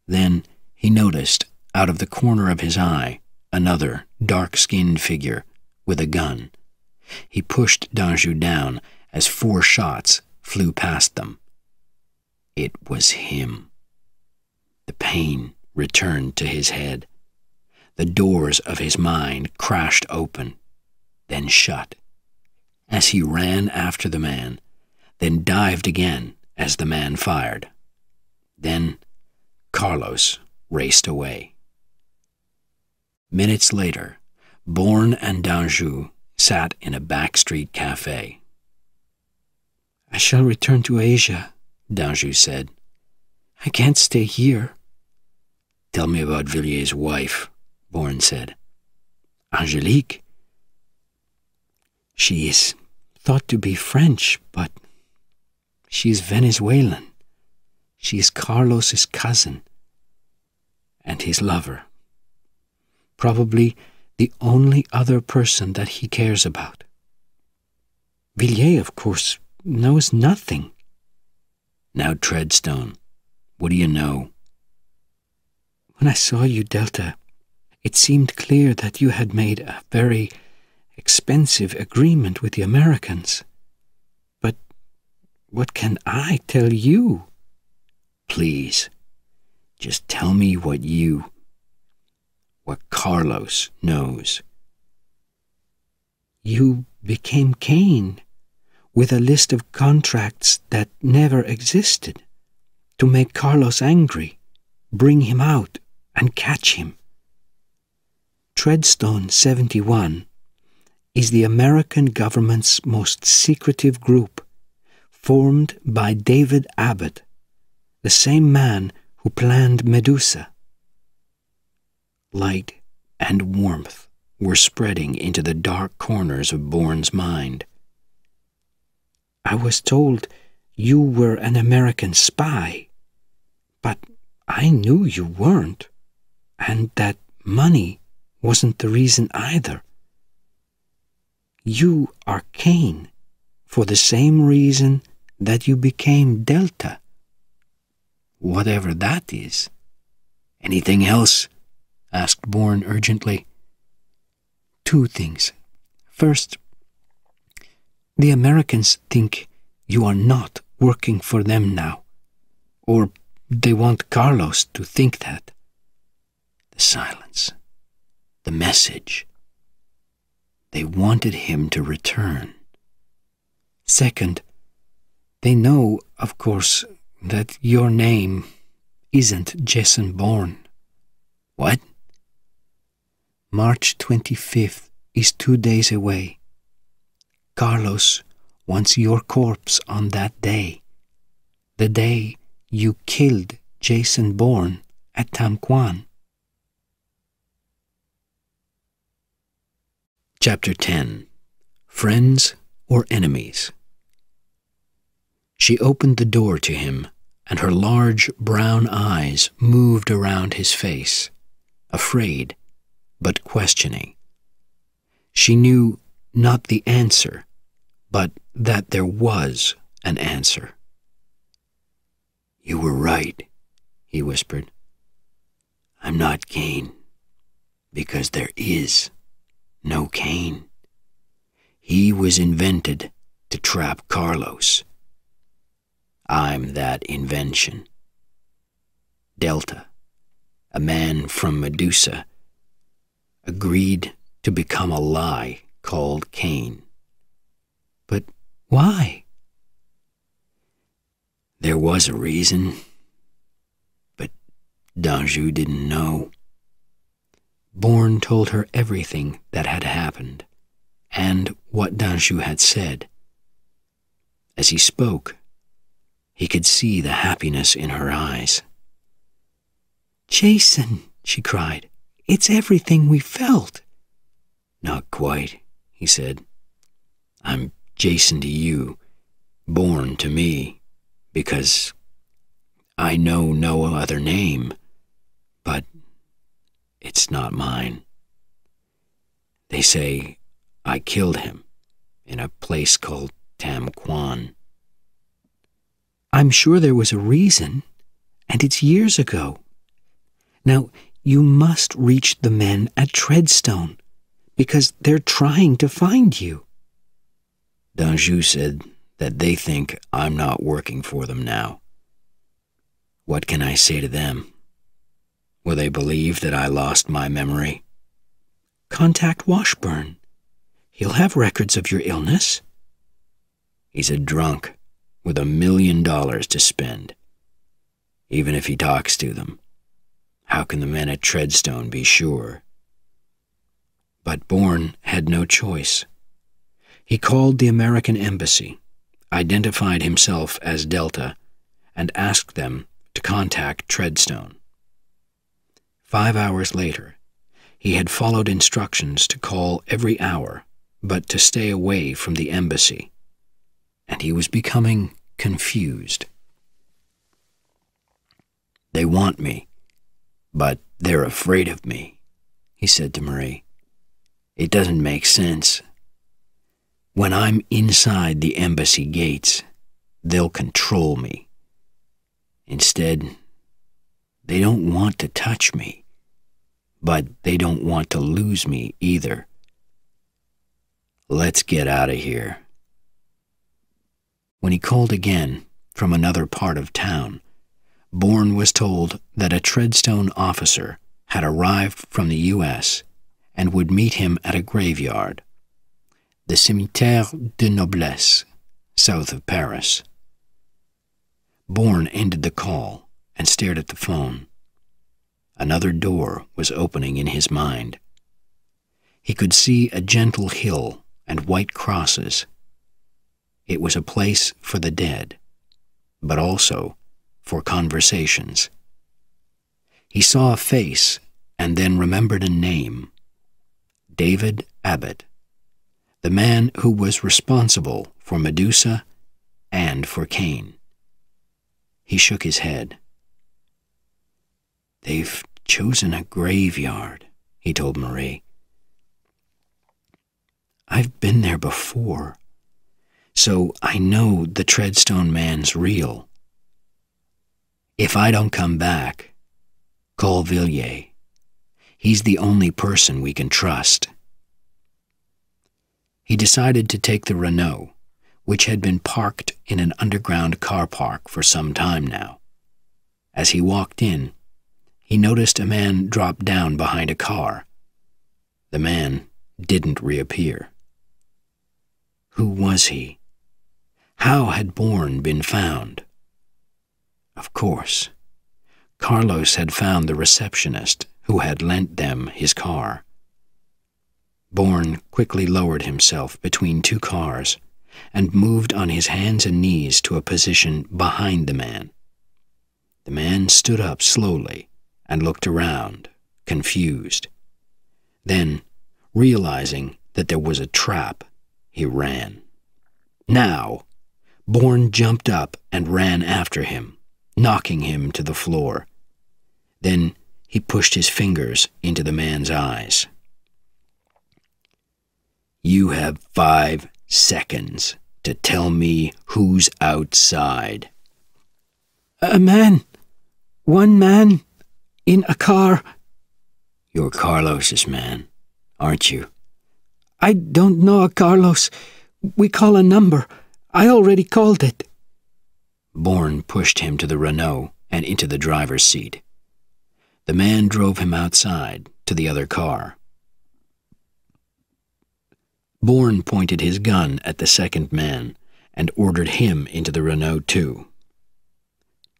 S1: Then he noticed, out of the corner of his eye, another dark-skinned figure with a gun. He pushed Danjou down as 4 shots flew past them. It was him. The pain returned to his head. The doors of his mind crashed open, then shut, as he ran after the man, then dived again as the man fired. Then Carlos raced away. Minutes later, Bourne and Danjou sat in a backstreet cafe.
S2: "I shall return to Asia," Danjou said. "I can't stay here."
S1: "Tell me about Villier's wife," Bourne said. "Angelique?"
S2: "She is thought to be French, but she is Venezuelan. She is Carlos's cousin and his lover. Probably the only other person that he cares about. Villiers, of course, knows nothing."
S1: "Now, Treadstone, what do you know?"
S2: "When I saw you, Delta, it seemed clear that you had made a very expensive agreement with the Americans. But what can I tell you?"
S1: "Please, just tell me what Carlos knows."
S2: "You became Cain, with a list of contracts that never existed, to make Carlos angry, bring him out, and catch him. Treadstone 71 is the American government's most secretive group, formed by David Abbott, the same man who planned Medusa."
S1: Light and warmth were spreading into the dark corners of Bourne's mind.
S2: "I was told you were an American spy, but I knew you weren't, and that money wasn't the reason either. You are Cain for the same reason that you became Delta."
S1: "Whatever that is. Anything else?" asked Bourne urgently.
S2: "2 things. First, the Americans think you are not working for them now, or they want Carlos to think that."
S1: The silence. The message. They wanted him to return.
S2: "Second, they know, of course, that your name isn't Jason Bourne."
S1: "What?"
S2: "March 25th is 2 days away. Carlos wants your corpse on that day, the day you killed Jason Bourne at Tamquan."
S1: Chapter 10. Friends or Enemies? She opened the door to him, and her large brown eyes moved around his face, afraid but questioning. She knew not the answer, but that there was an answer. "You were right," he whispered. "I'm not Cain, because there is no Cain. He was invented to trap Carlos. I'm that invention. Delta, a man from Medusa, agreed to become a lie called Cain.
S2: But why?
S1: There was a reason, but Danjou didn't know.
S2: Bourne told her everything that had happened, and what Danjou had said. As he spoke, he could see the happiness in her eyes. "Jason," she cried, "it's everything we felt."
S1: "Not quite," he said. "I'm Jason to you, Bourne to me, because I know no other name, but it's not mine. They say I killed him in a place called Tam Quan."
S2: "I'm sure there was a reason, and it's years ago. Now, you must reach the men at Treadstone, because they're trying to find you."
S1: Danjou said that they think I'm not working for them now. What can I say to them? Will they believe that I lost my memory?
S2: "Contact Washburn. He'll have records of your illness."
S1: "He's a drunk with $1 million to spend. Even if he talks to them, how can the men at Treadstone be sure?"
S2: But Bourne had no choice. He called the American embassy, identified himself as Delta, and asked them to contact Treadstone. 5 hours later, he had followed instructions to call every hour, but to stay away from the embassy, and he was becoming confused.
S1: "They want me, but they're afraid of me," he said to Marie. "It doesn't make sense. When I'm inside the embassy gates, they'll control me. Instead, they don't want to touch me, but they don't want to lose me either. Let's get out of here."
S2: When he called again from another part of town, Bourne was told that a Treadstone officer had arrived from the U.S. and would meet him at a graveyard, the Cimetière de Noblesse, south of Paris. Bourne ended the call and stared at the phone. Another door was opening in his mind. He could see a gentle hill and white crosses. It was a place for the dead, but also for conversations. He saw a face and then remembered a name: David Abbott, the man who was responsible for Medusa and for Cain. He shook his head.
S1: "They've chosen a graveyard," he told Marie.
S2: "I've been there before, so I know the Treadstone man's real. If I don't come back, call Villiers. He's the only person we can trust." He decided to take the Renault, which had been parked in an underground car park for some time now. As he walked in, he noticed a man drop down behind a car. The man didn't reappear. Who was he? How had Bourne been found? Of course, Carlos had found the receptionist who had lent them his car. Bourne quickly lowered himself between two cars and moved on his hands and knees to a position behind the man. The man stood up slowly and looked around, confused. Then, realizing that there was a trap, he ran. Now, Bourne jumped up and ran after him, knocking him to the floor. Then he pushed his fingers into the man's eyes.
S1: "You have 5 seconds to tell me who's outside."
S2: "A man. One man. In a car."
S1: "You're Carlos's man, aren't you?"
S2: "I don't know a Carlos. We call a number. I already called it."
S1: Bourne pushed him to the Renault and into the driver's seat. The man drove him outside to the other car. Bourne pointed his gun at the second man and ordered him into the Renault too.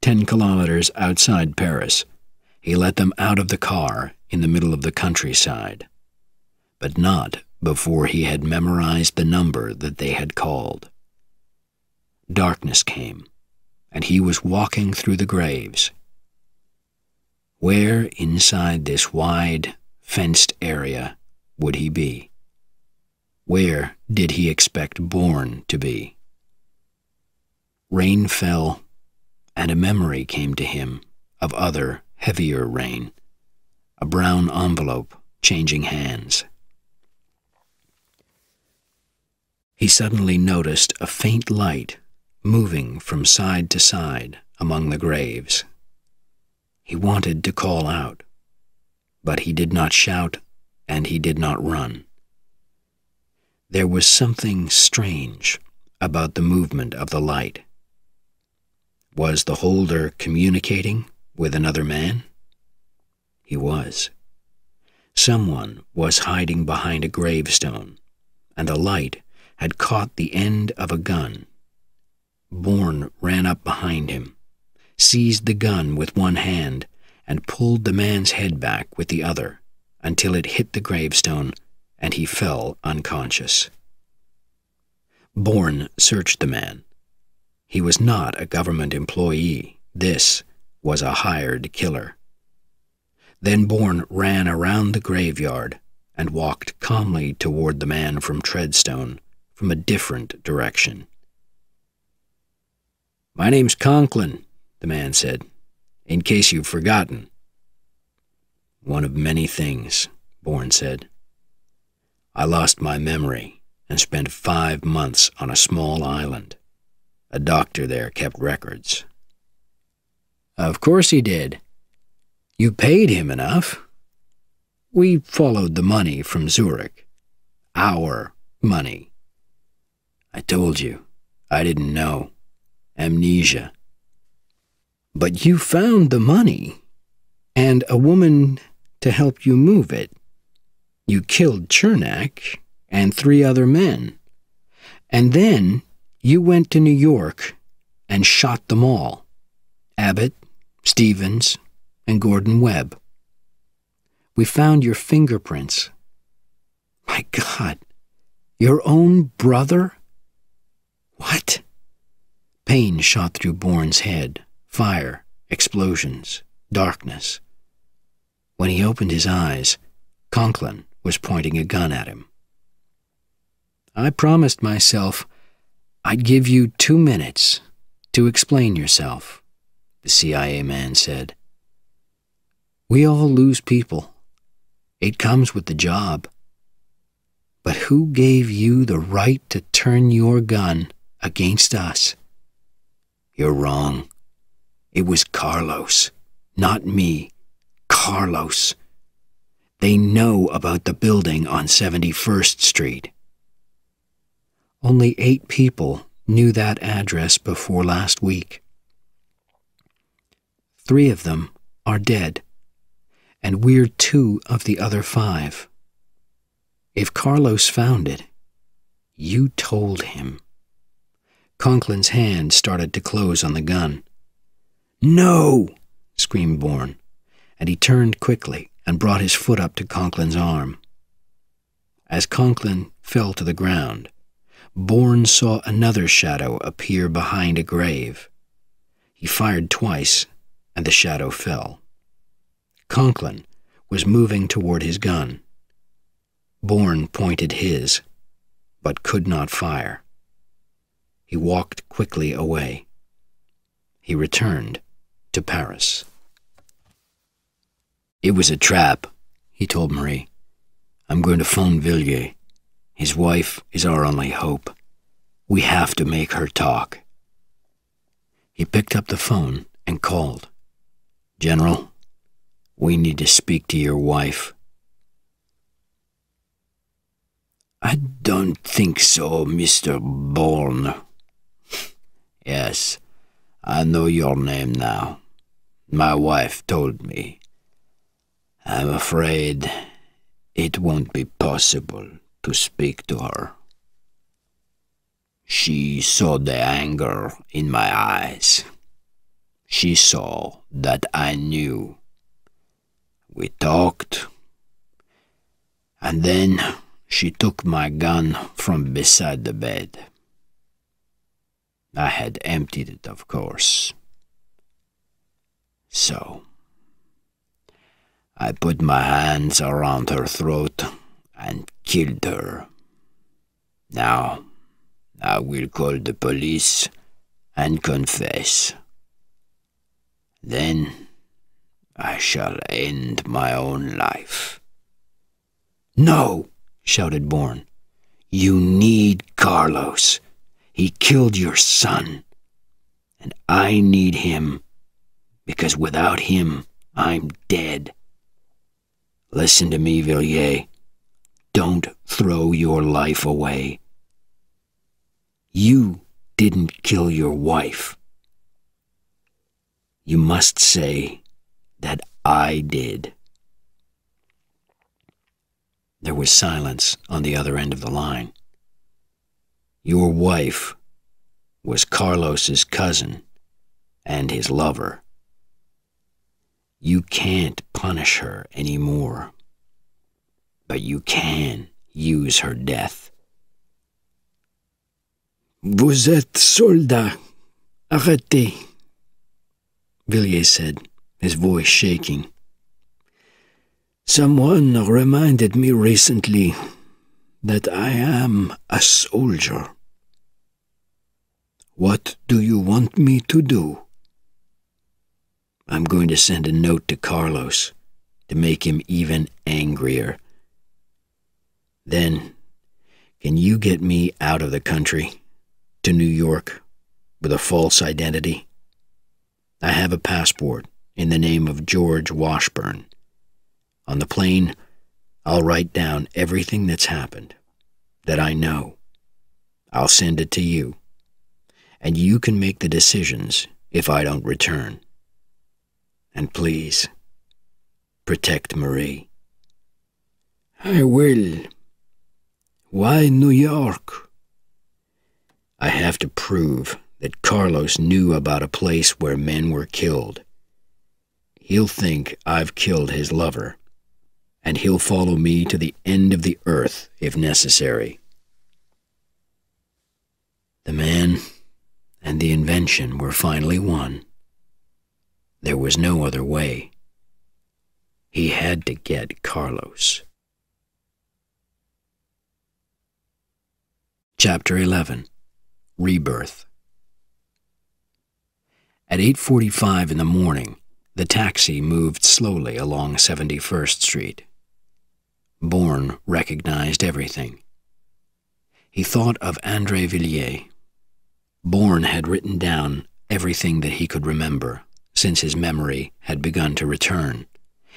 S1: 10 kilometers outside Paris, he let them out of the car in the middle of the countryside, but not before he had memorized the number that they had called. Darkness came, and he was walking through the graves. Where inside this wide, fenced area would he be? Where did he expect Bourne to be? Rain fell, and a memory came to him of other, heavier rain, a brown envelope changing hands. He suddenly noticed a faint light moving from side to side among the graves. He wanted to call out, but he did not shout and he did not run. There was something strange about the movement of the light. Was the holder communicating with another man? He was. Someone was hiding behind a gravestone, and the light had caught the end of a gun. Bourne ran up behind him, seized the gun with one hand, and pulled the man's head back with the other until it hit the gravestone and he fell unconscious. Bourne searched the man. He was not a government employee. This was a hired killer. Then Bourne ran around the graveyard and walked calmly toward the man from Treadstone from a different direction. "My name's Conklin," the man said, "in case you've forgotten." "One of many things," Bourne said. "I lost my memory and spent 5 months on a small island. A doctor there kept records." "Of course he did. You paid him enough. We followed the money from Zurich. Our money. I told you, I didn't know. Amnesia. But you found the money, and a woman to help you move it. You killed Chernak and 3 other men, and then you went to New York and shot them all. Abbott, Stevens, and Gordon Webb. We found your fingerprints. My God, your own brother? What?" Pain shot through Bourne's head. Fire, explosions, darkness. When he opened his eyes, Conklin was pointing a gun at him. "I promised myself I'd give you 2 minutes to explain yourself," the CIA man said. "We all lose people. It comes with the job. But who gave you the right to turn your gun against us?" "You're wrong. It was Carlos, not me. Carlos. They know about the building on 71st Street. Only 8 people knew that address before last week. 3 of them are dead, and we're 2 of the other 5. If Carlos found it, you told him." Conklin's hand started to close on the gun. "No!" screamed Bourne, and he turned quickly and brought his foot up to Conklin's arm. As Conklin fell to the ground, Bourne saw another shadow appear behind a grave. He fired twice, and the shadow fell. Conklin was moving toward his gun. Bourne pointed his, but could not fire. He walked quickly away. He returned to Paris. "It was a trap," he told Marie. "I'm going to phone Villiers. His wife is our only hope. We have to make her talk." He picked up the phone and called. "General, we need to speak to your wife." "I don't think so, Mr. Bourne." "Yes, I know your name now. My wife told me. I'm afraid it won't be possible to speak to her."
S3: She saw the anger in my eyes. She saw that I knew. We talked, and then she took my gun from beside the bed. I had emptied it, of course. So, I put my hands around her throat and killed her. Now, I will call the police and confess. Then, I shall end my own life.
S1: "No!" shouted Bourne. "You need Carlos. He killed your son. And I need him, because without him, I'm dead. Listen to me, Villiers. Don't throw your life away. You didn't kill your wife. You must say that I did." There was silence on the other end of the line. Your wife was Carlos's cousin and his lover. You can't punish her anymore, but you can use her death. "Vous êtes soldat. Arrêtez," Villiers said, his voice shaking. "Someone reminded me recently that I am a soldier. What do you want me to do?" "I'm going to send a note to Carlos to make him even angrier. Then, can you get me out of the country, to New York, with a false identity? I have a passport in the name of George Washburn. On the plane, I'll write down everything that's happened, that I know. I'll send it to you, and you can make the decisions if I don't return. And please, protect Marie." "I will. Why New York?" "I have to prove that Carlos knew about a place where men were killed. He'll think I've killed his lover, and he'll follow me to the end of the earth if necessary." The man and the invention were finally one. There was no other way. He had to get Carlos. Chapter 11. Rebirth. At 8:45 in the morning, the taxi moved slowly along 71st Street. Bourne recognized everything. He thought of André Villiers. Bourne had written down everything that he could remember since his memory had begun to return,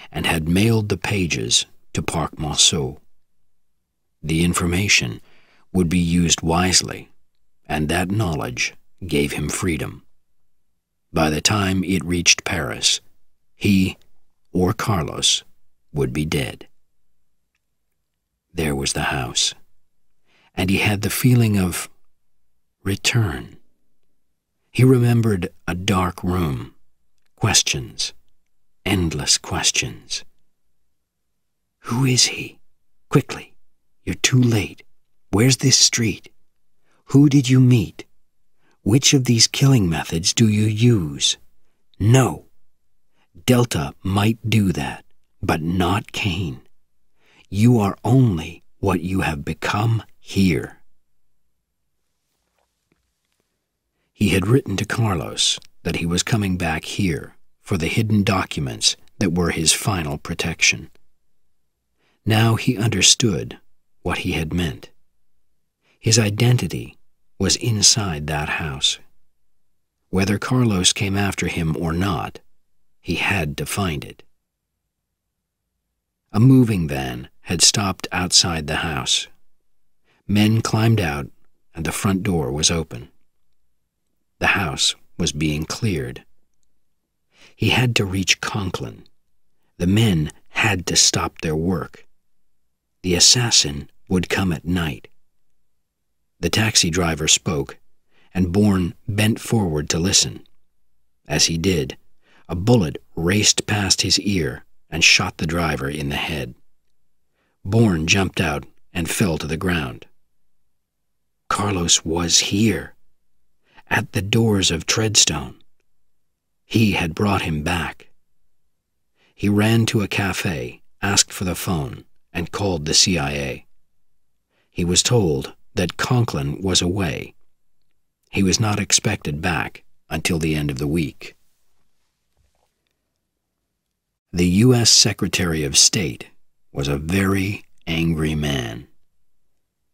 S1: and had mailed the pages to Parc Monceau. The information would be used wisely, and that knowledge gave him freedom. By the time it reached Paris, he, or Carlos, would be dead. There was the house, and he had the feeling of return. He remembered a dark room, questions, endless questions. Who is he? Quickly, you're too late. Where's this street? Who did you meet? Which of these killing methods do you use? No. Delta might do that, but not Cain. You are only what you have become here. He had written to Carlos that he was coming back here for the hidden documents that were his final protection. Now he understood what he had meant. His identity was inside that house. Whether Carlos came after him or not, he had to find it. A moving van had stopped outside the house. Men climbed out, and the front door was open. The house was being cleared. He had to reach Conklin. The men had to stop their work. The assassin would come at night. The taxi driver spoke, and Bourne bent forward to listen. As he did, a bullet raced past his ear and shot the driver in the head. Bourne jumped out and fell to the ground. Carlos was here, at the doors of Treadstone. He had brought him back. He ran to a cafe, asked for the phone, and called the CIA. He was told that Conklin was away. He was not expected back until the end of the week. The U.S. Secretary of State was a very angry man.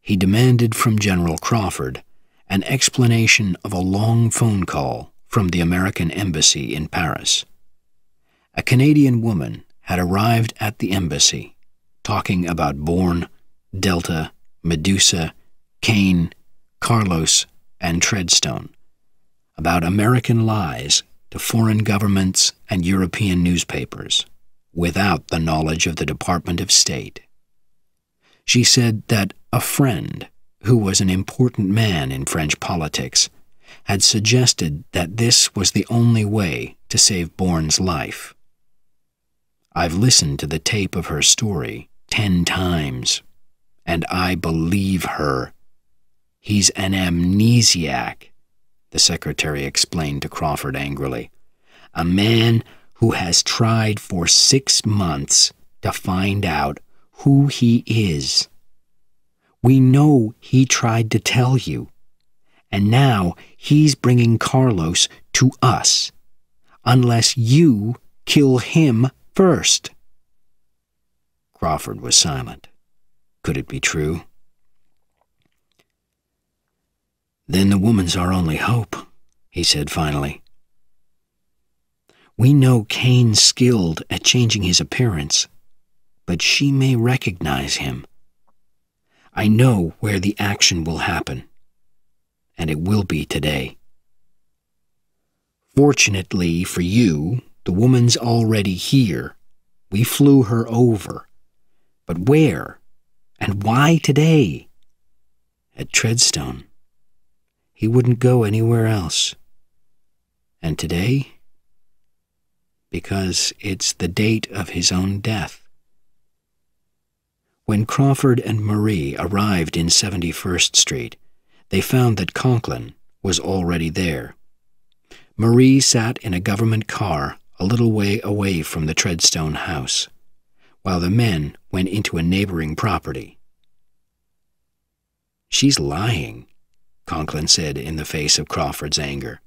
S1: He demanded from General Crawford an explanation of a long phone call from the American embassy in Paris. A Canadian woman had arrived at the embassy, talking about Bourne, Delta, Medusa, Kane, Carlos, and Treadstone, about American lies to foreign governments and European newspapers, without the knowledge of the Department of State. She said that a friend, who was an important man in French politics, had suggested that this was the only way to save Bourne's life. I've listened to the tape of her story 10 times, and I believe her. He's an amnesiac, the secretary explained to Crawford angrily. A man who has tried for 6 months to find out who he is. We know he tried to tell you, and now he's bringing Carlos to us, unless you kill him first. Crawford was silent. Could it be true? Then the woman's our only hope, he said finally. We know Kane's skilled at changing his appearance, but she may recognize him. I know where the action will happen, and it will be today. Fortunately for you, the woman's already here. We flew her over. But where? And why today? At Treadstone. He wouldn't go anywhere else. And today? Because it's the date of his own death. When Crawford and Marie arrived in 71st Street, they found that Conklin was already there. Marie sat in a government car a little way away from the Treadstone house, while the men went into a neighboring property. She's lying, Conklin said in the face of Crawford's anger.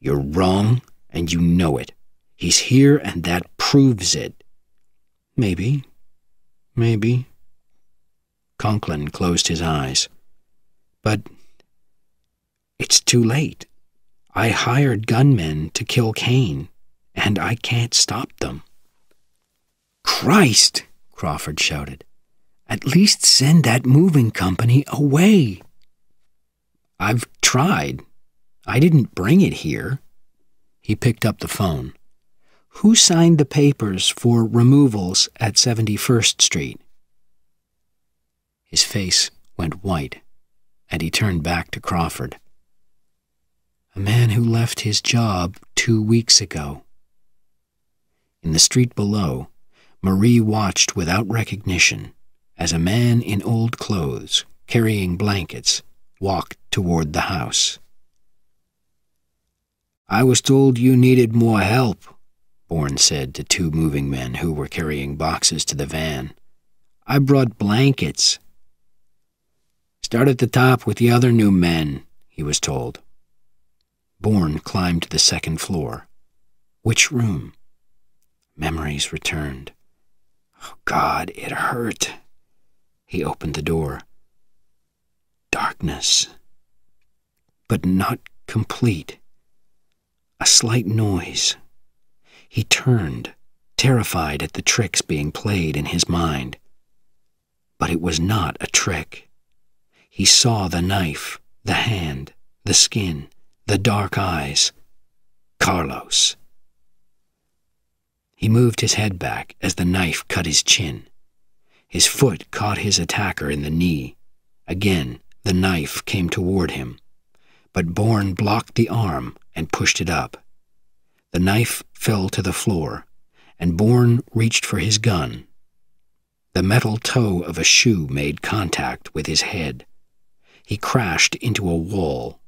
S1: You're wrong, and you know it. He's here, and that proves it. Maybe. Conklin closed his eyes. But it's too late. I hired gunmen to kill Kane, and I can't stop them. Christ, Crawford shouted. At least send that moving company away. I've tried. I didn't bring it here. He picked up the phone. Who signed the papers for removals at 71st Street? His face went white, and he turned back to Crawford. A man who left his job 2 weeks ago. In the street below, Marie watched without recognition as a man in old clothes, carrying blankets, walked toward the house. I was told you needed more help, Bourne said to 2 moving men who were carrying boxes to the van. I brought blankets. Start at the top with the other new men, he was told. Bourne climbed to the 2nd floor. Which room? Memories returned. Oh, God, it hurt. He opened the door. Darkness. But not complete. A slight noise. He turned, terrified at the tricks being played in his mind. But it was not a trick. He saw the knife, the hand, the skin, the dark eyes. Carlos. He moved his head back as the knife cut his chin. His foot caught his attacker in the knee, Again, the knife came toward him, but Bourne blocked the arm and pushed it up. The knife fell to the floor, and Bourne reached for his gun. The metal toe of a shoe made contact with his head. He crashed into a wall,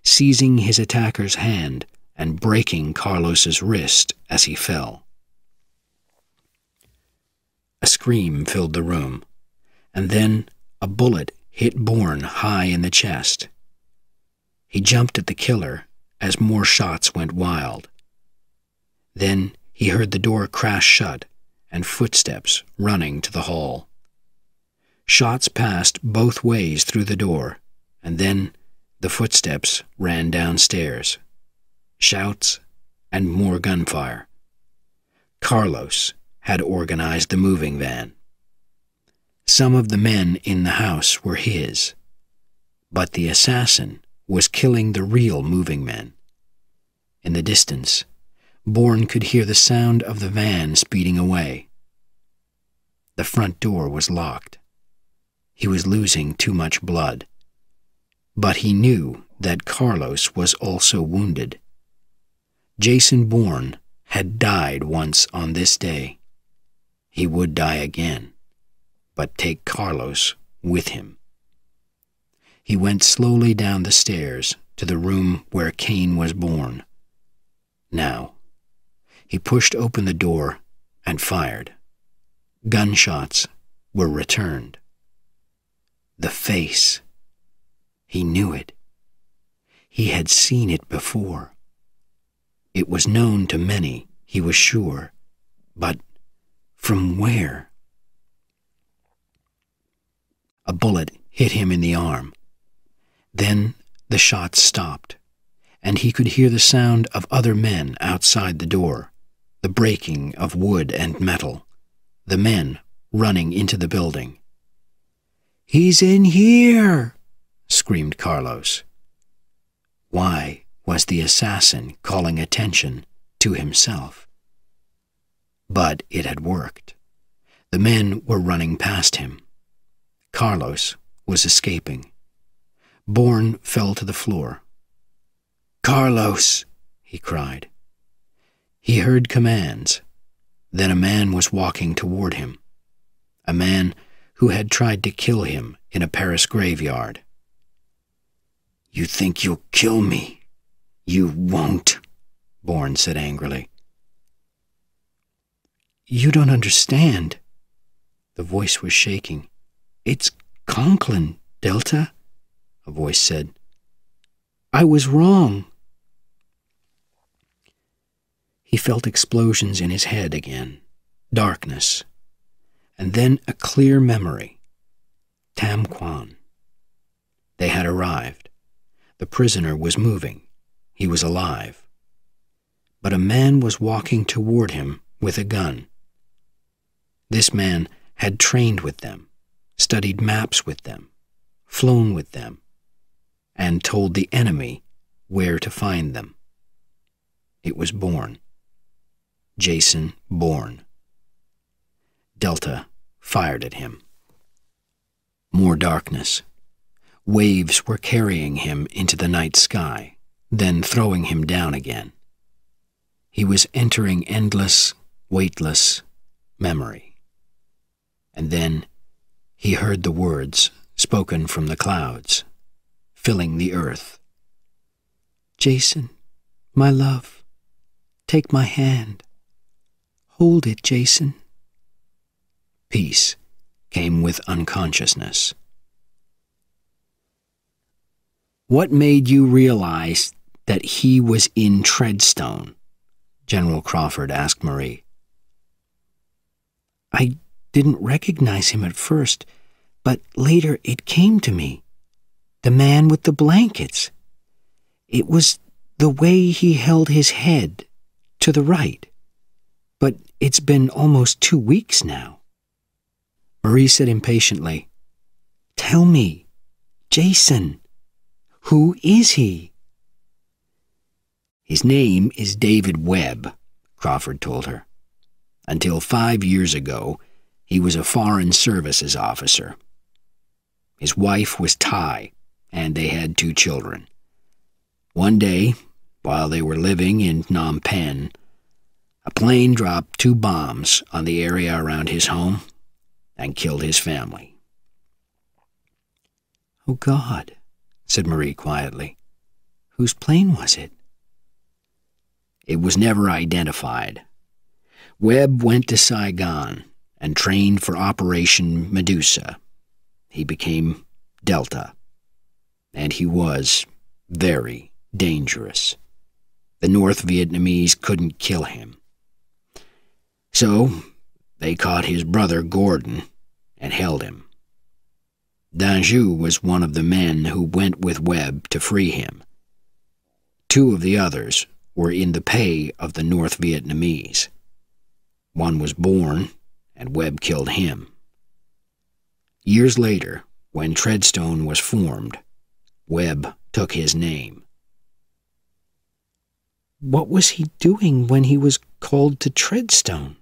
S1: seizing his attacker's hand and breaking Carlos's wrist as he fell. A scream filled the room, and then a bullet hit Bourne high in the chest. He jumped at the killer as more shots went wild. Then he heard the door crash shut and footsteps running to the hall. Shots passed both ways through the door, and then the footsteps ran downstairs. Shouts and more gunfire. Carlos had organized the moving van. Some of the men in the house were his, but the assassin was killing the real moving men. In the distance, Bourne could hear the sound of the van speeding away. The front door was locked. He was losing too much blood. But he knew that Carlos was also wounded. Jason Bourne had died once on this day. He would die again, but take Carlos with him. He went slowly down the stairs to the room where Cain was born. Now, he pushed open the door and fired. Gunshots were returned. The face. He knew it. He had seen it before. It was known to many, he was sure, but from where? A bullet hit him in the arm. Then the shots stopped, and he could hear the sound of other men outside the door, the breaking of wood and metal, the men running into the building. "He's in here!" screamed Carlos. Why was the assassin calling attention to himself? But it had worked. The men were running past him. Carlos was escaping. Bourne fell to the floor. "Carlos!" he cried. He heard commands. Then a man was walking toward him. A man who had tried to kill him in a Paris graveyard. "You think you'll kill me? You won't," Bourne said angrily. "You don't understand." The voice was shaking. "It's Conklin, Delta," a voice said. "I was wrong." He felt explosions in his head again, darkness, and then a clear memory. Tam Quan. They had arrived. The prisoner was moving. He was alive. But a man was walking toward him with a gun. This man had trained with them, studied maps with them, flown with them, and told the enemy where to find them. It was Bourne. Jason Bourne. Delta fired at him. More darkness. Waves were carrying him into the night sky, then throwing him down again. He was entering endless, weightless memory. And then he heard the words spoken from the clouds, filling the earth. "Jason, my love, take my hand. Hold it, Jason." Peace came with unconsciousness. "What made you realize that he was in Treadstone?" General Crawford asked Marie. "I didn't recognize him at first, but later it came to me. The man with the blankets. It was the way he held his head to the right. But it's been almost 2 weeks now." Marie said impatiently, "Tell me, Jason, who is he?" "His name is David Webb," Crawford told her. "Until 5 years ago, he was a Foreign Services officer. His wife was Thai, and they had 2 children. One day, while they were living in Phnom Penh, a plane dropped 2 bombs on the area around his home and killed his family.
S2: "Oh, God," said Marie quietly. "Whose plane was it?"
S1: It was never identified. Webb went to Saigon and trained for Operation Medusa. He became Delta, and he was very dangerous. The North Vietnamese couldn't kill him. So they caught his brother Gordon and held him. Danjou was one of the men who went with Webb to free him. 2 of the others were in the pay of the North Vietnamese. One was Bourne, and Webb killed him. Years later, when Treadstone was formed, Webb took his name.
S2: What was he doing when he was called to Treadstone?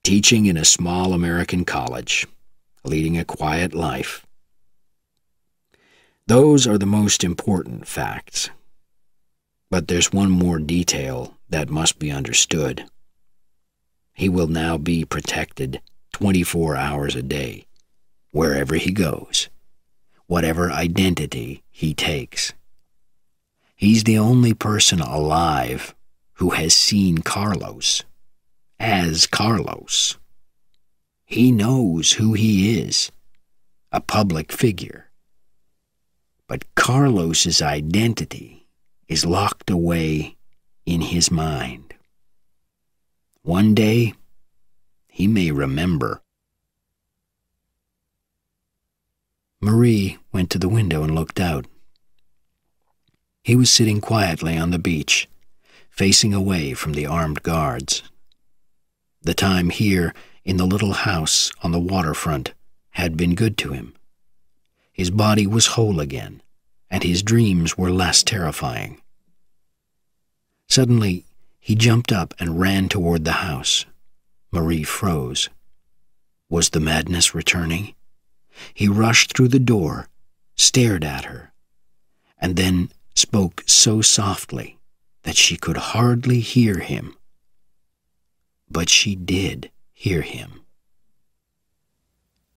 S1: Teaching in a small American college, leading a quiet life. Those are the most important facts. But there's one more detail that must be understood. He will now be protected 24 hours a day, wherever he goes, whatever identity he takes. He's the only person alive who has seen Carlos as Carlos. He knows who he is, a public figure. But Carlos's identity is locked away in his mind. One day, he may remember.
S2: Marie went to the window and looked out. He was sitting quietly on the beach, facing away from the armed guards. The time here in the little house on the waterfront had been good to him. His body was whole again, and his dreams were less terrifying. Suddenly, he jumped up and ran toward the house. Marie froze. Was the madness returning? He rushed through the door, stared at her, and then spoke so softly that she could hardly hear him. But she did hear him.